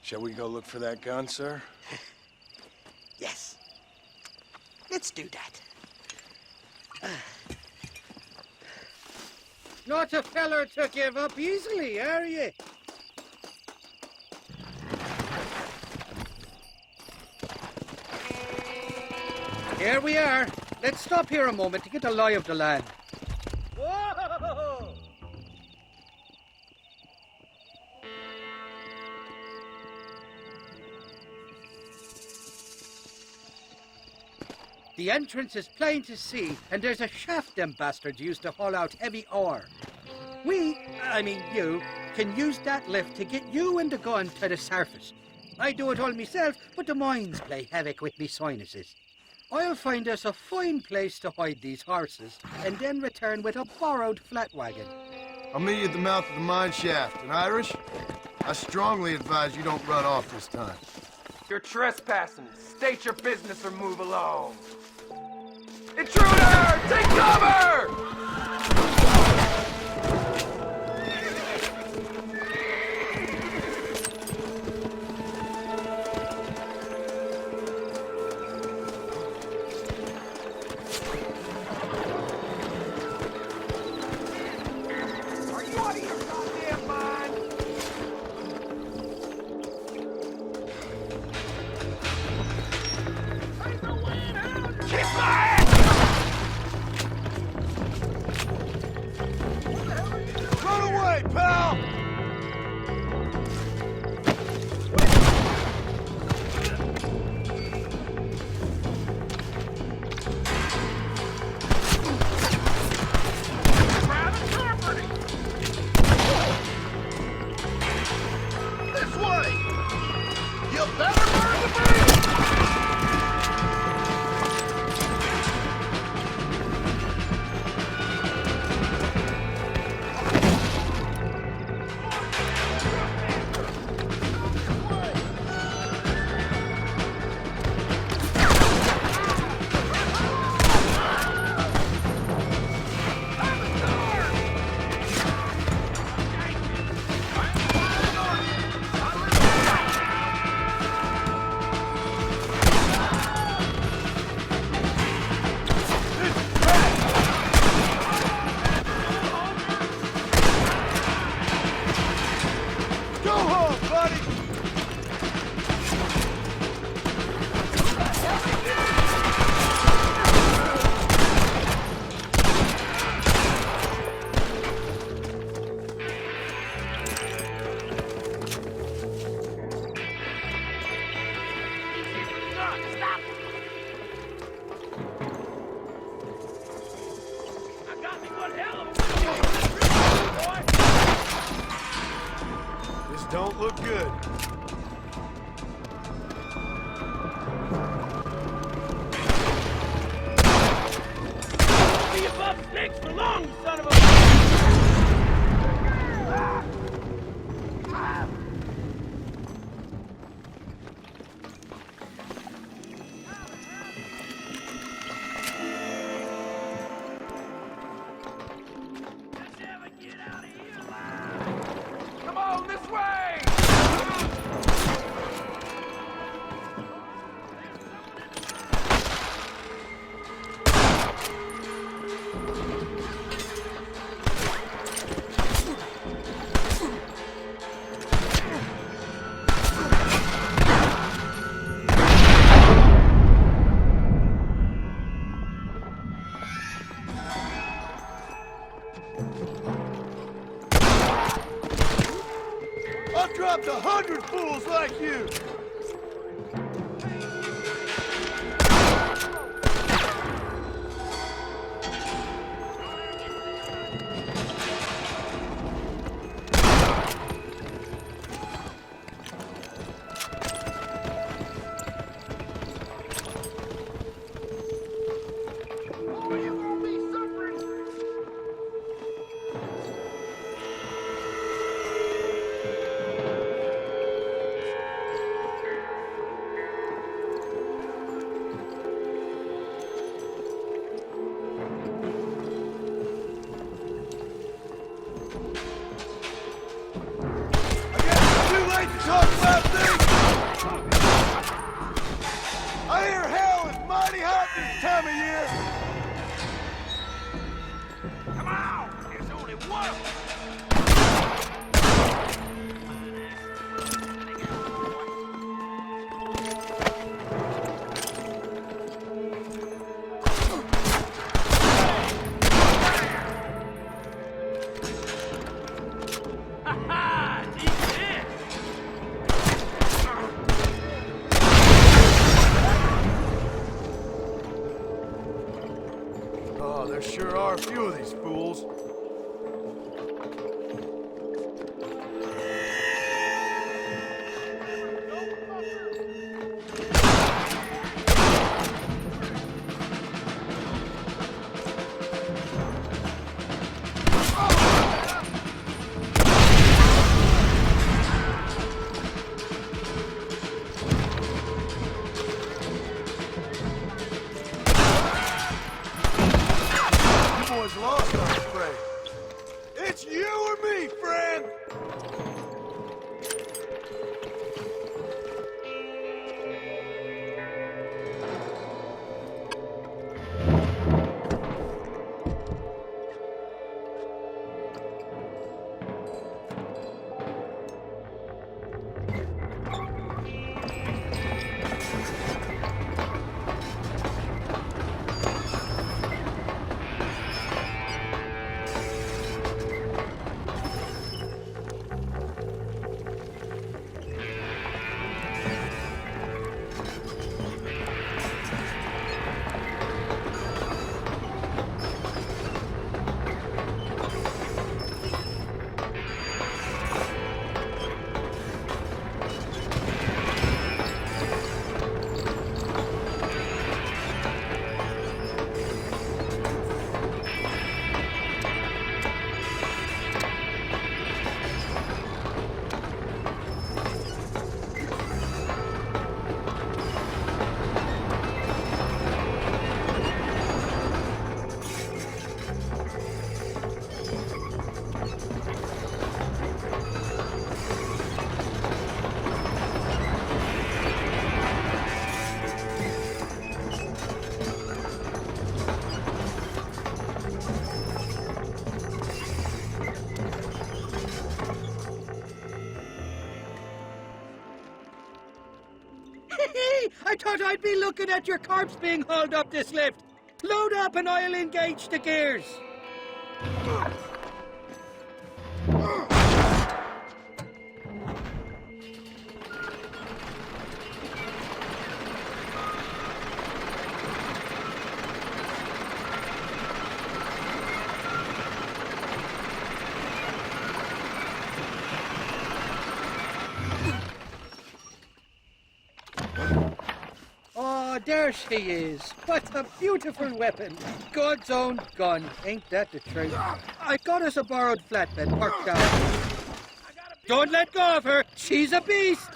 Shall we go look for that gun, sir? Yes. Let's do that. Not a feller to give up easily, are you? Here we are. Let's stop here a moment to get a lie of the land. Whoa! The entrance is plain to see, and there's a shaft them bastards use to haul out heavy ore. I mean you, can use that lift to get you and the gun to the surface. I do it all myself, but the mines play havoc with me sinuses. I'll find us a fine place to hide these horses, and then return with a borrowed flat wagon. I'll meet you at the mouth of the mine shaft. And Irish, I strongly advise you don't run off this time. You're trespassing. State your business or move along. Intruder! Take cover! Don't look good. Be above snakes for long, you son of a... Come on, this way! I've dropped 100 fools like you! Too late to talk about things! I hear hell is mighty hot this time of year! Come on! There's only one! Oh, there sure are a few of these fools. Boys lost, I'm afraid. It's you or me, friend! I thought I'd be looking at your corpse being hauled up this lift. Load up and I'll engage the gears. Oh, there she is. What a beautiful weapon. God's own gun. Ain't that the truth? I got us a borrowed flatbed parked down. Don't let go of her. She's a beast.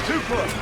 Too close!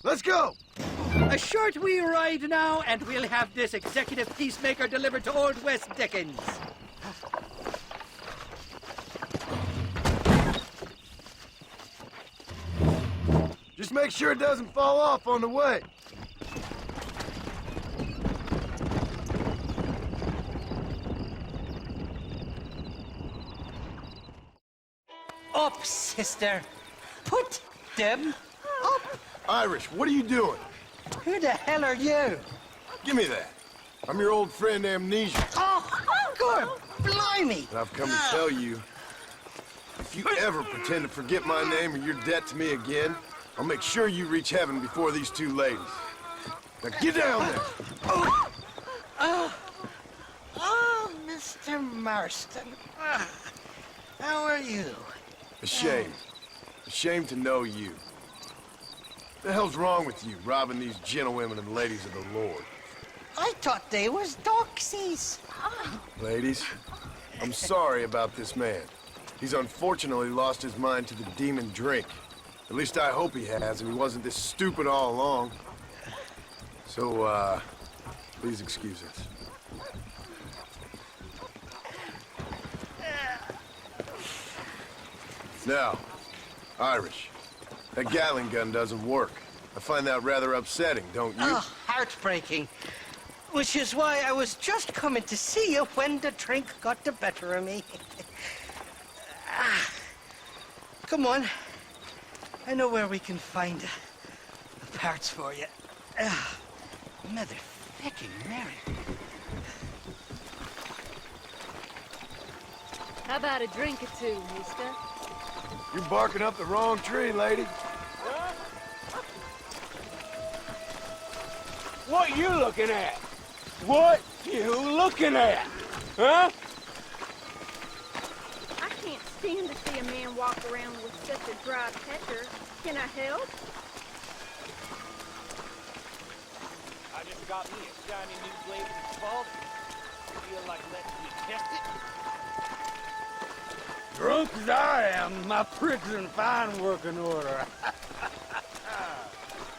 Let's go! A short wee ride now, and we'll have this executive peacemaker delivered to Old West Dickens. Just make sure it doesn't fall off on the way. Up, sister. Put them up. Irish, what are you doing? Who the hell are you? Give me that. I'm your old friend Amnesia. Oh, good. Blimey. And I've come to tell you, if you ever pretend to forget my name or your debt to me again, I'll make sure you reach heaven before these two ladies. Now get down there. Oh, Mr. Marston. How are you? Ashamed. Ashamed to know you. What the hell's wrong with you, robbing these gentlewomen and ladies of the Lord? I thought they was doxies. Ladies, I'm sorry about this man. He's unfortunately lost his mind to the demon drink. At least I hope he has, and he wasn't this stupid all along. So, please excuse us. Now, Irish, that Gatling gun doesn't work. I find that rather upsetting, don't you? Oh, heartbreaking. Which is why I was just coming to see you when the drink got the better of me. Come on. I know where we can find the parts for you. Mother-fucking Mary. How about a drink or two, mister? You're barking up the wrong tree, lady. What you looking at? What you looking at? Huh? I can't stand to see a man walk around with such a dry pecker. Can I help? I just got me a shiny new blade of asphalt. Feel like letting you test it? Drunk as I am, my prig's in fine working order.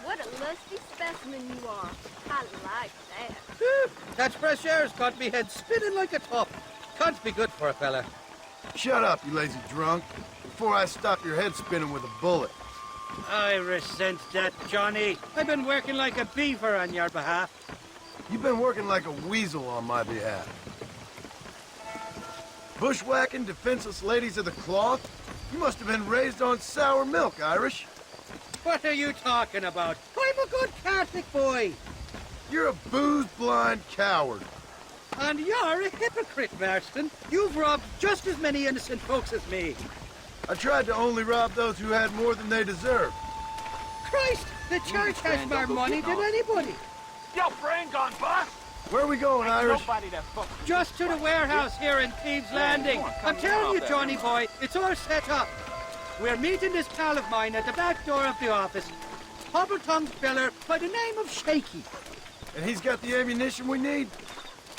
What a lusty specimen you are. I like that. Whew, that fresh air's got me head spinning like a top. Can't be good for a fella. Shut up, you lazy drunk, before I stop your head spinning with a bullet. I resent that, Johnny. I've been working like a beaver on your behalf. You've been working like a weasel on my behalf. Bushwhacking defenseless ladies of the cloth? You must have been raised on sour milk, Irish. What are you talking about? I'm a good Catholic boy. You're a booze-blind coward. And you're a hypocrite, Marston. You've robbed just as many innocent folks as me. I tried to only rob those who had more than they deserved. Christ, the church has more money than anybody. Your friend gone bust? Where are we going, Irish? Just to the warehouse here in Thieves' Landing. I'm telling you, Johnny boy, it's all set up. We're meeting this pal of mine at the back door of the office. Hobble-tongued filler by the name of Shaky. And he's got the ammunition we need?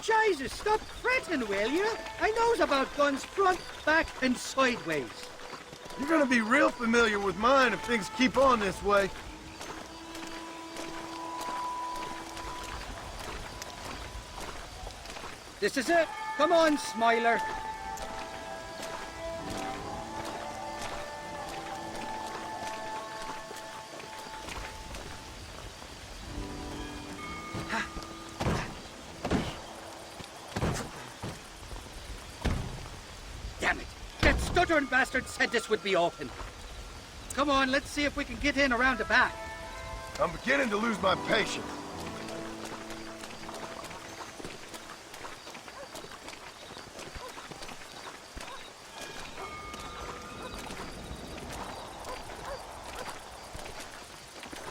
Jesus, stop fretting, will you? I knows about guns front, back, and sideways. You're gonna be real familiar with mine if things keep on this way. This is it. Come on, Smiler. Damn it. That stuttering bastard said this would be open. Come on, let's see if we can get in around the back. I'm beginning to lose my patience.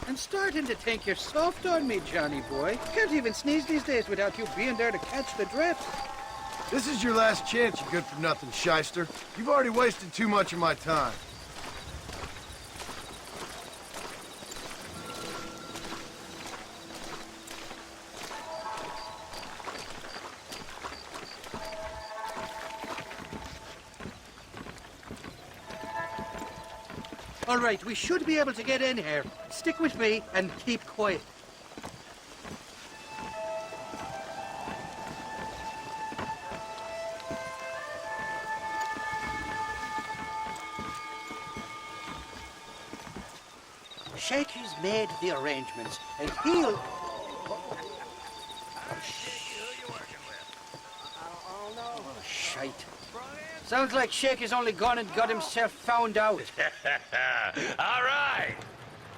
I'm starting to think you're soft on me, Johnny boy. Can't even sneeze these days without you being there to catch the drift. This is your last chance, you good-for-nothing shyster. You've already wasted too much of my time. All right, we should be able to get in here. Stick with me and keep quiet. Shaky's made the arrangements, and he'll... Oh, shite. Sounds like Shaky's only gone and got himself found out. All right.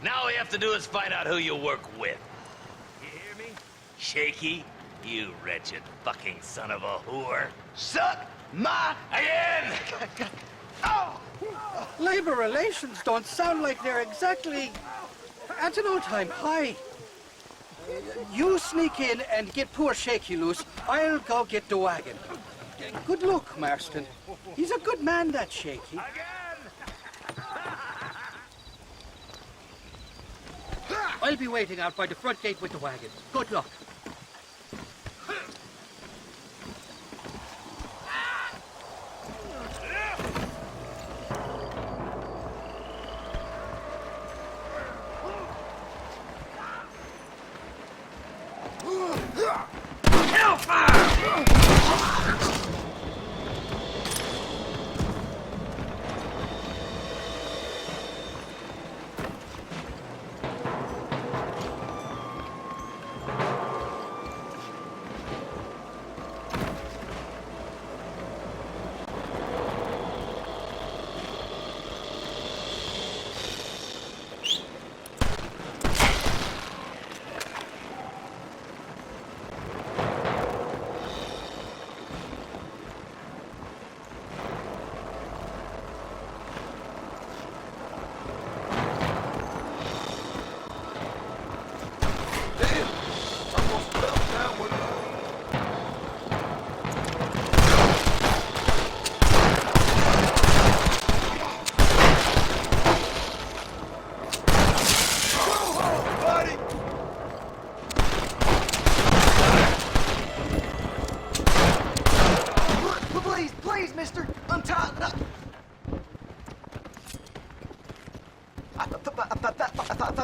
Now all we have to do is find out who you work with. You hear me? Shaky, you wretched fucking son of a whore. Suck my... Again! Oh! Labor relations don't sound like they're exactly at an all-time high. You sneak in and get poor Shaky loose. I'll go get the wagon. Good luck, Marston. He's a good man, that Shaky. I'll be waiting out by the front gate with the wagon. Good luck.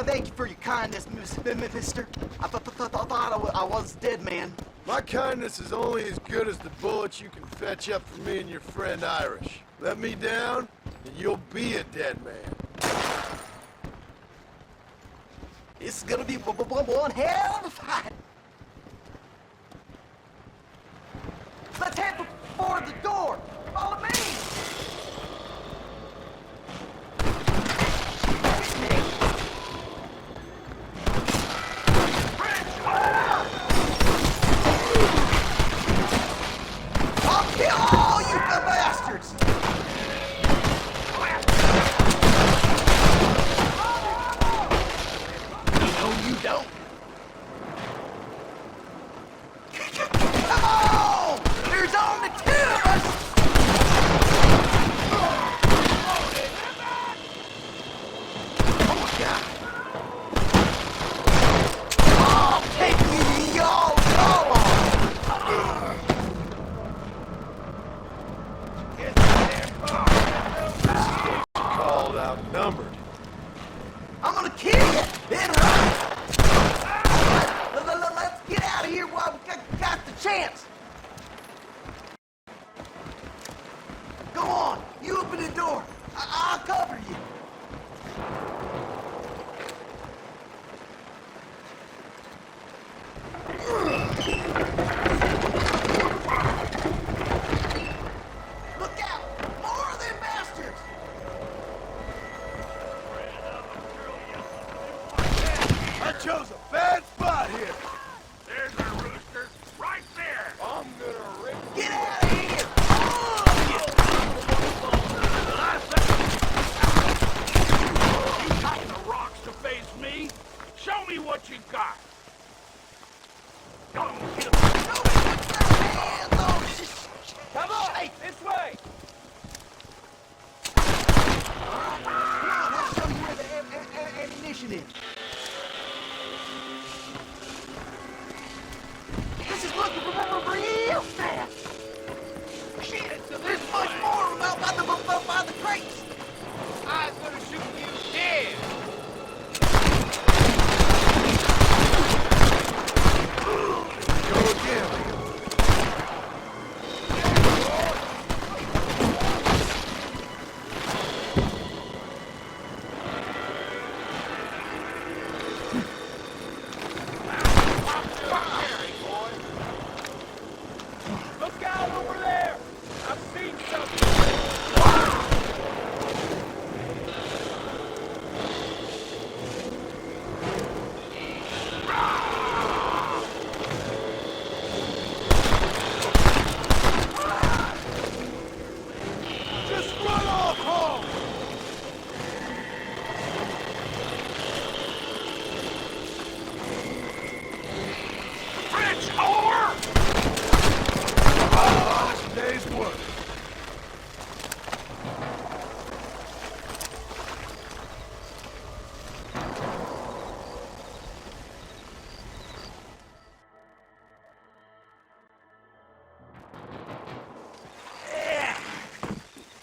Thank you for your kindness, mister. I thought I was dead man. My kindness is only as good as the bullets you can fetch up for me and your friend Irish. Let me down, and you'll be a dead man. It's gonna be one hell of a fight. Let's head for the door. Follow me. I'll kill all you bastards! No, you don't. Come on! There's only two of us! Oh my God! I'll take you, y'all! Come on! Called outnumbered. I'm gonna kill you! Then run! Let's get out of here while we got the chance! Go on! You open the door! I'll cover you! Look out! More of them bastards! I chose a bad spot here. There's a rooster right there. I'm gonna rip. Get out of here! You got the rocks to face me? Show me what you got. Come on, get him. Come on! This way. Come on, I'll show you where the ammunition is. This is looking real fast. Shit, there's much more about by the crates. I was gonna shoot you dead. Go again.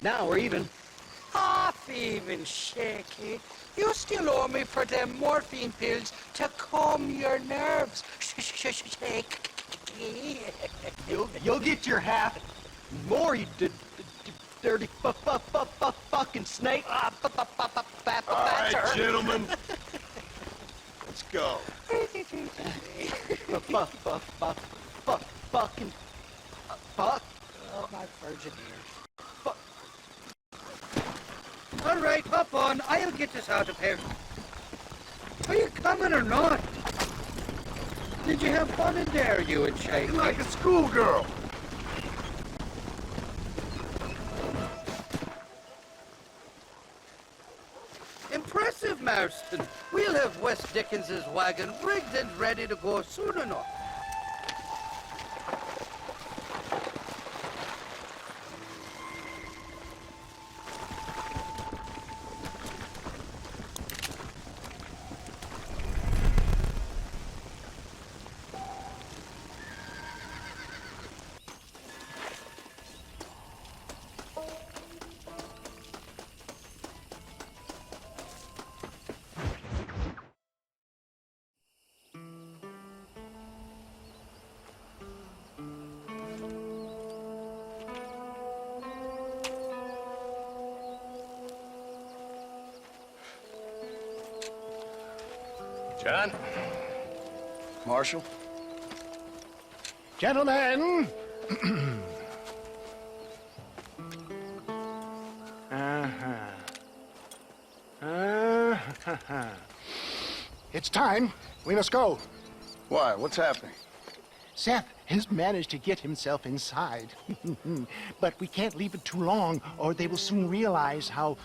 Now we're even. Half even, Shaky. You still owe me for them morphine pills to calm your nerves. Shaky. You'll get your half. More, you dirty fucking snake. All right, gentlemen. Let's go. Fucking fuck. Oh, my virgin ears. All right, hop on. I'll get us out of here. Are you coming or not? Did you have fun in there, you and Shaky? You're like a schoolgirl. Impressive, Marston. We'll have West Dickens's wagon rigged and ready to go soon enough. John? Marshal? Gentlemen! It's time. We must go. Why? What's happening? Seth has managed to get himself inside. But we can't leave it too long, or they will soon realize how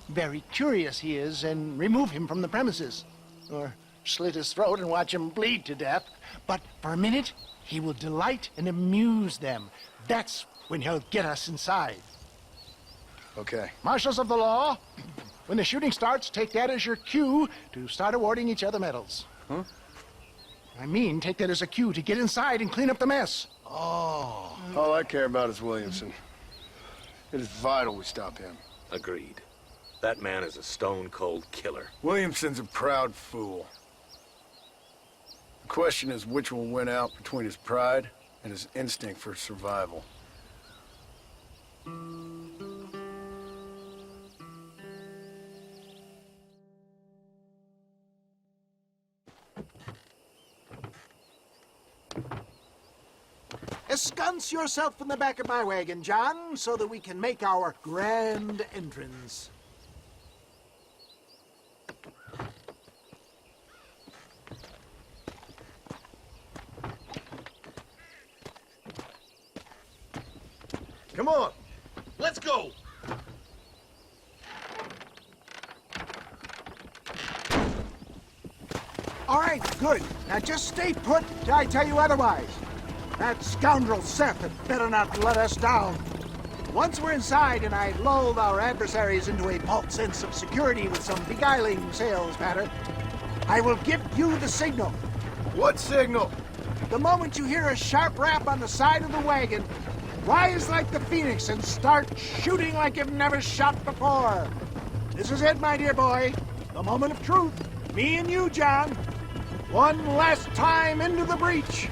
very curious he is and remove him from the premises. Or slit his throat and watch him bleed to death. But for a minute, he will delight and amuse them. That's when he'll get us inside. Okay. Marshals of the law, when the shooting starts, take that as your cue to start awarding each other medals. Huh? I mean, take that as a cue to get inside and clean up the mess. Oh. All I care about is Williamson. It is vital we stop him. Agreed. That man is a stone-cold killer. Williamson's a proud fool. The question is which will win out between his pride and his instinct for survival. Ensconce yourself in the back of my wagon, John, so that we can make our grand entrance. Come on. Let's go. All right, good. Now just stay put till I tell you otherwise. That scoundrel Seth had better not let us down. Once we're inside and I lulled our adversaries into a false sense of security with some beguiling sales patter, I will give you the signal. What signal? The moment you hear a sharp rap on the side of the wagon, rise like the phoenix and start shooting like you've never shot before. This is it, my dear boy. The moment of truth. Me and you, John. One last time into the breach.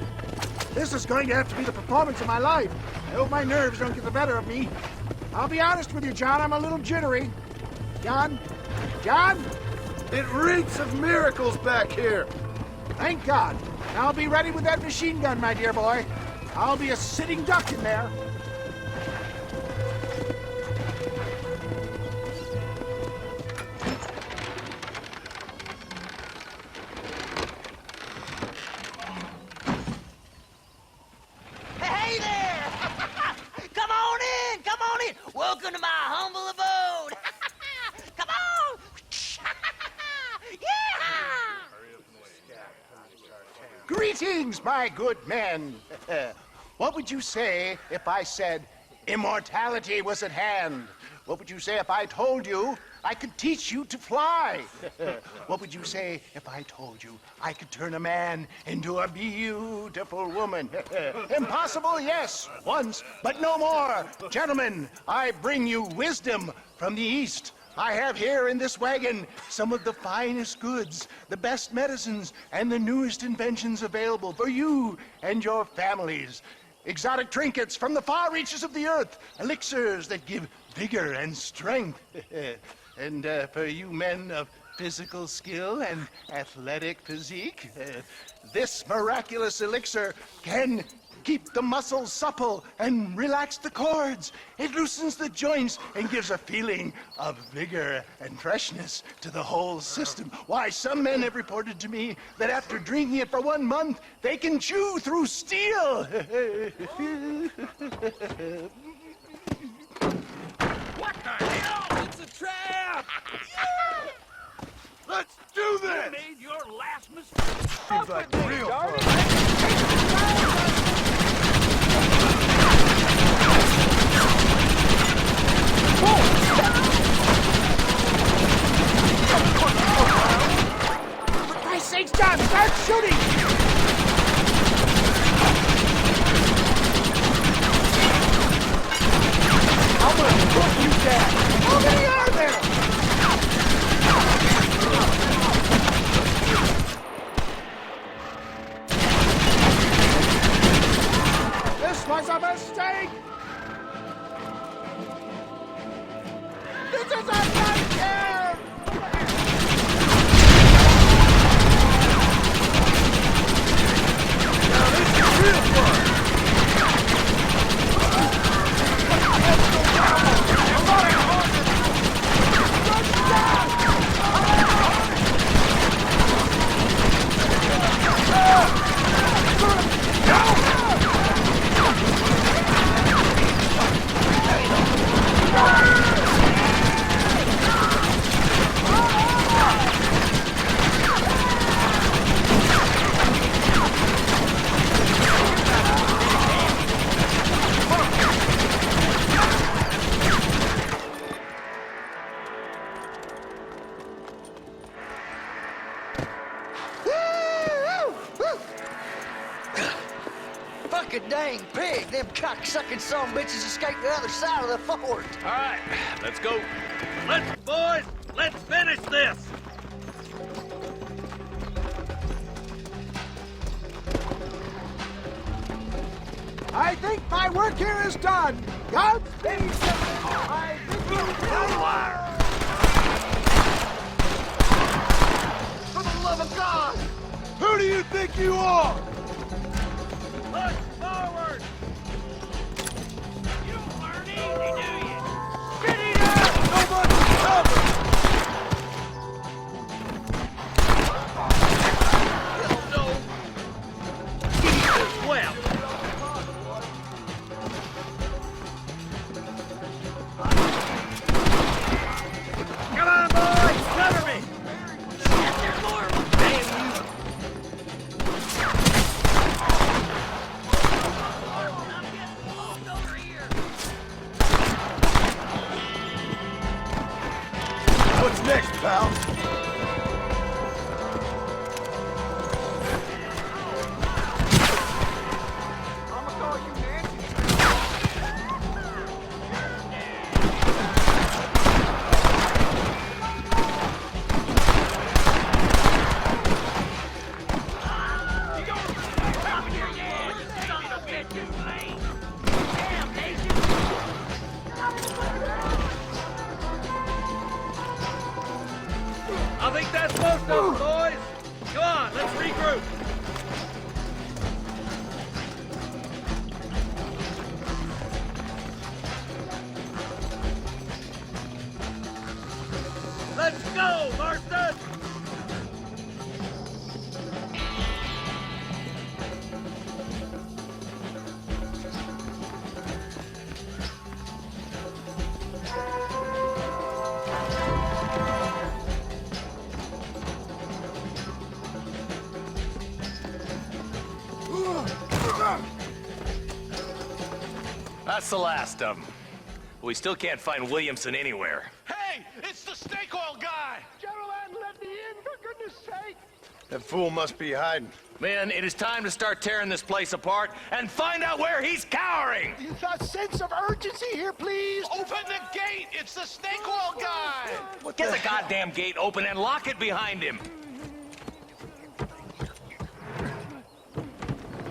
This is going to have to be the performance of my life. I hope my nerves don't get the better of me. I'll be honest with you, John, I'm a little jittery. John? John? It reeks of miracles back here. Thank God. I'll be ready with that machine gun, my dear boy. I'll be a sitting duck in there. Hey there! Come on in! Come on in! Welcome to my humble abode! Come on! Yeah! Greetings, my good men. What would you say if I said immortality was at hand? What would you say if I told you I could teach you to fly. What would you say if I told you I could turn a man into a beautiful woman? Impossible, yes, once, but no more. Gentlemen, I bring you wisdom from the East. I have here in this wagon some of the finest goods, the best medicines, and the newest inventions available for you and your families. Exotic trinkets from the far reaches of the earth, elixirs that give vigor and strength. And for you men of physical skill and athletic physique, this miraculous elixir can keep the muscles supple and relax the cords. It loosens the joints and gives a feeling of vigor and freshness to the whole system. Why, some men have reported to me that after drinking it for 1 month, they can chew through steel. What the hell? It's a trap! Let's do this! You made your last mistake. Seems like real fun. For Christ's sakes, John, start shooting! I'm gonna cook you, Dad! How many are there? This was a mistake! This is a nightmare! Now this is real fun! Fucking dang pig! Them cock-sucking son bitches escaped the other side of the fort. All right, let's go. Boys, let's finish this. I think my work here is done. Godspeed. I think you For the love of God! Who do you think you are? Push forward! You don't learn easy, do you? Get it up! Nobody cover! Hell no. Give me this well. Come on, boys! Cover me! There's more of them. Damn you. What's next, pal? I think that's most of them, boys. Come on, let's regroup. Let's go, Marston! That's the last of them. We still can't find Williamson anywhere. Hey, it's the state That fool must be hiding. Men, it is time to start tearing this place apart and find out where he's cowering! A sense of urgency here, please. Open the gate! It's the snake oil guy! Get the goddamn gate open and lock it behind him!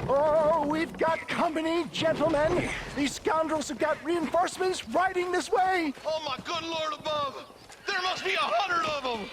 Oh, we've got company, gentlemen. These scoundrels have got reinforcements riding this way. Oh, my good Lord above! There must be 100 of them!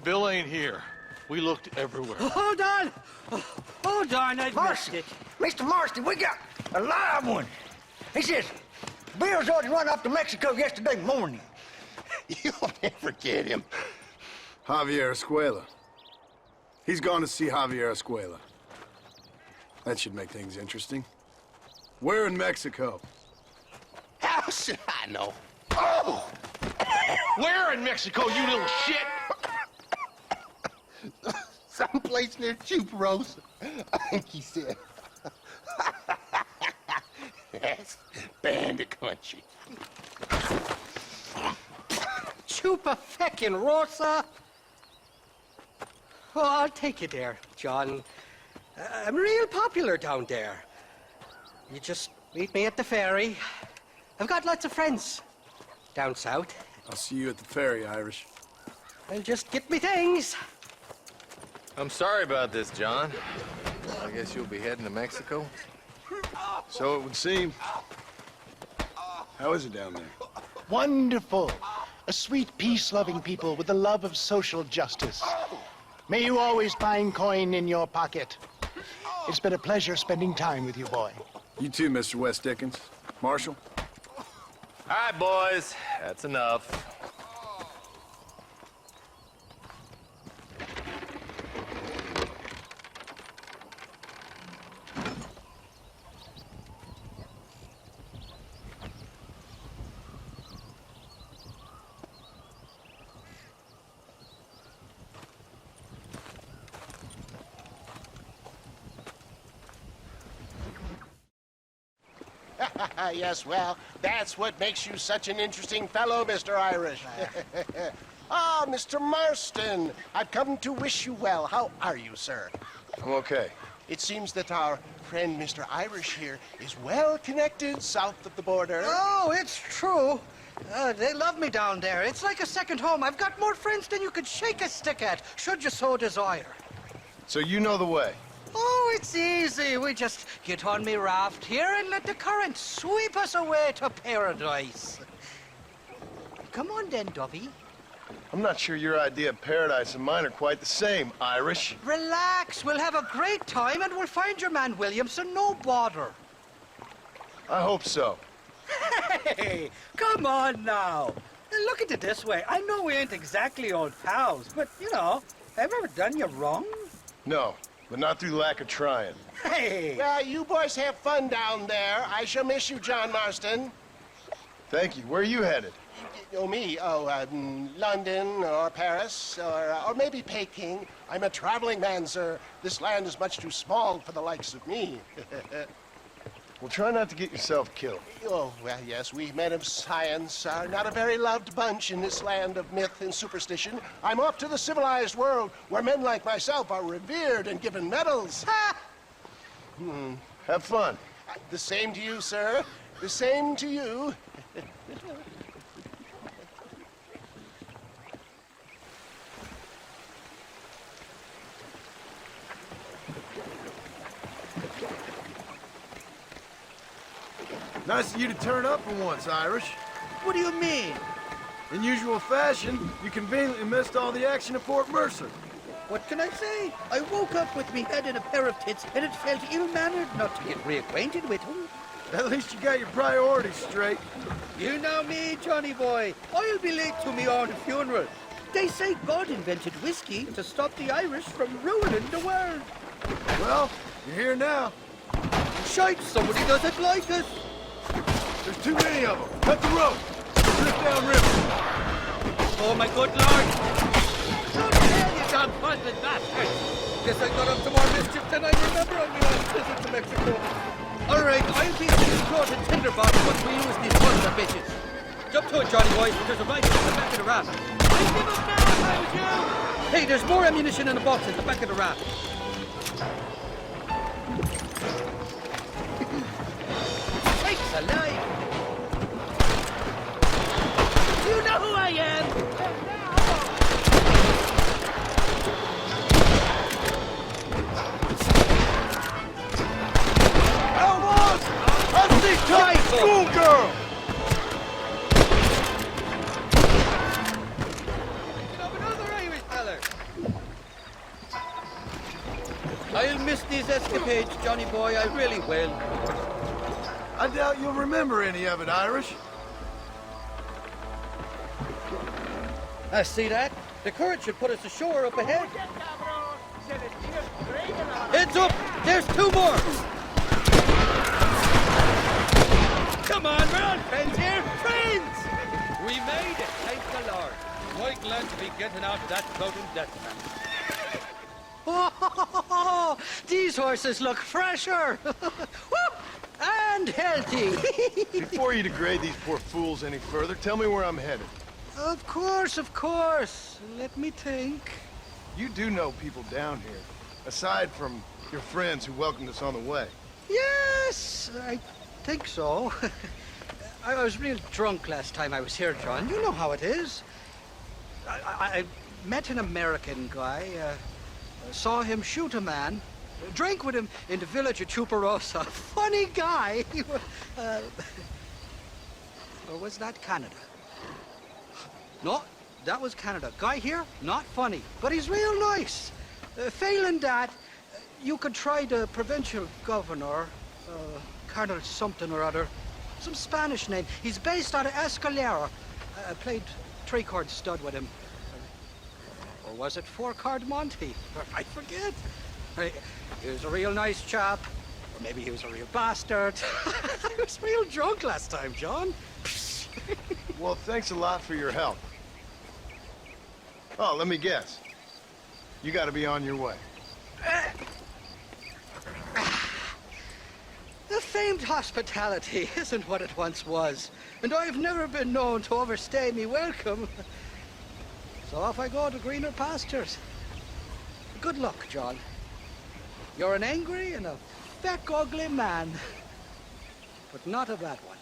Bill ain't here. We looked everywhere. Hold on! Hold on, I missed it. Mr. Marston, we got a live one. He says, Bill's already run off to Mexico yesterday morning. You'll never get him. Javier Escuela. He's gone to see Javier Escuela. That should make things interesting. Where in Mexico? How should I know? Oh! Where in Mexico, you little shit? Someplace near Chuparosa, I think he said. That's bandit country. Chupa-feckin'-rosa? Oh, I'll take you there, John. I'm real popular down there. You just meet me at the ferry. I've got lots of friends down south. I'll see you at the ferry, Irish. I'll just get me things. I'm sorry about this, John. I guess you'll be heading to Mexico? So it would seem. How is it down there? Wonderful. A sweet, peace-loving people with the love of social justice. May you always find coin in your pocket. It's been a pleasure spending time with you, boy. You too, Mr. West Dickens. Marshal? All right, boys. That's enough. Yes, well, that's what makes you such an interesting fellow, Mr. Irish. Ah, Mr. Marston, I've come to wish you well. How are you, sir? I'm okay. It seems that our friend Mr. Irish here is well connected south of the border. Oh, it's true. They love me down there. It's like a second home. I've got more friends than you could shake a stick at, should you so desire. So you know the way? Oh, it's easy. We just get on me raft here and let the current sweep us away to paradise. Come on then, Dovey. I'm not sure your idea of paradise and mine are quite the same, Irish. Relax. We'll have a great time and we'll find your man Williamson, no bother. I hope so. Hey, come on now. Look at it this way. I know we ain't exactly old pals, but, you know, have I ever done you wrong? No, but not through lack of trying. Hey! Well, you boys have fun down there. I shall miss you, John Marston. Thank you. Where are you headed? Oh, me? London or Paris or maybe Peking. I'm a traveling man, sir. This land is much too small for the likes of me. Well, try not to get yourself killed. Oh, well, yes, we men of science are not a very loved bunch in this land of myth and superstition. I'm off to the civilized world where men like myself are revered and given medals. Ha! Have fun. The same to you, sir. The same to you. Nice of you to turn up for once, Irish. What do you mean? In usual fashion, you conveniently missed all the action at Fort Mercer. What can I say? I woke up with me head in a pair of tits, and it felt ill-mannered not to get reacquainted with him. At least you got your priorities straight. You know me, Johnny boy. I'll be late to me own funeral. They say God invented whiskey to stop the Irish from ruining the world. Well, you're here now. Shite, somebody doesn't like us. There's too many of them. Cut the rope. Drift downriver. Oh, my good lord. How the hell you done funded bastard? Guess I got up to more mischief than I remember on my last visit to Mexico. All right, I'll be the throat and tinderbox once we use these sons of bitches. Jump to it, Johnny boy. There's a rifle in the back of the raft. I'd give up now if I was you. Hey, there's more ammunition in the box at the back of the raft. Sakes alive! You know who I am! Elmos! I see tight schoolgirl! Another Irish feller! I'll miss these escapades, Johnny boy, I really will. I doubt you'll remember any of it, Irish. I see that. The current should put us ashore up ahead. Heads up! There's two more! Come on, we're on friends here! Friends! We made it, thank the Lord. Quite glad to be getting out of that floating death trap. Oh, these horses look fresher! And healthy! Before you degrade these poor fools any further, tell me where I'm headed. Of course, of course. Let me think. You do know people down here, aside from your friends who welcomed us on the way. Yes, I think so. I was real drunk last time I was here, John. You know how it is. I met an American guy, saw him shoot a man, drank with him in the village of Chuparosa. Funny guy. Or was that Canada? No, that was Canada. Guy here, not funny, but he's real nice. Failing that, you could try the provincial governor, Colonel something or other, some Spanish name. He's based out of Escalera. I played three-card stud with him. Or was it four-card Monty? I forget. He was a real nice chap. Or maybe he was a real bastard. I was real drunk last time, John. Well, thanks a lot for your help. Oh, let me guess. You gotta be on your way. The famed hospitality isn't what it once was, and I've never been known to overstay me welcome. So off I go to greener pastures. Good luck, John. You're an angry and a feck ugly man, but not a bad one.